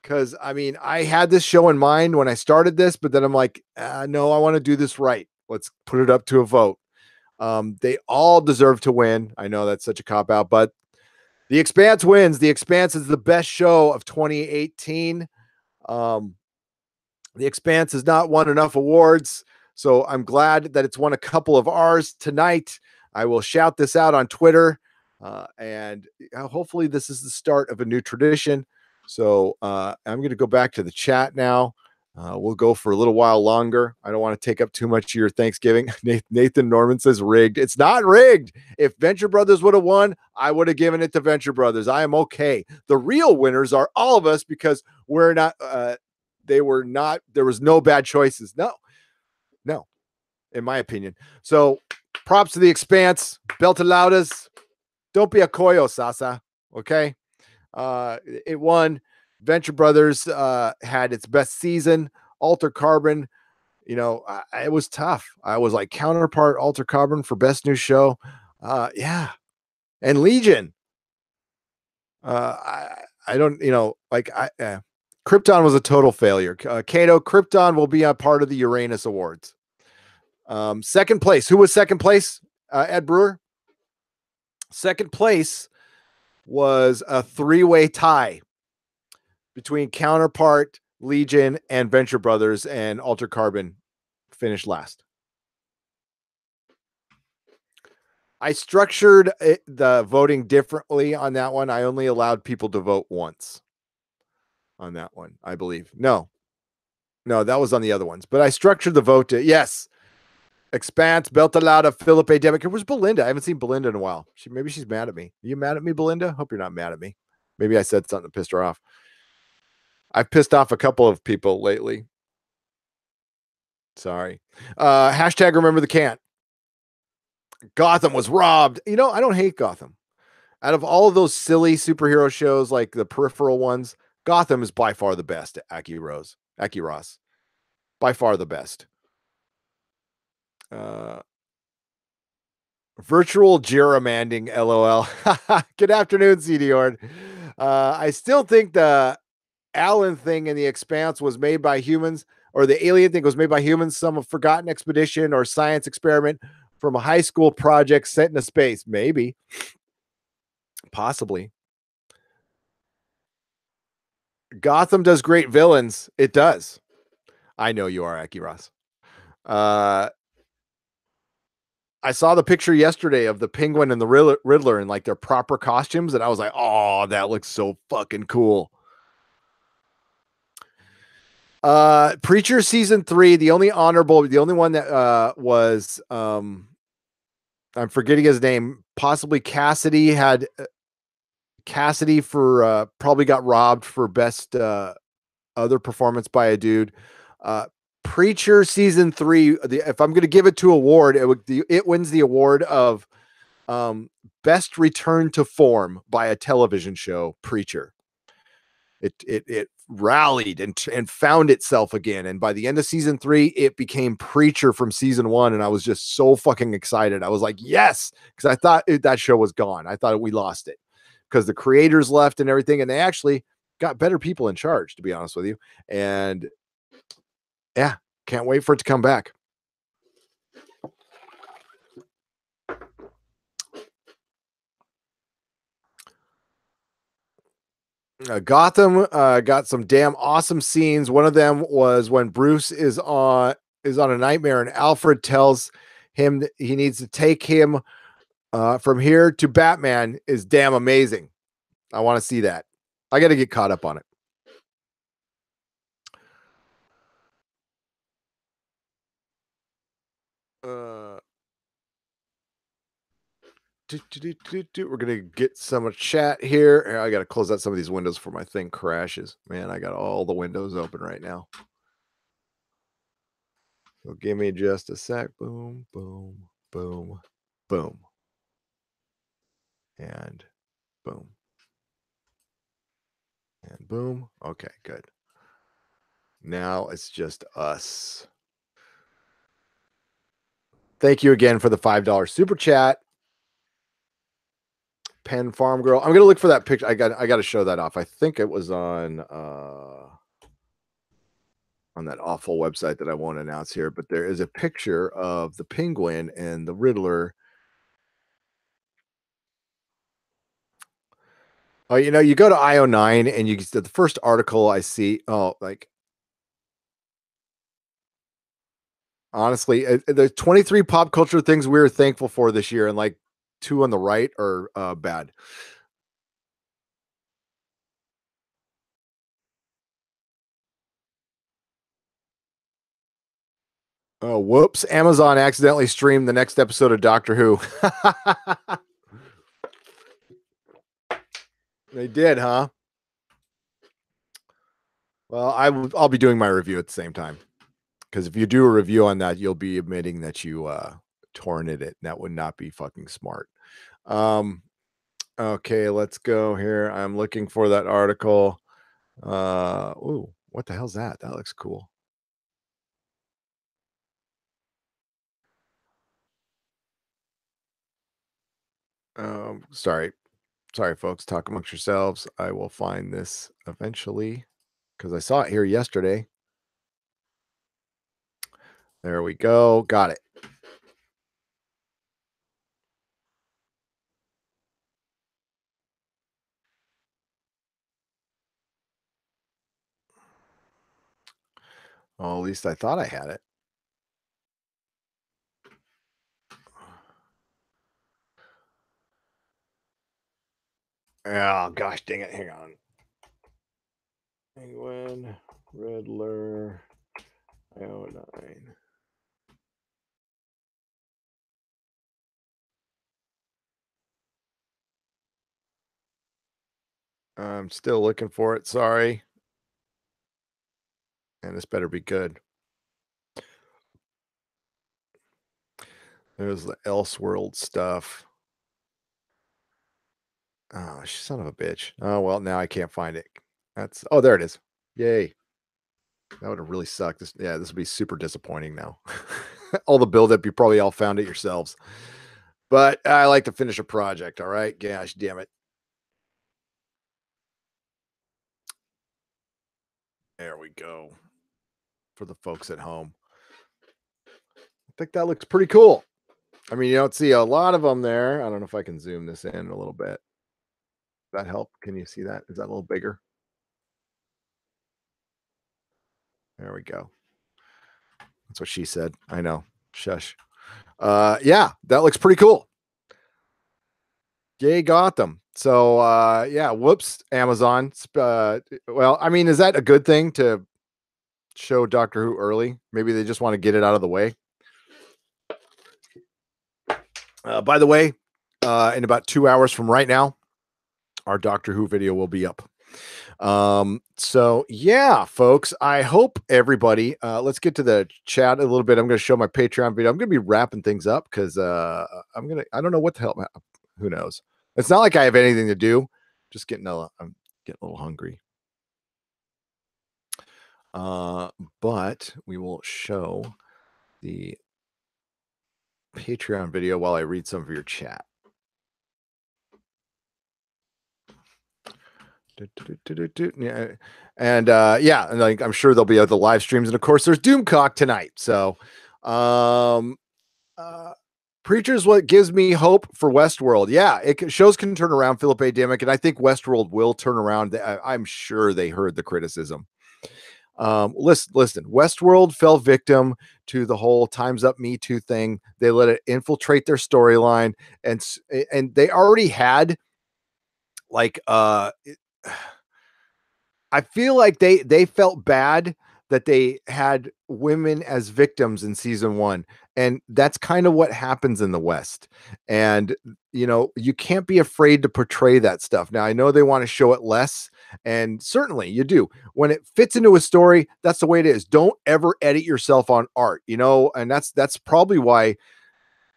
because, I mean, I had this show in mind when I started this, but then I'm like, no, I want to do this right. Let's put it up to a vote. They all deserve to win. I know that's such a cop-out, but The Expanse wins. The Expanse is the best show of 2018. The Expanse has not won enough awards, so I'm glad that it's won a couple of ours tonight. I will shout this out on Twitter, and hopefully this is the start of a new tradition. So I'm going to go back to the chat now. We'll go for a little while longer. I don't want to take up too much of your Thanksgiving. Nathan Norman says rigged. It's not rigged. If Venture Brothers would have won, I would have given it to Venture Brothers. I am okay. The real winners are all of us because we're not. They were not. There was no bad choices. No, in my opinion. So props to the Expanse. Beltalaudas. Don't be a coyo, Sasa. Okay. It won. Venture Brothers had its best season. Alter Carbon, it was tough. I was like Counterpart, Alter Carbon for best new show. Yeah. And Legion. I don't, Krypton was a total failure. Kato, Krypton will be a part of the Uranus Awards. Second place. Who was second place? Ed Brewer. Second place was a three-way tie between Counterpart, Legion, and Venture Brothers, and Alter Carbon finished last. I structured the voting differently on that one. I only allowed people to vote once on that one, I believe. No, that was on the other ones. But I structured the vote to, yes, Expanse, Beltalada, Felipe Demick. Where's Belinda? I haven't seen Belinda in a while. Maybe she's mad at me. Are you mad at me, Belinda? Hope you're not mad at me. Maybe I said something that pissed her off. I've pissed off a couple of people lately. Sorry. Hashtag remember the can't. Gotham was robbed. I don't hate Gotham. Out of all of those silly superhero shows, like the peripheral ones, Gotham is by far the best. Aki Ross. By far the best. Virtual gerrymandering, LOL. Good afternoon, CD Ord. I still think the Allen thing in the Expanse was made by humans, or the alien thing was made by humans, some forgotten expedition or science experiment from a high school project set in a space. Maybe. Possibly. Gotham does great villains. It does. I know you are, Aki Ross. I saw the picture yesterday of the Penguin and the Riddler in like their proper costumes, and I was like, oh, that looks so fucking cool. Preacher season 3, the only one that was I'm forgetting his name, possibly Cassidy had Cassidy for probably got robbed for best other performance by a dude. Preacher season 3, if I'm going to give it to award, it wins the award of best return to form by a television show. Preacher. It rallied and found itself again, and by the end of season 3, it became Preacher from season 1, and I was just so fucking excited. I was like, yes, because I thought that show was gone. I thought we lost it because the creators left and everything, and they actually got better people in charge, to be honest with you. And yeah, can't wait for it to come back. Gotham got some damn awesome scenes. One of them was when Bruce is on a nightmare, and Alfred tells him that he needs to take him from here to Batman. Is damn amazing. I want to see that. I got to get caught up on it. We're gonna get some chat here. I gotta close out some of these windows before my thing crashes. Man, I got all the windows open right now. So give me just a sec. Boom, boom, boom, boom, and boom, and boom. Okay, good. Now it's just us. Thank you again for the $5 super chat. Penn Farm Girl. I'm gonna look for that picture. I got to show that off. I think it was on that awful website that I won't announce here, but there is a picture of the Penguin and the Riddler. Oh, you go to IO9 and you get the first article I see. Oh, like Honestly, the 23 pop culture things we were thankful for this year, and like two on the right are bad. Oh, whoops. Amazon accidentally streamed the next episode of Doctor Who. They did, huh? Well, I'll be doing my review at the same time. Because if you do a review on that, you'll be admitting that you torrented it. That would not be fucking smart. Um, okay, let's go here. I'm looking for that article. Ooh, what the hell's that? That looks cool. Sorry. Sorry, folks. Talk amongst yourselves. I will find this eventually because I saw it here yesterday. There we go. Got it. Oh, at least I thought I had it. Oh, gosh dang it. Hang on. Penguin, Riddler, 909. I'm still looking for it. Sorry. And this better be good. There's the Elseworld stuff. Oh, son of a bitch. Oh, well, now I can't find it. Oh, there it is. Yay. That would have really sucked. This would be super disappointing now. All the buildup, you probably all found it yourselves. But I like to finish a project. All right. Gosh, damn it. There we go. For the folks at home, I think that looks pretty cool. I mean, you don't see a lot of them there. I don't know if I can zoom this in a little bit. That help? Can you see that? Is that a little bigger? There we go. That's what she said. I know. Shush. Yeah, that looks pretty cool. Yay, Gotham. So yeah, whoops, Amazon. Well, I mean, is that a good thing to show Doctor Who early? Maybe they just want to get it out of the way. By the way, in about 2 hours from right now, our Doctor Who video will be up. So yeah, folks, I hope everybody, let's get to the chat a little bit. I'm going to show my Patreon video. I'm going to be wrapping things up because I don't know what the hell, who knows? It's not like I have anything to do. Just I'm getting a little hungry. But we will show the Patreon video while I read some of your chat. Yeah, and yeah, and like I'm sure there'll be other live streams, and of course there's Doomcock tonight. So, Preacher's what gives me hope for Westworld. Yeah, shows can turn around. Philip A. Dimmick, and I think Westworld will turn around. I'm sure they heard the criticism. Listen. Westworld fell victim to the whole "Time's Up, Me Too" thing. They let it infiltrate their storyline, and they already had like I feel like they felt bad that they had women as victims in season 1, and that's kind of what happens in the West. And you can't be afraid to portray that stuff. Now I know they want to show it less, and certainly you do. When it fits into a story, that's the way it is. Don't ever edit yourself on art, and that's probably why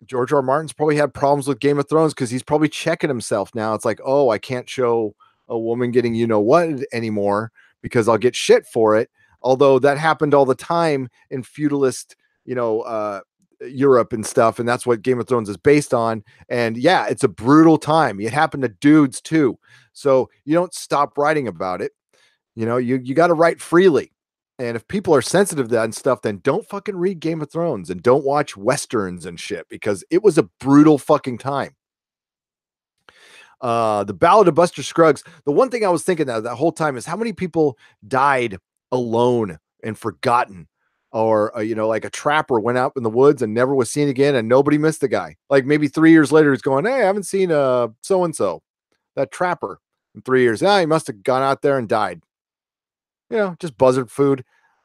George R. R. Martin's probably had problems with Game of Thrones, because he's probably checking himself now. It's like, oh, I can't show a woman getting what anymore because I'll get shit for it. Although that happened all the time in feudalist, Europe and stuff, and that's what Game of Thrones is based on. And yeah, it's a brutal time. It happened to dudes too. So you don't stop writing about it. You got to write freely. And if people are sensitive to that and stuff, then don't fucking read Game of Thrones and don't watch Westerns and shit, because it was a brutal fucking time. The Ballad of Buster Scruggs. The one thing I was thinking that whole time is how many people died alone and forgotten or like a trapper went out in the woods and never was seen again, and nobody missed the guy. Like maybe 3 years later, he's going, "Hey, I haven't seen so and so, that trapper in 3 years. He must have gone out there and died." Just buzzard food,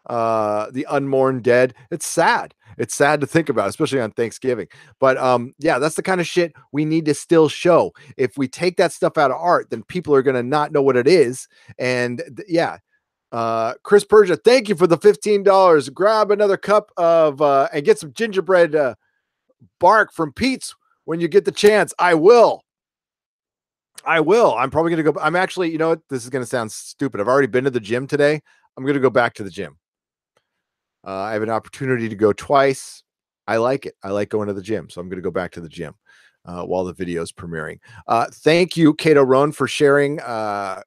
the unmourned dead. It's sad. It's sad to think about, especially on Thanksgiving. But yeah, that's the kind of shit we need to still show. If we take that stuff out of art, then people are going to not know what it is. And yeah, Chris Persia, thank you for the $15. Grab another cup of and get some gingerbread bark from Pete's when you get the chance. I will. I'm probably going to go. I'm actually, this is going to sound stupid. I've already been to the gym today. I'm going to go back to the gym. I have an opportunity to go twice. I like it. I like going to the gym. So I'm going to go back to the gym while the video is premiering. Thank you, Kato Roan, for sharing the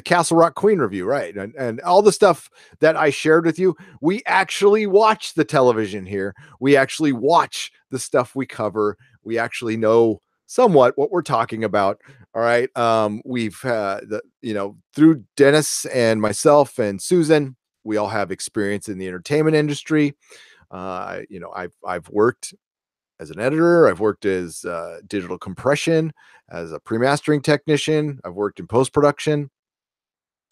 Castle Rock Queen review, right? And all the stuff that I shared with you. We actually watch the television here. We actually watch the stuff we cover. We actually know somewhat what we're talking about. All right. We've through Dennis and myself and Susan, we all have experience in the entertainment industry. I've worked as an editor. I've worked as digital compression, as a pre-mastering technician. I've worked in post-production.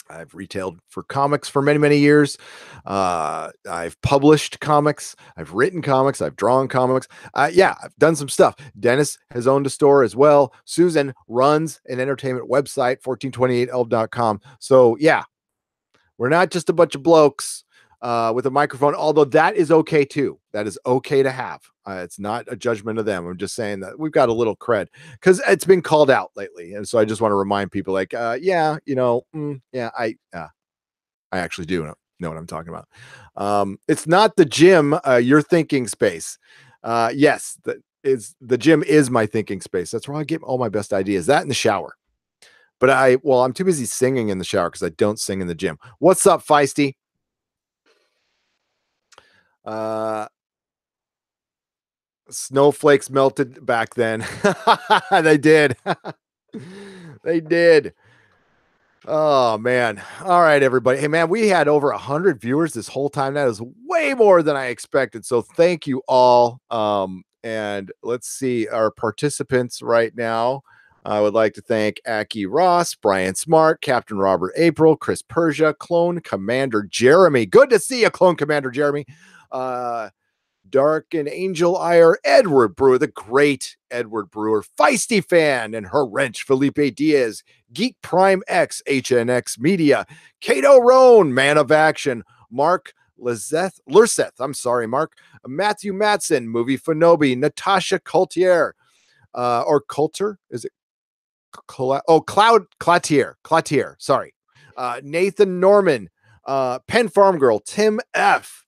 I've retailed for comics for many, many years. I've published comics. I've written comics. I've drawn comics. Yeah, I've done some stuff. Dennis has owned a store as well. Susan runs an entertainment website, 1428elb.com. So yeah, we're not just a bunch of blokes with a microphone, although that is okay too. That is okay to have. It's not a judgment of them. I'm just saying that we've got a little cred because it's been called out lately. And so I just want to remind people like, I actually do know what I'm talking about. It's not the gym, your thinking space. Yes, the gym is my thinking space. That's where I get all my best ideas. That in the shower. But I'm too busy singing in the shower because I don't sing in the gym. What's up, Feisty? Snowflakes melted back then. They did. They did. Oh man. All right, everybody. Hey man, we had over 100 viewers this whole time. That is way more than I expected. So thank you all. And let's see our participants right now. I would like to thank Aki Ross, Brian Smart, Captain Robert April, Chris Persia, Clone Commander Jeremy. Good to see you, Clone Commander Jeremy. Dark and Angel Ire, Edward Brewer, the great Edward Brewer, Feisty Fan, and her wrench, Felipe Diaz, Geek Prime X, HNX Media, Kato Roan, Man of Action, Mark Lurseth, I'm sorry, Mark, Matthew Matson, Movie Fanobi, Natasha Coultier, or Coulter, is it? Cloutier, sorry. Nathan Norman, Penn Farm Girl, Tim F.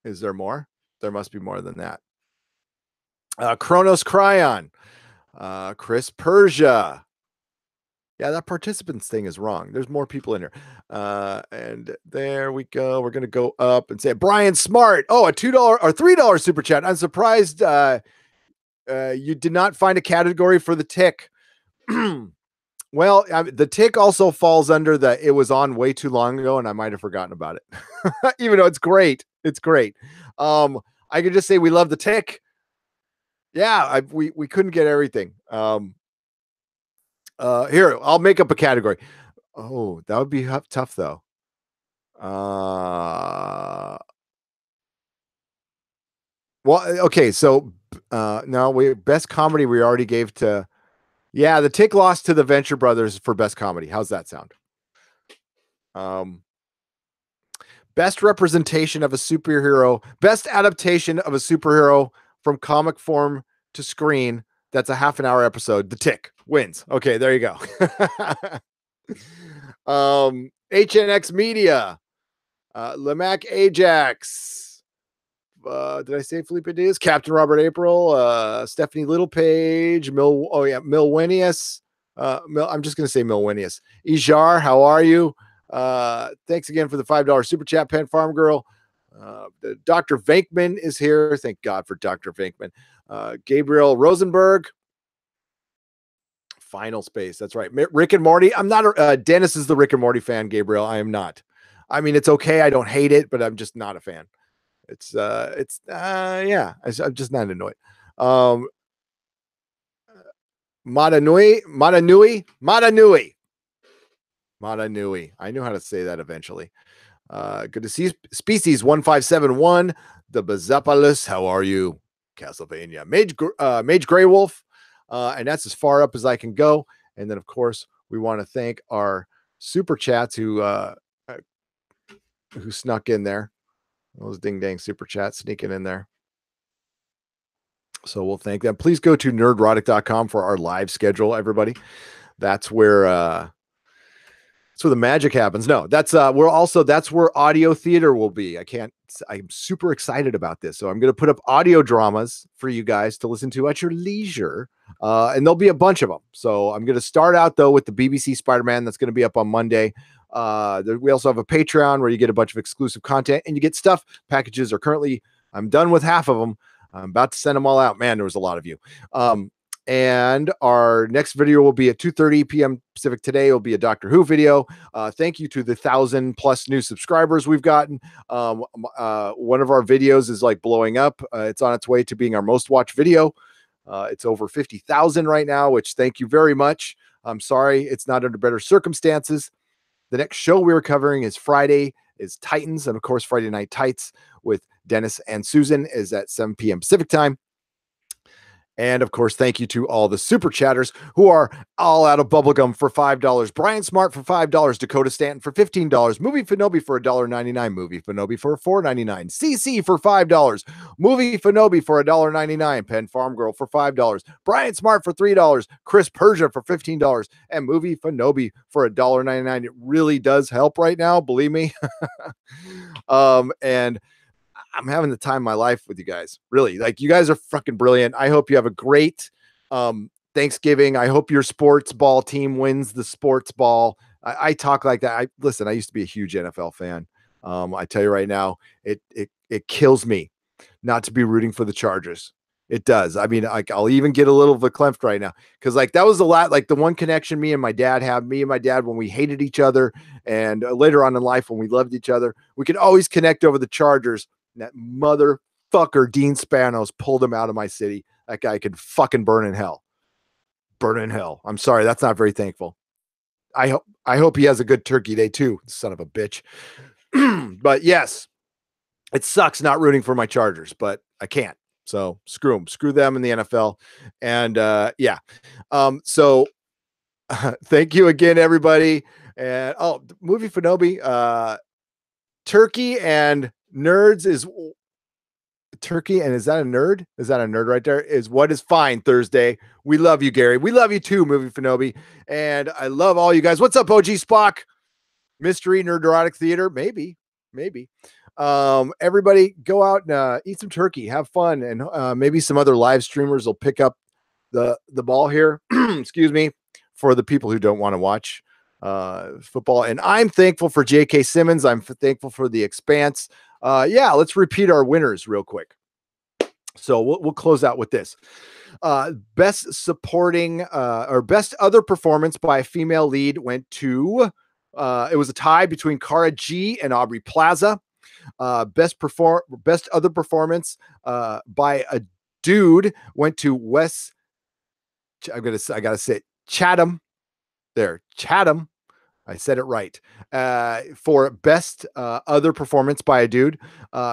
Is there more? There must be more than that. Kronos Cryon, Chris Persia. Yeah, that participants thing is wrong. There's more people in here. And there we go. We're going to go up and say Brian Smart. Oh, a $2 or $3 super chat. I'm surprised you did not find a category for the tick. Well, the tick also falls under it was on way too long ago and I might have forgotten about it. Even though it's great. It's great. I could just say we love the tick. Yeah, we couldn't get everything. Here, I'll make up a category. Oh, that would be tough though. Well, okay, so no, best comedy we already gave to. Yeah, the tick lost to the Venture Brothers for best comedy. How's that sound? Best representation of a superhero, best adaptation of a superhero from comic form to screen. That's a half an hour episode. The Tick wins. Okay, there you go. HNX Media, Lemac Ajax. Did I say Felipe Diaz? Captain Robert April, Stephanie Littlepage, Milwenius. I'm just going to say Milwenius. Ijar, how are you? Thanks again for the $5 super chat, Penn Farm Girl. Dr. Venkman is here. Thank God for Dr. Venkman. Gabriel Rosenberg. Final Space. That's right. Rick and Morty. I'm not. Dennis is the Rick and Morty fan. Gabriel, I am not. I mean, it's okay. I don't hate it, but I'm just not a fan. Yeah, I'm just not annoyed. Madanui. I knew how to say that eventually. Good to see Species 1571. The Bazapalus. How are you? Castlevania. Mage Grey Wolf. And that's as far up as I can go. And then, of course, we want to thank our super chats who snuck in there. Those ding dang super chats sneaking in there. So we'll thank them. Please go to nerdrotic.com for our live schedule, everybody. That's where the magic happens. No, that's where audio theater will be. I'm super excited about this. So I'm going to put up audio dramas for you guys to listen to at your leisure. And there'll be a bunch of them. So I'm going to start out though with the BBC Spider-Man that's going to be up on Monday. We also have a Patreon where you get a bunch of exclusive content and you get stuff. Packages are currently, I'm done with half of them. I'm about to send them all out. Man, there was a lot of you. And our next video will be at 2:30 p.m. Pacific today. It'll be a Doctor Who video. Thank you to the 1,000+ new subscribers we've gotten. One of our videos is like blowing up. It's on its way to being our most watched video. It's over 50,000 right now, which thank you very much. I'm sorry it's not under better circumstances. The next show we're covering is Friday is Titans. And of course, Friday Night Tights with Dennis and Susan is at 7 p.m. Pacific time. And of course, thank you to all the super chatters who are all out of bubblegum for $5. Brian Smart for $5. Dakota Stanton for $15. Movie Fanobi for $1.99. Movie Fanobi for $4.99. CC for $5. Movie Fanobi for $1.99. Penn Farm Girl for $5. Brian Smart for $3. Chris Persia for $15. And Movie Fanobi for $1.99. It really does help right now, believe me. And I'm having the time of my life with you guys. Really, like, you guys are fucking brilliant. I hope you have a great Thanksgiving. I hope your sports ball team wins the sports ball. I talk like that. Listen, I used to be a huge NFL fan. I tell you right now, it kills me not to be rooting for the Chargers. It does. I mean, like, I'll even get a little verklempt right now because, like, that was a lot. Like, the one connection me and my dad when we hated each other, and later on in life when we loved each other, we could always connect over the Chargers. That motherfucker Dean Spanos pulled him out of my city. That guy could fucking burn in hell. Burn in hell. I'm sorry, that's not very thankful. I hope he has a good turkey day too, son of a bitch. But yes, it sucks not rooting for my Chargers, but I can't. So screw them. Screw them in the NFL. And yeah. So thank you again, everybody. And Movie Fanobi, turkey and nerds is turkey, and is that a nerd? Is that a nerd right there? Is what is fine Thursday. We love you, Gary. We love you too, Movie Fanobi. And I love all you guys. What's up, OG Spock? Mystery Nerdrotic Theater? Maybe. Everybody go out and eat some turkey, have fun, and maybe some other live streamers will pick up the ball here. Excuse me, for the people who don't want to watch football. And I'm thankful for J.K. Simmons. I'm thankful for the Expanse. Yeah, let's repeat our winners real quick. So we'll close out with this. Best supporting or best other performance by a female lead went to it was a tie between Cara G and Aubrey Plaza. Best other performance by a dude went to Wes. I gotta say Chatham. There, Chatham. I said it right. For best other performance by a dude,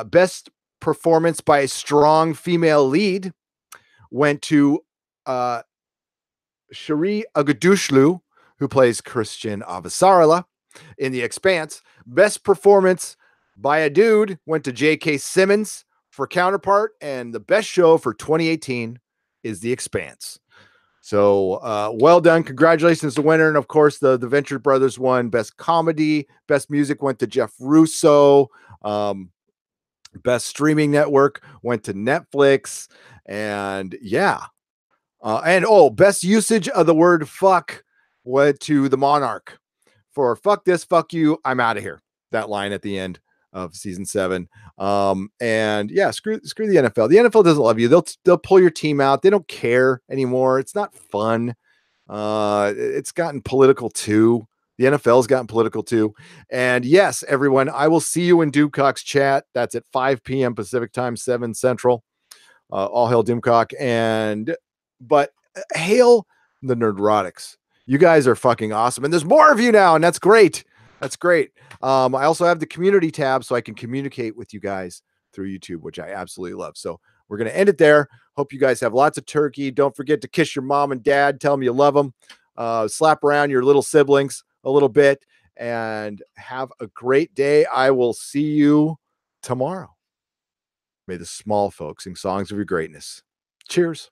best performance by a strong female lead went to Shohreh Aghdashloo, who plays Christian Avasarala in The Expanse. Best performance by a dude went to J.K. Simmons for Counterpart, and the best show for 2018 is The Expanse. So well done. Congratulations to the winner. And of course, the Venture Brothers won best comedy. Best music went to Jeff Russo. Best streaming network went to Netflix. And yeah. Best usage of the word fuck went to the Monarch for fuck this, fuck you, I'm out of here. That line at the end of season 7. And yeah, screw the NFL. The NFL doesn't love you. They'll pull your team out. They don't care anymore. It's not fun. It's gotten political too. The NFL's gotten political too. And yes, everyone, I will see you in Doomcock's chat. That's at 5 p.m. Pacific time, 7 Central. All hail Doomcock. But hail the Nerdrotics. You guys are fucking awesome. And there's more of you now, and that's great. That's great. I also have the community tab so I can communicate with you guys through YouTube, which I absolutely love. So we're going to end it there. Hope you guys have lots of turkey. Don't forget to kiss your mom and dad. Tell them you love them. Slap around your little siblings a little bit, and have a great day. I will see you tomorrow. May the small folks sing songs of your greatness. Cheers.